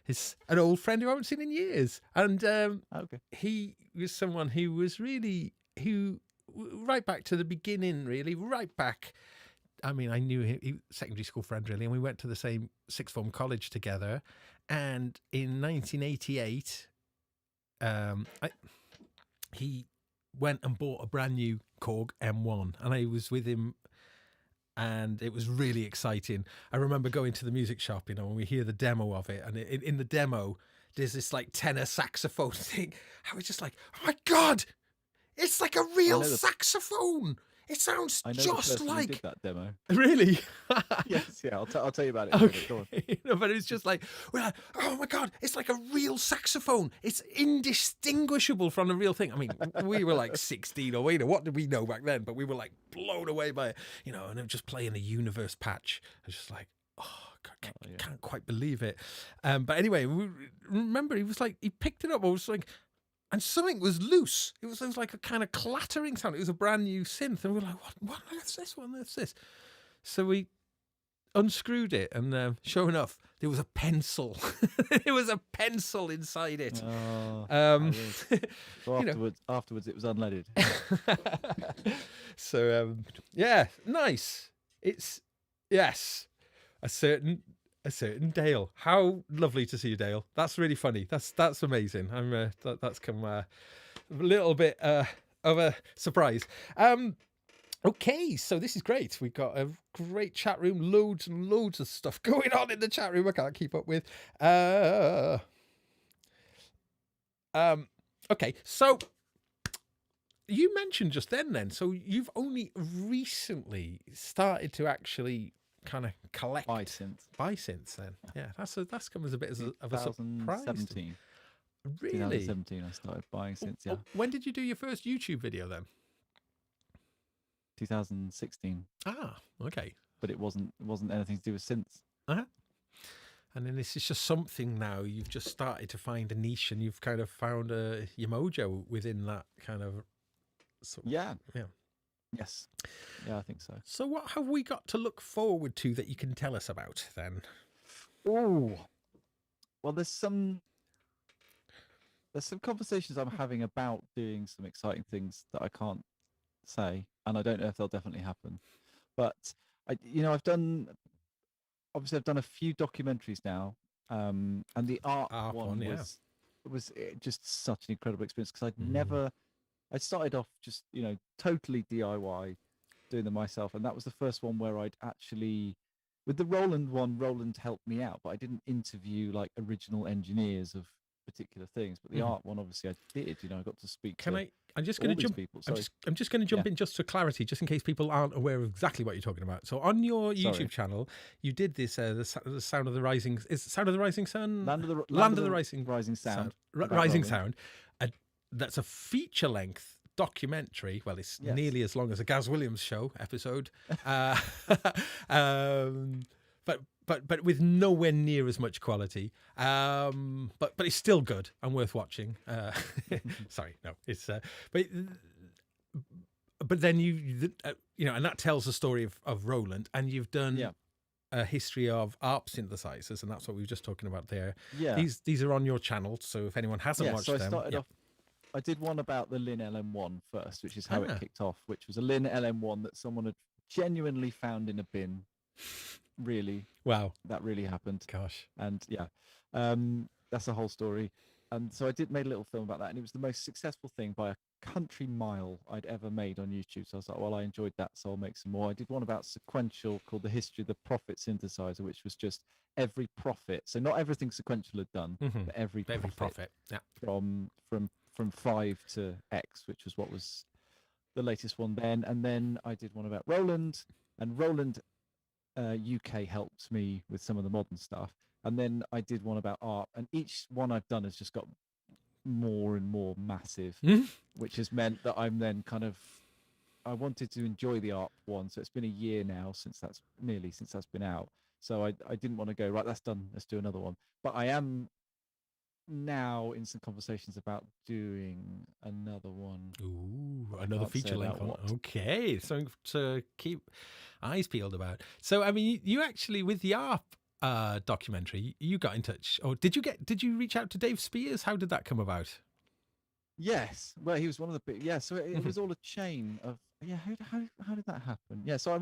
is an old friend who I haven't seen in years. And he was someone who was really, right back to the beginning, really, right back. I mean, I knew him, he secondary school friend, really, and we went to the same sixth form college together. And in 1988, he went and bought a brand new Korg M1, and I was with him, and it was really exciting. I remember going to the music shop, when we hear the demo of it, and in the demo, there's this like tenor saxophone thing. I was just like, oh my God, it's like a real saxophone. It sounds just like... who did that demo. Really? Yes, yeah, I'll tell you about it. Okay. But it's just like, we're like, oh my God, it's like a real saxophone. It's indistinguishable from the real thing. I mean, we were like 16 or what did we know back then? But we were like blown away by it, and it was just playing the Universe patch. I was just like, oh, God, can't quite believe it. But anyway, remember, he picked it up. I was like, and something was loose. It was like a kind of clattering sound. It was a brand new synth. And we were like, what? What's this one? What's this? So we unscrewed it, and sure enough, there was a pencil. There was a pencil inside it. Oh, so you know. afterwards, it was unleaded. So yeah, nice. It's yes, a certain Dale. How lovely to see you, Dale. That's really funny. That's amazing. I'm that's come a little bit of a surprise. Okay, so this is great. We've got a great chat room, loads and loads of stuff going on in the chat room I can't keep up with. Okay, so you mentioned just then, so you've only recently started to actually kind of collect Buy synths then. Yeah, that's come as a bit of a surprise. 2017. Really? 2017, I started buying synths. Yeah. When did you do your first YouTube video then? 2016. Ah, okay. But it wasn't anything to do with synths. Uh-huh. And then this is just something now you've just started to find a niche, and you've kind of found your mojo within that kind of. Yeah. Yeah. Yes. Yeah, I think so. So what have we got to look forward to that you can tell us about then? Oh, well, there's some conversations I'm having about doing some exciting things that I can't say, and I don't know if they'll definitely happen. But I've done a few documentaries now, and the art one was just such an incredible experience, because I started off just totally DIY, doing them myself, and that was the first one where I'd actually, with the Roland one, Roland helped me out, but I didn't interview like original engineers of particular things. But the art one, obviously, I did. I got to speak. I'm just going to jump. People. I'm just going to jump in just for clarity, just in case people aren't aware of exactly what you're talking about. So on your YouTube channel, you did this the Sound of the Rising. Is it Sound of the Rising Sun? Land of the Rising Sound. Rising Sound. That's a feature length documentary. Well, it's nearly as long as a Gaz Williams Show episode, but with nowhere near as much quality. But it's still good and worth watching. Sorry, no, it's but then and that tells the story of Roland, and you've done a history of ARP synthesizers, and that's what we were just talking about there. Yeah, these are on your channel, so if anyone hasn't watched them, started off. I did one about the Lin LM1 first, which is how it kicked off, which was a Lin LM1 that someone had genuinely found in a bin. Really? Wow. That really happened. Gosh. And that's a whole story. And so I made a little film about that, and it was the most successful thing by a country mile I'd ever made on YouTube. So I was like, well, I enjoyed that, so I'll make some more. I did one about sequential called The History of the Prophet Synthesizer, which was just every prophet. So not everything sequential had done, but every prophet. Yeah. From 5 to X, which was what was the latest one then. And then I did one about Roland, and Roland UK helped me with some of the modern stuff. And then I did one about art, and each one I've done has just got more and more massive, which has meant that I'm then I wanted to enjoy the art one. So it's been a year now since that's been out. So I didn't want to go, right, that's done, let's do another one. But I am now in some conversations about doing another one. Ooh, another feature length one. Okay, something to keep eyes peeled about. So, I mean, you actually, with the ARP documentary, you got in touch, or did you reach out to Dave Spears? How did that come about? Yes, well, he was one of the so it was all a chain of how did that happen? Yeah, so I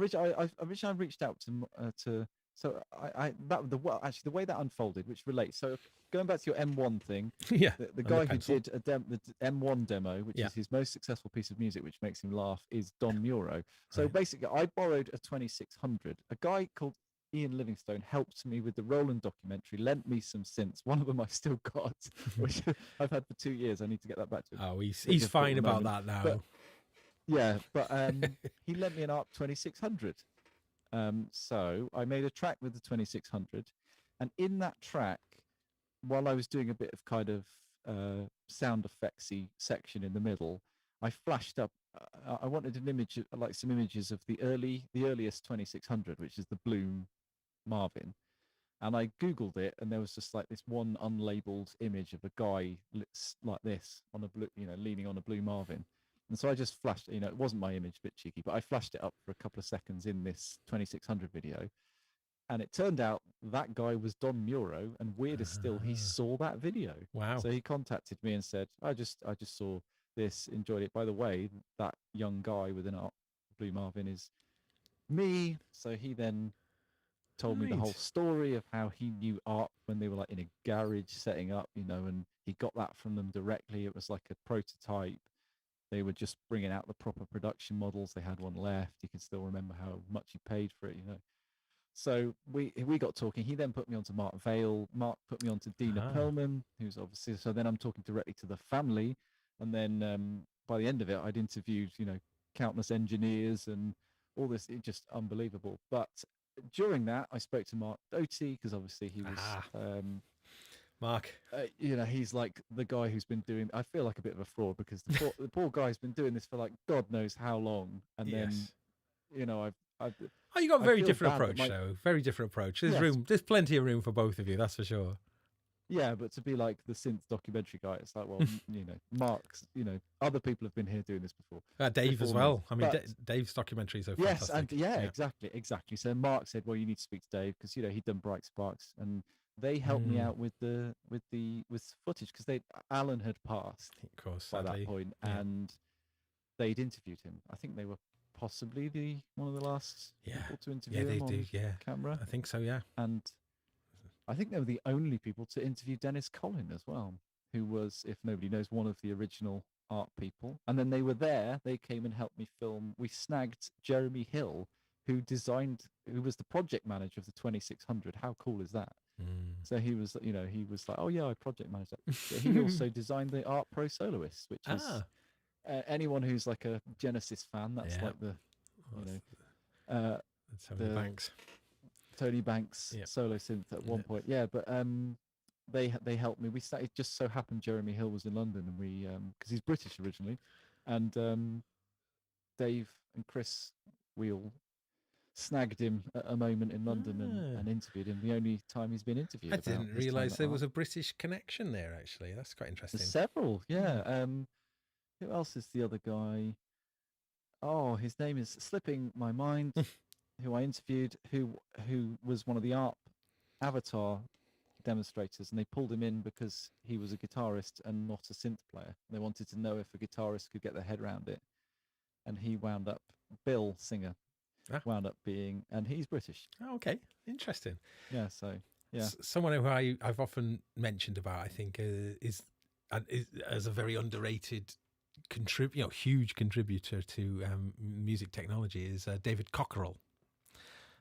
originally reached out to. So the way that unfolded, which relates. So going back to your M1 thing, the guy who did the M1 demo, which is his most successful piece of music, which makes him laugh, is Don Muro. So basically, I borrowed a 2600. A guy called Ian Livingstone helped me with the Roland documentary, lent me some synths. One of them I've still got, which I've had for 2 years. I need to get that back to him. Oh, he's fine about that now. But he lent me an ARP 2600. So I made a track with the 2600, and in that track, while I was doing a bit of kind of sound effectsy section in the middle, I flashed up. I wanted an image, like some images of the earliest 2600, which is the Bloom Marvin, and I googled it, and there was just like this one unlabeled image of a guy like this on a blue, leaning on a Blue Marvin. And so I just flashed, it wasn't my image, a bit cheeky, but I flashed it up for a couple of seconds in this 2600 video. And it turned out that guy was Don Muro, and weirdest still, he saw that video. Wow. So he contacted me and said, I just saw this, enjoyed it. By the way, that young guy with an Blue Marvin is me. So he then told me the whole Right. story of how he knew Art when they were like in a garage setting up, you know, and he got that from them directly. It was like a prototype. They were just bringing out the proper production models. They had one left. You can still remember how much he paid for it, you know. So we got talking. He then put me onto Mark Vale. Mark put me onto Dina Perlman, who's obviously. So then I'm talking directly to the family, and then by the end of it, I'd interviewed, you know, countless engineers and all this. It's just unbelievable. But during that, I spoke to Mark Doty because obviously he was. Mark, you know, he's like the guy who's been doing. I feel like a bit of a fraud because the poor guy's been doing this for like God knows how long, and then, you know, I've oh, you got a very different approach, though. Very different approach. There's room. There's plenty of room for both of you. That's for sure. Yeah, but to be like the synth documentary guy, it's like, well, you know, Mark's, you know, other people have been here doing this before. Dave as well. I mean, Dave's documentaries are fantastic. Yes, and exactly. So Mark said, well, you need to speak to Dave because, you know, he'd done Bright Sparks, and they helped me out with footage because Alan had passed, of course, by that point, and they'd interviewed him. I think they were possibly one of the last people to interview him on camera. I think so, yeah. And I think they were the only people to interview Dennis Collin as well, who was, if nobody knows, one of the original art people. And then they were there. They came and helped me film. We snagged Jeremy Hill, who was the project manager of the 2600. How cool is that? So he was, you know, he was like, oh yeah, I project managed that. But he also designed the Art Pro Soloist, which is anyone who's like a Genesis fan. That's like the, you know, Tony Banks solo synth at one point. Yeah, but they helped me. It just so happened Jeremy Hill was in London, and we because he's British originally, and Dave and Chris, we all snagged him at a moment in London and interviewed him. The only time he's been interviewed. I didn't realise there was a British connection there. Actually, that's quite interesting. There's several, yeah. Who else is the other guy? Oh, his name is slipping my mind. Who I interviewed, who was one of the art Avatar demonstrators, and they pulled him in because he was a guitarist and not a synth player. They wanted to know if a guitarist could get their head around it, and he wound up Bill Singer. Wound up being, and he's British. Oh, okay, interesting. Yeah, so yeah, someone who I've often mentioned about, I think, is as a very underrated huge contributor to music technology is David Cockerell.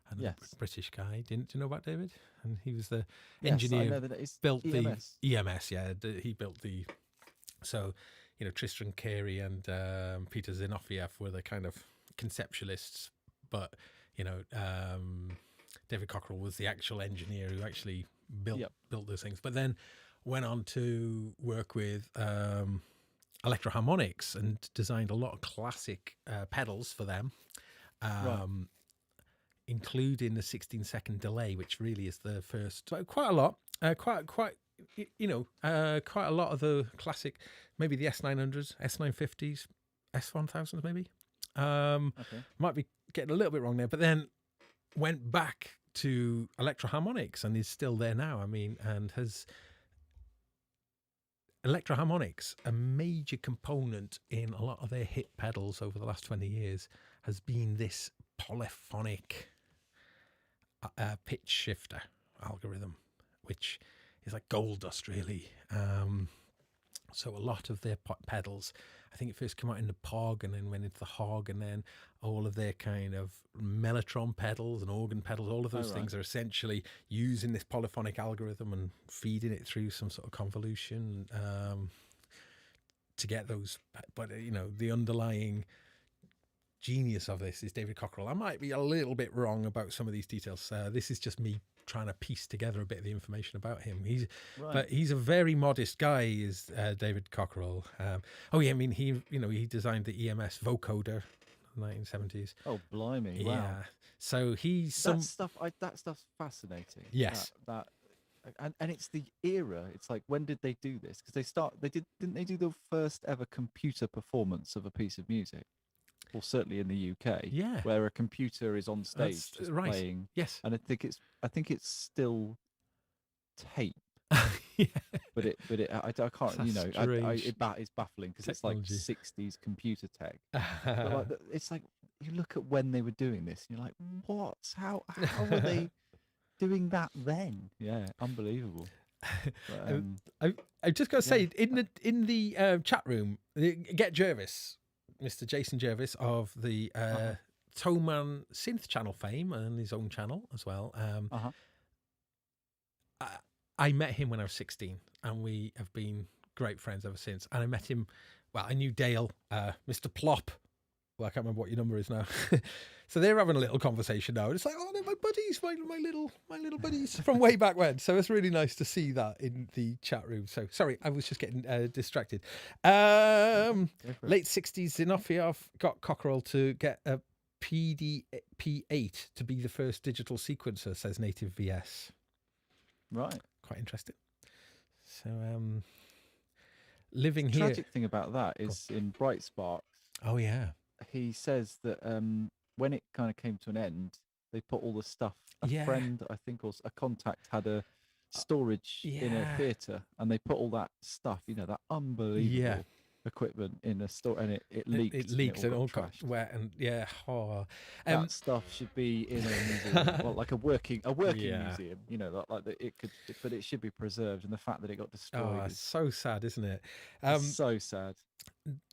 Another British guy. Do you know about David? And he was the engineer. I know that it's built EMS. the EMS. Yeah, he built the. So, you know, Tristan Carey and Peter Zinoviev were the kind of conceptualists. But, you know, David Cockerell was the actual engineer who actually built those things. But then went on to work with Electro-Harmonix and designed a lot of classic pedals for them, including the 16-second delay, which really is the first. Quite a lot. Quite a lot of the classic, maybe the S900s, S950s, S1000s, maybe. Might be getting a little bit wrong there, but then went back to Electro-Harmonix and is still there now. I mean, and has Electro-Harmonix, a major component in a lot of their hit pedals over the last 20 years, has been this polyphonic pitch shifter algorithm, which is like gold dust, really. So a lot of their pedals, I think it first came out in the Pog and then went into the Hog, and then all of their kind of mellotron pedals and organ pedals, all of those things are essentially using this polyphonic algorithm and feeding it through some sort of convolution to get those. But, you know, the underlying genius of this is David Cockerell. I might be a little bit wrong about some of these details. This is just me trying to piece together a bit of the information about him. But he's a very modest guy, is David Cockerell. He designed the EMS vocoder in the 1970s. Oh, blimey! Wow. Yeah. So that stuff's fascinating. Yes. And it's the era. It's like, when did they do this? Because didn't they do the first ever computer performance of a piece of music? well, certainly in the UK, Yeah. where a computer is on stage That's just right. playing. Yes. And I think it's still tape, Yeah. but I can't, That's strange it's baffling because it's like technology. 60s computer tech. But like, it's like you look at when they were doing this, and you're like, what? How were they doing that then? Yeah, unbelievable. But, I just got to say, yeah. in the chat room, get Jervis, Mr. Jason Jervis of the Toman Synth channel fame and his own channel as well. I met him when I was 16, and we have been great friends ever since. And I met him, well, I knew Dale, Mr. Plop. Well, I can't remember what your number is now. So they're having a little conversation now. It's like, oh, they're my buddies, my little buddies from way back when. So it's really nice to see that in the chat room. So sorry, I was just getting distracted. Late 60s Zinofiev got Cockerell to get a PDP-8 to be the first digital sequencer, says Native VS. Right. Quite interesting. So living the here. tragic thing about that is in Bright Sparks. Oh yeah. He says that when it kind of came to an end, they put all the stuff. A friend, I think, or a contact had a storage in a theatre, and they put all that stuff, that unbelievable equipment in a store, and it leaked. It leaked and all got trashed. wet, and that stuff should be in a museum, well, like a working museum. But it should be preserved. And the fact that it got destroyed is so sad, isn't it? So sad.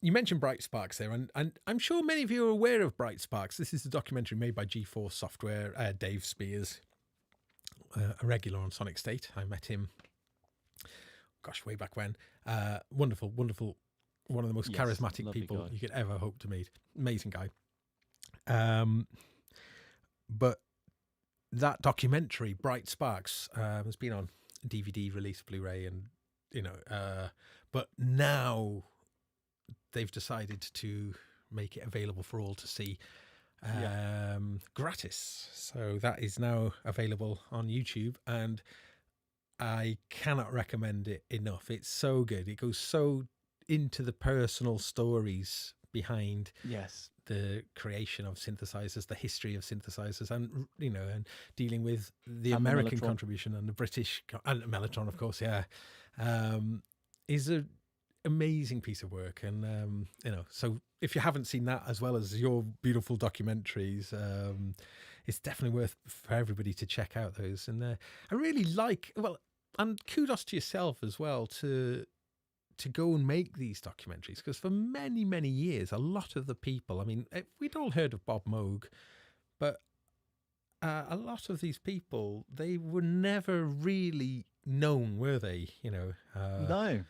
You mentioned Bright Sparks there, and I'm sure many of you are aware of Bright Sparks. This is a documentary made by G4 Software. Dave Spears, a regular on Sonic State. I met him, way back when. Wonderful, one of the most charismatic people guy. You could ever hope to meet. Amazing guy. But that documentary, Bright Sparks, has been on DVD release, Blu-ray, and but now they've decided to make it available for all to see gratis. So that is now available on YouTube, and I cannot recommend it enough. It's so good. It goes so into the personal stories behind the creation of synthesizers, the history of synthesizers, and and dealing with the American contribution and the British and Mellotron, of course. Is a amazing piece of work, and so if you haven't seen that as well as your beautiful documentaries, it's definitely worth for everybody to check out those. And I really like, and kudos to yourself as well to go and make these documentaries, because for many years a lot of the people, we'd all heard of Bob Moog, but a lot of these people, they were never really known, were they? No.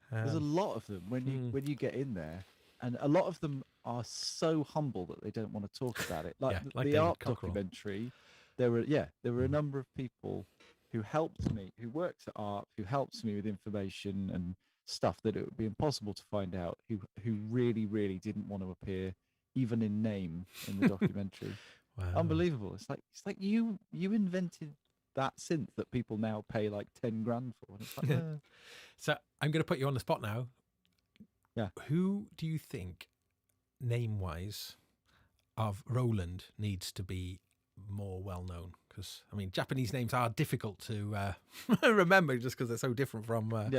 There's a lot of them when you get in there, and a lot of them are so humble that they don't want to talk about it. Like the art documentary, there were a number of people who helped me, who worked at art, who helped me with information and stuff that it would be impossible to find out, who really didn't want to appear even in name in the documentary. Wow. Unbelievable. It's like you invented that synth that people now pay like 10 grand for. And it's like, So I'm going to put you on the spot now. Yeah. Who do you think, name-wise, of Roland needs to be more well-known? Because, Japanese names are difficult to remember just because they're so different from... are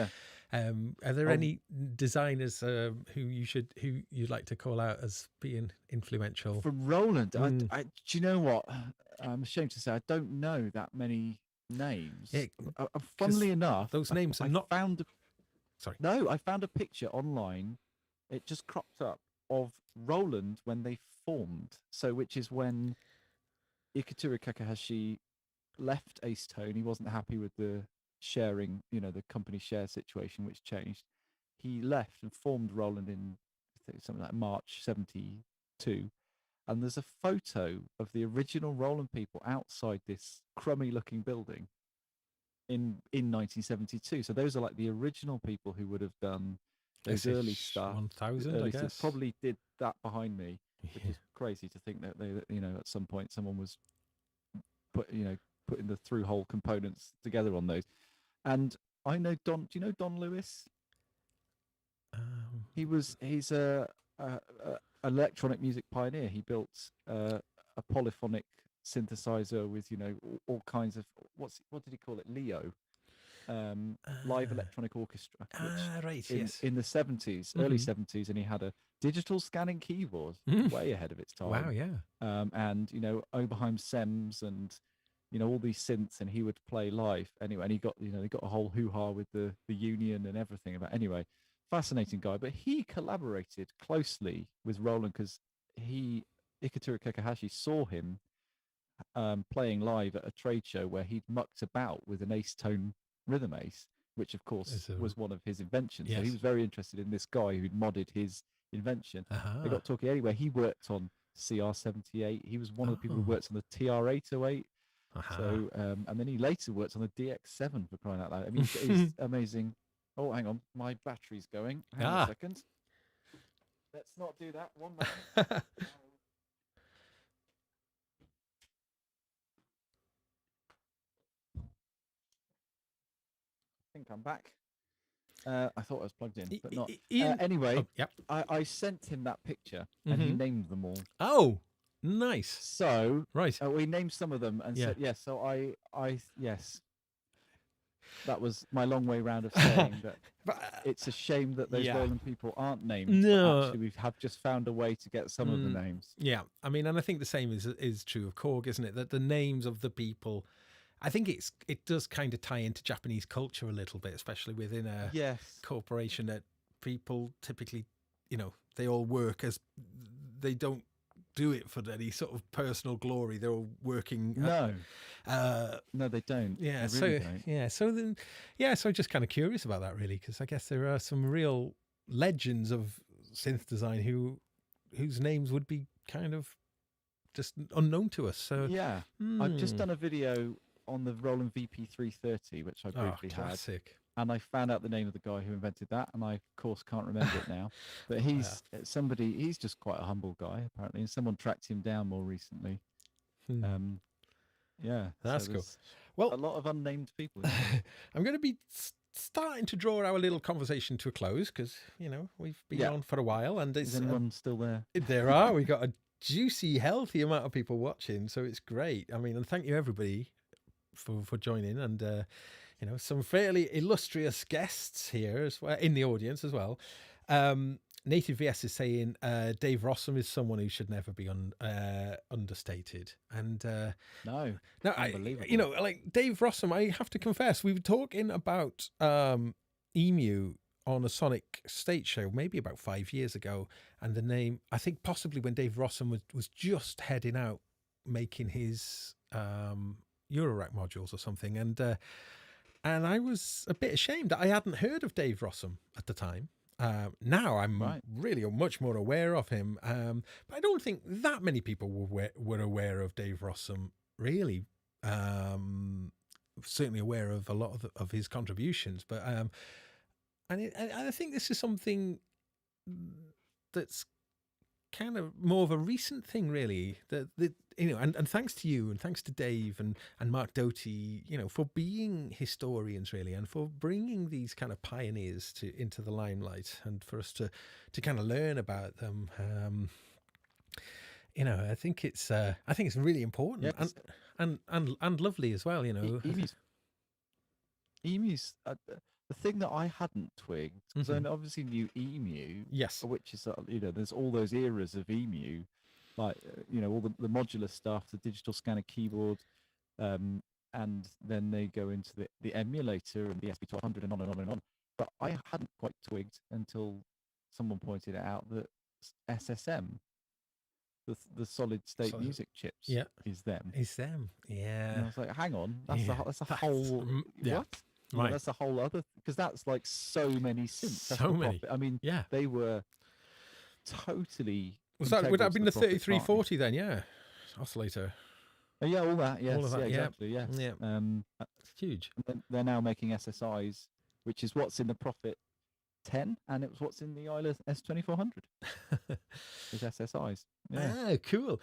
there any designers who you'd like to call out as being influential? From Roland, do you know what? I'm ashamed to say I don't know that many names. Funnily enough, those names are not... Sorry. No, I found a picture online. It just cropped up of Roland when they formed. So, which is when Ikaturo Kakahashi left Ace Tone. He wasn't happy with the sharing, the company share situation, which changed. He left and formed Roland in something like March 72. And there's a photo of the original Roland people outside this crummy looking building in 1972. So those are like the original people who would have done those early stuff. 1000, I guess. Probably did that behind me, which is crazy to think that they, at some point someone was putting the through-hole components together on those. And I know Don. Do you know Don Lewis? He's a electronic music pioneer. He built a polyphonic synthesizer with all kinds of what did he call it? Leo, live electronic orchestra, which Right, in yes. in the 70s, early 70s, and he had a digital scanning keyboard, way ahead of its time. Wow, yeah. And Oberheim Sems and all these synths, and he would play live anyway. And he got they got a whole hoo-ha with the union and everything about. Anyway, fascinating guy. But he collaborated closely with Roland because Ikaturo Kakahashi saw him playing live at a trade show where he'd mucked about with an ace-tone rhythm ace, which of course was one of his inventions. So he was very interested in this guy who'd modded his invention. They got talking anyway. He worked on CR78. He was one of the people who worked on the TR808. So and then he later worked on the DX7, for crying out loud. I mean, he's amazing. Oh, hang on, my battery's going. Hang on a second. Let's not do that. One moment. I think I'm back. I thought I was plugged in, but not. Anyway, I sent him that picture, and he named them all. Oh, nice. So right, we named some of them and said yes. So I yes. That was my long way round of saying that it's a shame that those Roland people aren't named. No, actually, we have just found a way to get some of the names. Yeah, I mean, and I think the same is true of Korg, isn't it? That the names of the people, I think it does kind of tie into Japanese culture a little bit, especially within a corporation that people typically, they all work as they don't do it for any sort of personal glory. They're all working. No, they don't. Yeah, they really don't. So just kind of curious about that, really, because I guess there are some real legends of synth design whose names would be kind of just unknown to us. So yeah, I've just done a video on the Roland VP330, which I briefly had. And I found out the name of the guy who invented that, and I, of course, can't remember it now. But he's just quite a humble guy, apparently, and someone tracked him down more recently. That's cool. Well, a lot of unnamed people. I'm going to be starting to draw our little conversation to a close because, we've been on for a while. And is anyone still there? There are. We've got a juicy, healthy amount of people watching, so it's great. I mean, and thank you, everybody, for joining, and some fairly illustrious guests here as well in the audience as well. Native VS is saying Dave Rossum is someone who should never be understated, and no, like Dave Rossum, I have to confess, we were talking about Emu on a Sonic stage show maybe about 5 years ago, and the name, I think possibly when Dave Rossum was just heading out making his Eurorack modules or something, and I was a bit ashamed that I hadn't heard of Dave Rossum at the time. Now I'm really much more aware of him, but I don't think that many people were aware of Dave Rossum, really. Certainly aware of a lot of his contributions, but and I think this is something that's kind of more of a recent thing, really, that and thanks to you and thanks to Dave and Mark Doty, for being historians, really, and for bringing these kind of pioneers into the limelight, and for us to kind of learn about them. I think it's really important and lovely as well. Emus. The thing that I hadn't twigged, because I obviously knew Emu, which is there's all those eras of Emu, like all the modular stuff, the digital scanner keyboard, and then they go into the emulator and the SP1200 and on and on and on. But I hadn't quite twigged until someone pointed it out that SSM, the solid state music chips, is them. Yeah. And I was like, hang on, that's a whole what? Right. That's a whole other, because that's like so many synths. So many. I mean, they were totally. Would that have been the 3340 then? Yeah, oscillator. Yeah, all that. Yes, all of that, exactly. Yes. Yeah. It's huge. They're now making SSIs, which is what's in the Prophet 10, and it was what's in the Isla S2400. Is SSIs. Yeah. Cool.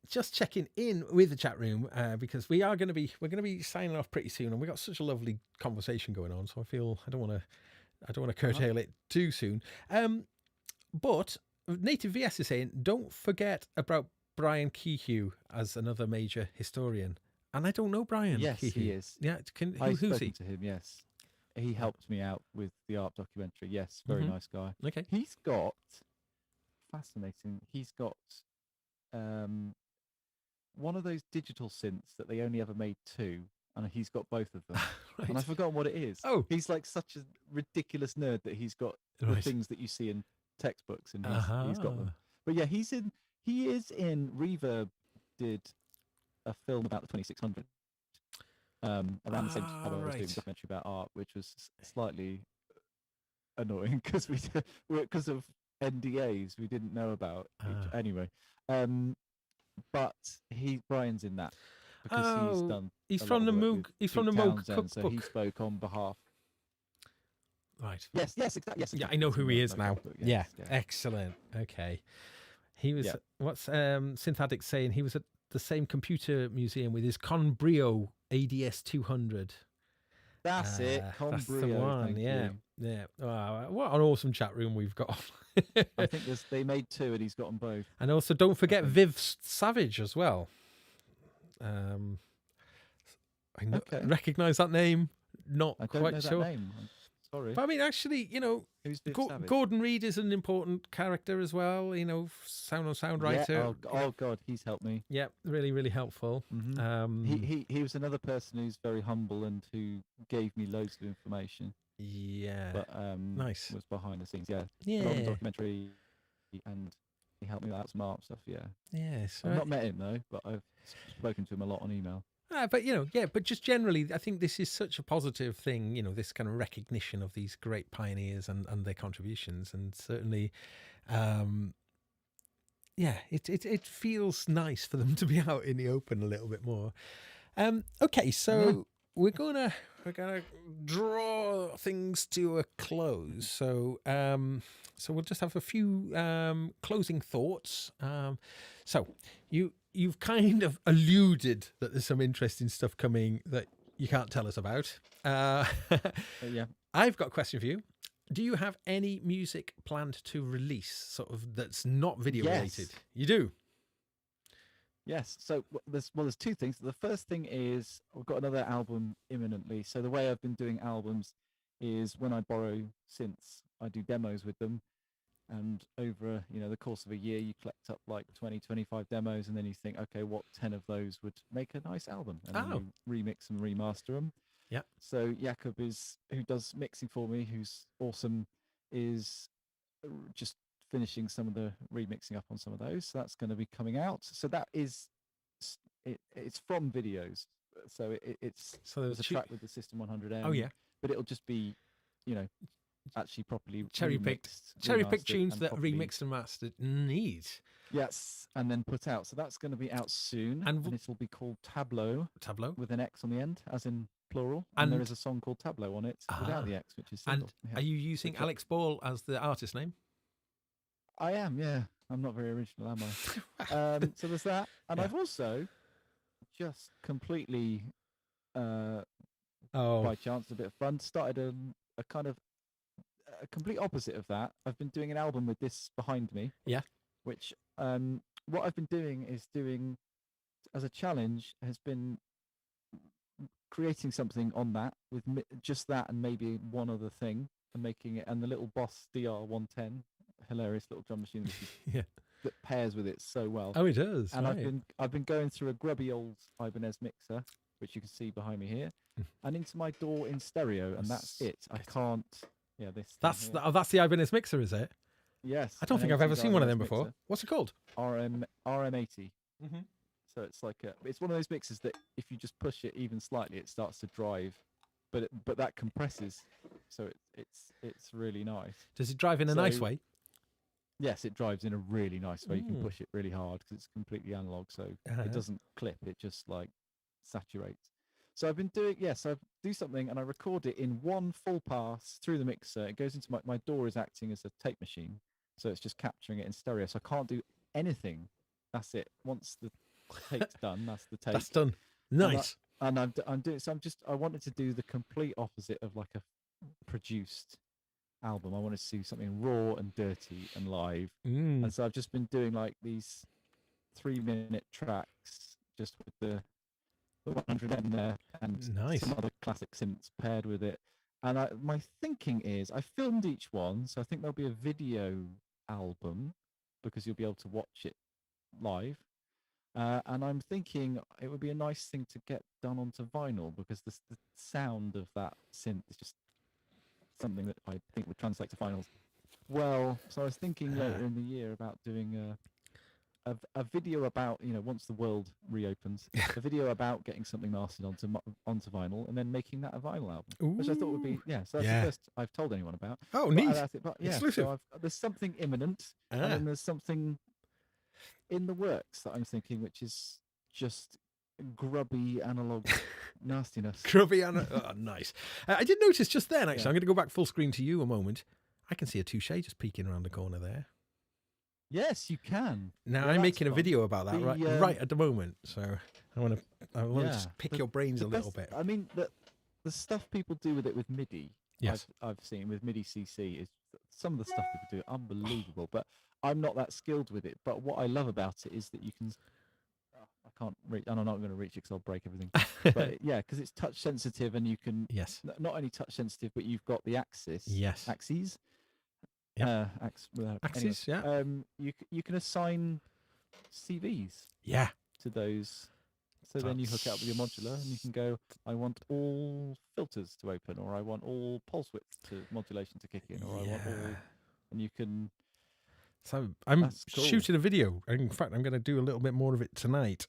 Just checking in with the chat room because we're going to be signing off pretty soon, and we got such a lovely conversation going on. So I feel I don't want to curtail it too soon. But Native VS is saying, don't forget about Brian Kehew as another major historian. And I don't know Brian Yes, Kehew. he is. Yeah, I've who's spoken he? to him. Yes, he helped me out with the art documentary. Yes, very nice guy. Okay. He's got fascinating. He's got one of those digital synths that they only ever made 2, and he's got both of them. Right. And I've forgotten what it is. Oh. He's like such a ridiculous nerd that he's got the Right. things that you see in textbooks, and he's got them. But yeah, he is in Reverb did a film about the 2600 around the same time I was doing a documentary about art, which was slightly annoying because because of NDAs we didn't know about anyway. But Brian's in that because he's from the Moog cookbook. So he spoke on behalf. Right. Yes, exactly. Yes, exactly. Yeah, I know who he is now. Yes, yeah, excellent. Okay. He was, what's Synth Addict saying? He was at the same computer museum with his Conbrio ADS 200. That's it. Conbrio. That's the one. Yeah. Wow, what an awesome chat room we've got. I think they made 2 and he's got them both. And also, don't forget Viv Savage as well. I recognise that name. Not I don't quite know sure. That name. I'm sorry. But I mean, actually, Who's Gordon Reed is an important character as well. Sound on sound writer. Yeah. Oh God, he's helped me. Yeah, really, really helpful. He was another person who's very humble and who gave me loads of information. Yeah, but nice. Was behind the scenes. Yeah, documentary, and he helped me with that some art stuff. Yeah. Yes. I've not met him though, but I've spoken to him a lot on email. But just generally, I think this is such a positive thing, this kind of recognition of these great pioneers and their contributions. And certainly, it feels nice for them to be out in the open a little bit more. Okay, so we're gonna draw things to a close. So we'll just have a few closing thoughts. So you've kind of alluded that there's some interesting stuff coming that you can't tell us about. Yeah. I've got a question for you. Do you have any music planned to release, sort of that's not video related? You do. Yes. So there's 2 things. The first thing is I've got another album imminently. So the way I've been doing albums is when I borrow synths, I do demos with them. And over the course of a year, you collect up like 20, 25 demos, and then you think, okay, what 10 of those would make a nice album? And then you remix and remaster them. Yeah. So Jakob who does mixing for me, who's awesome, is just finishing some of the remixing up on some of those. So that's going to be coming out. So that is it's from videos. So there's a track with the System 100M. Oh yeah. But it'll just be actually properly cherry picked tunes that remixed and mastered. Neat. Yes, and then put out. So that's going to be out soon, and it'll be called Tableau with an X on the end, as in plural. And there is a song called Tableau on it without the X, which is single. And are you using Alex Ball as the artist name? I am. Yeah, I'm not very original, am I? So there's that, and I've also just completely by chance, a bit of fun, started a kind of a complete opposite of that. I've been doing an album with this behind me. Yeah. Which what I've been doing as a challenge has been creating something on that with just that and maybe one other thing and making it, and the little Boss DR110, hilarious little drum machine that pairs with it so well. Oh, it does. And I've been going through a grubby old Ibanez mixer, which you can see behind me here, and into my DAW in stereo, and that's it. I can't. Yeah, that's the Ibanez mixer, is it? Yes. I don't think I've ever seen one of them before. What's it called? RM80. Mm-hmm. So it's like it's one of those mixers that if you just push it even slightly, it starts to drive, but that compresses, so it's really nice. Does it drive in a nice way? Yes, it drives in a really nice way. You can push it really hard because it's completely analog, so it doesn't clip. It just like saturates. So I've been doing so I do something and I record it in one full pass through the mixer. It goes into my DAW is acting as a tape machine, so it's just capturing it in stereo. So I can't do anything. That's it. Once the tape's done, that's the tape. That's done. Nice. And I'm doing. So I wanted to do the complete opposite of like a produced album. I wanted to see something raw and dirty and live. Mm. And so I've just been doing like these 3-minute tracks just with the 100M there and Nice. some other classic synths paired with it. And my thinking is I filmed each one, so I think there'll be a video album because you'll be able to watch it live. And I'm thinking it would be a nice thing to get done onto vinyl because the sound of that synth is just something that I think would translate to vinyls well. So I was thinking later in the year about doing a video about, once the world reopens, a video about getting something mastered onto vinyl and then making that a vinyl album, which I thought would be, so that's the first I've told anyone about. Oh, neat. Exclusive. So there's something imminent and then there's something in the works that I'm thinking, which is just grubby analog nastiness. Grubby analog. Nice. I did notice just then, actually, I'm going to go back full screen to you a moment. I can see a Touche just peeking around the corner there. Yes, you can. Now I'm making a video about that right at the moment, so I want to just pick your brains a little bit. I mean, the stuff people do with it with MIDI, I've seen with MIDI CC is some of the stuff people do unbelievable. But I'm not that skilled with it. But what I love about it is that you can. I can't reach, and I'm not going to reach it because I'll break everything. But because it's touch sensitive, and you can not only touch sensitive, but you've got the axes. Axes, you can assign CVs to those. So then you hook it up with your modular and you can go, I want all filters to open, or I want all pulse width to modulation to kick in, or I want all, and you can. So I'm shooting a video. In fact, I'm going to do a little bit more of it tonight,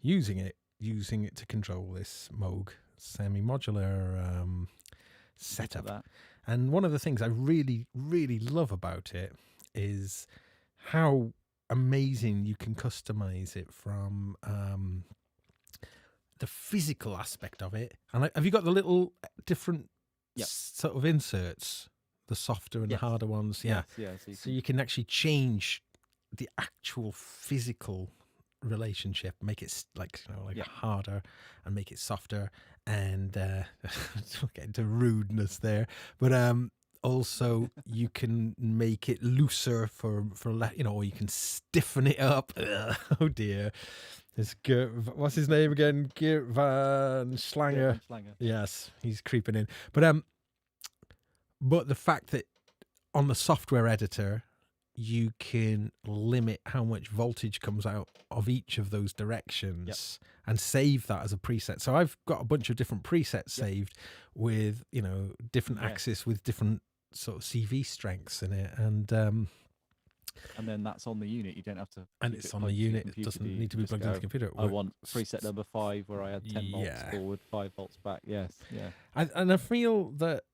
using it to control this Moog semi-modular setup. And one of the things I really, really love about it is how amazing you can customize it from the physical aspect of it. And have you got the little different sort of inserts, the softer and the harder ones? So you can actually change the actual physical relationship, make it harder and make it softer, and get into rudeness there, but also you can make it looser for or you can stiffen it up. Oh dear, this what's his name again? Geert van Slanger. Yes, he's creeping in. But the fact that on the software editor you can limit how much voltage comes out of each of those directions and save that as a preset. So I've got a bunch of different presets saved with, different axes with different sort of CV strengths in it. And then that's on the unit. You don't have to. And it's on the unit. It doesn't need to be plugged into the computer. I want preset number 5 where I had 10 volts forward, 5 volts back. Yes. Yeah. And I feel that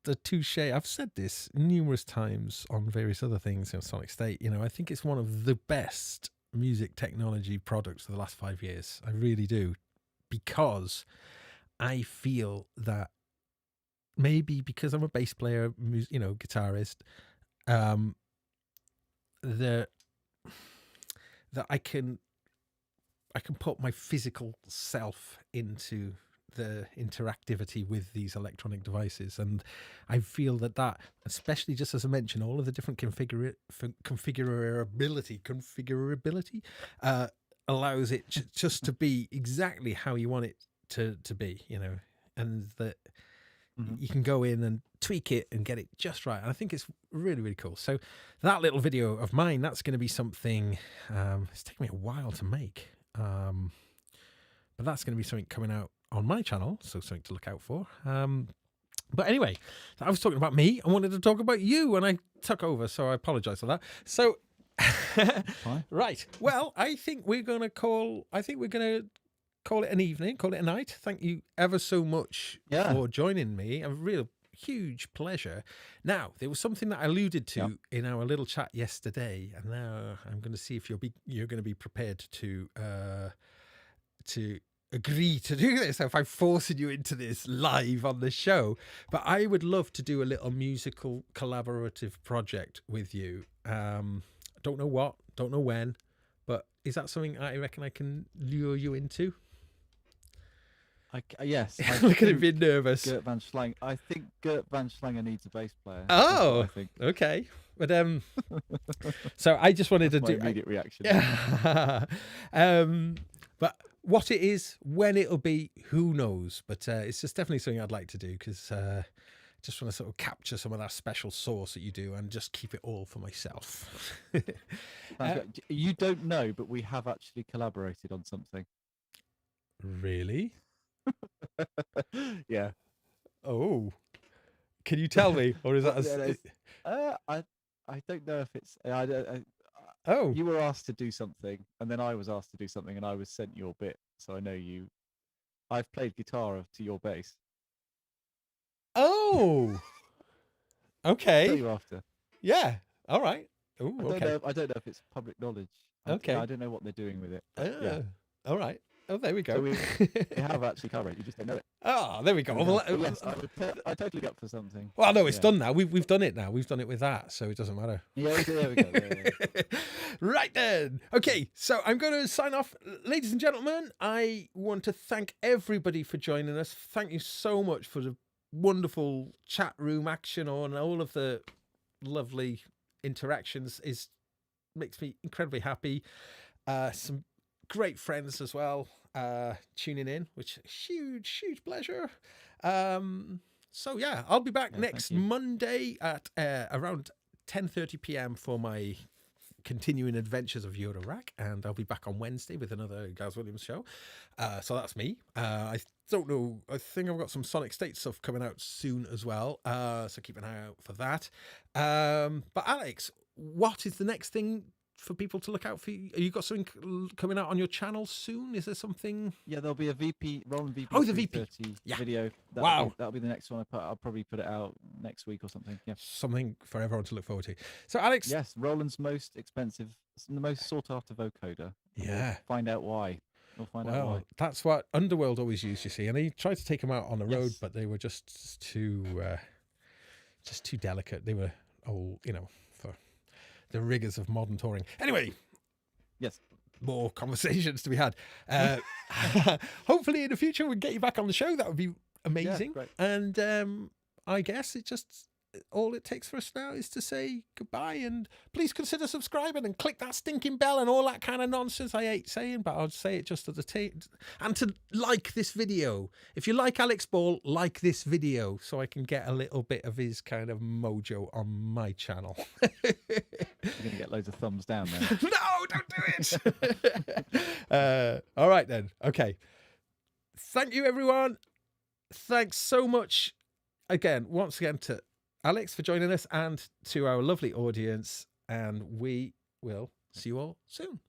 the Touche, I've said this numerous times on various other things in Sonic State, I think it's one of the best music technology products of the last 5 years. I really do. Because I feel that maybe because I'm a bass player, guitarist, that I can put my physical self into the interactivity with these electronic devices, and I feel that especially just as I mentioned, all of the different configurability allows it just to be exactly how you want it to be, and that you can go in and tweak it and get it just right. And I think it's really, really cool. So that little video of mine, that's going to be something, it's taken me a while to make, but that's going to be something coming out on my channel, so something to look out for. But anyway, I was talking about me. I wanted to talk about you, and I took over, so I apologize for that. So, right. Well, I think we're going to call it an evening, call it a night. Thank you ever so much for joining me. A real huge pleasure. Now, there was something that I alluded to in our little chat yesterday, and now I'm going to see if you're going to be prepared to agree to do this, if I'm forcing you into this live on the show. But I would love to do a little musical collaborative project with you. Don't know what, don't know when, but is that something I reckon I can lure you into? Yes. Look at him being nervous. Gert Van Schlang. I think Gert Van Schlanger needs a bass player. Oh, I think. okay. But so I just wanted to My do immediate reaction. but what it is, when it'll be, who knows? But it's just definitely something I'd like to do because just want to sort of capture some of that special sauce that you do and just keep it all for myself. You don't know, but we have actually collaborated on something. Really? Yeah. Oh, can you tell me, or is that? I don't know if it's. Oh, You were asked to do something, and then I was asked to do something, and I was sent your bit, so I know you. I've played guitar to your bass. oh, I'll tell okay, you after. yeah, all right. Oh, okay, I don't know if it's public knowledge. okay. I don't know what they're doing with it. Yeah. All right. Oh, there we go. So we have actually covered it. You just don't know it. Oh, there we go. Yes, I totally up for something. Well, no, it's done now. We've done it now. We've done it with that, so it doesn't matter. Yeah, there we go. Yeah. Right then. Okay, so I'm going to sign off. Ladies and gentlemen, I want to thank everybody for joining us. Thank you so much for the wonderful chat room action and all of the lovely interactions. Makes me incredibly happy. Some great friends as well tuning in, which is huge pleasure. So yeah, I'll be back next Monday at around 10:30 p.m. for my continuing adventures of Eurorack, and I'll be back on Wednesday with another Gaz Williams show. So that's me. I don't know, I think I've got some Sonic State stuff coming out soon as well, so keep an eye out for that. But Alex, what is the next thing for people to look out for? Have you got something coming out on your channel soon? Is there something? Yeah, there'll be a Roland VP. Oh, the VP video. That'll be the next one. I'll probably put it out next week or something. Yeah, something for everyone to look forward to. So, Alex, yes, Roland's most expensive, the most sought after vocoder. Yeah, we'll find out why. We'll find out why. That's what Underworld always used, you see, and they tried to take them out on the road, but they were just too delicate. They were for the rigors of modern touring. Anyway, yes, more conversations to be had. Hopefully in the future we'll get you back on the show. That would be amazing. Yeah, great. And I guess all it takes for us now is to say goodbye, and please consider subscribing and click that stinking bell and all that kind of nonsense I hate saying, but I'll say it just as and to like this video. If you like Alex Ball, like this video so I can get a little bit of his kind of mojo on my channel. You're going to get loads of thumbs down there. No, don't do it. All right then. Okay. Thank you, everyone. Thanks so much once again to Alex for joining us and to our lovely audience, and we will see you all soon.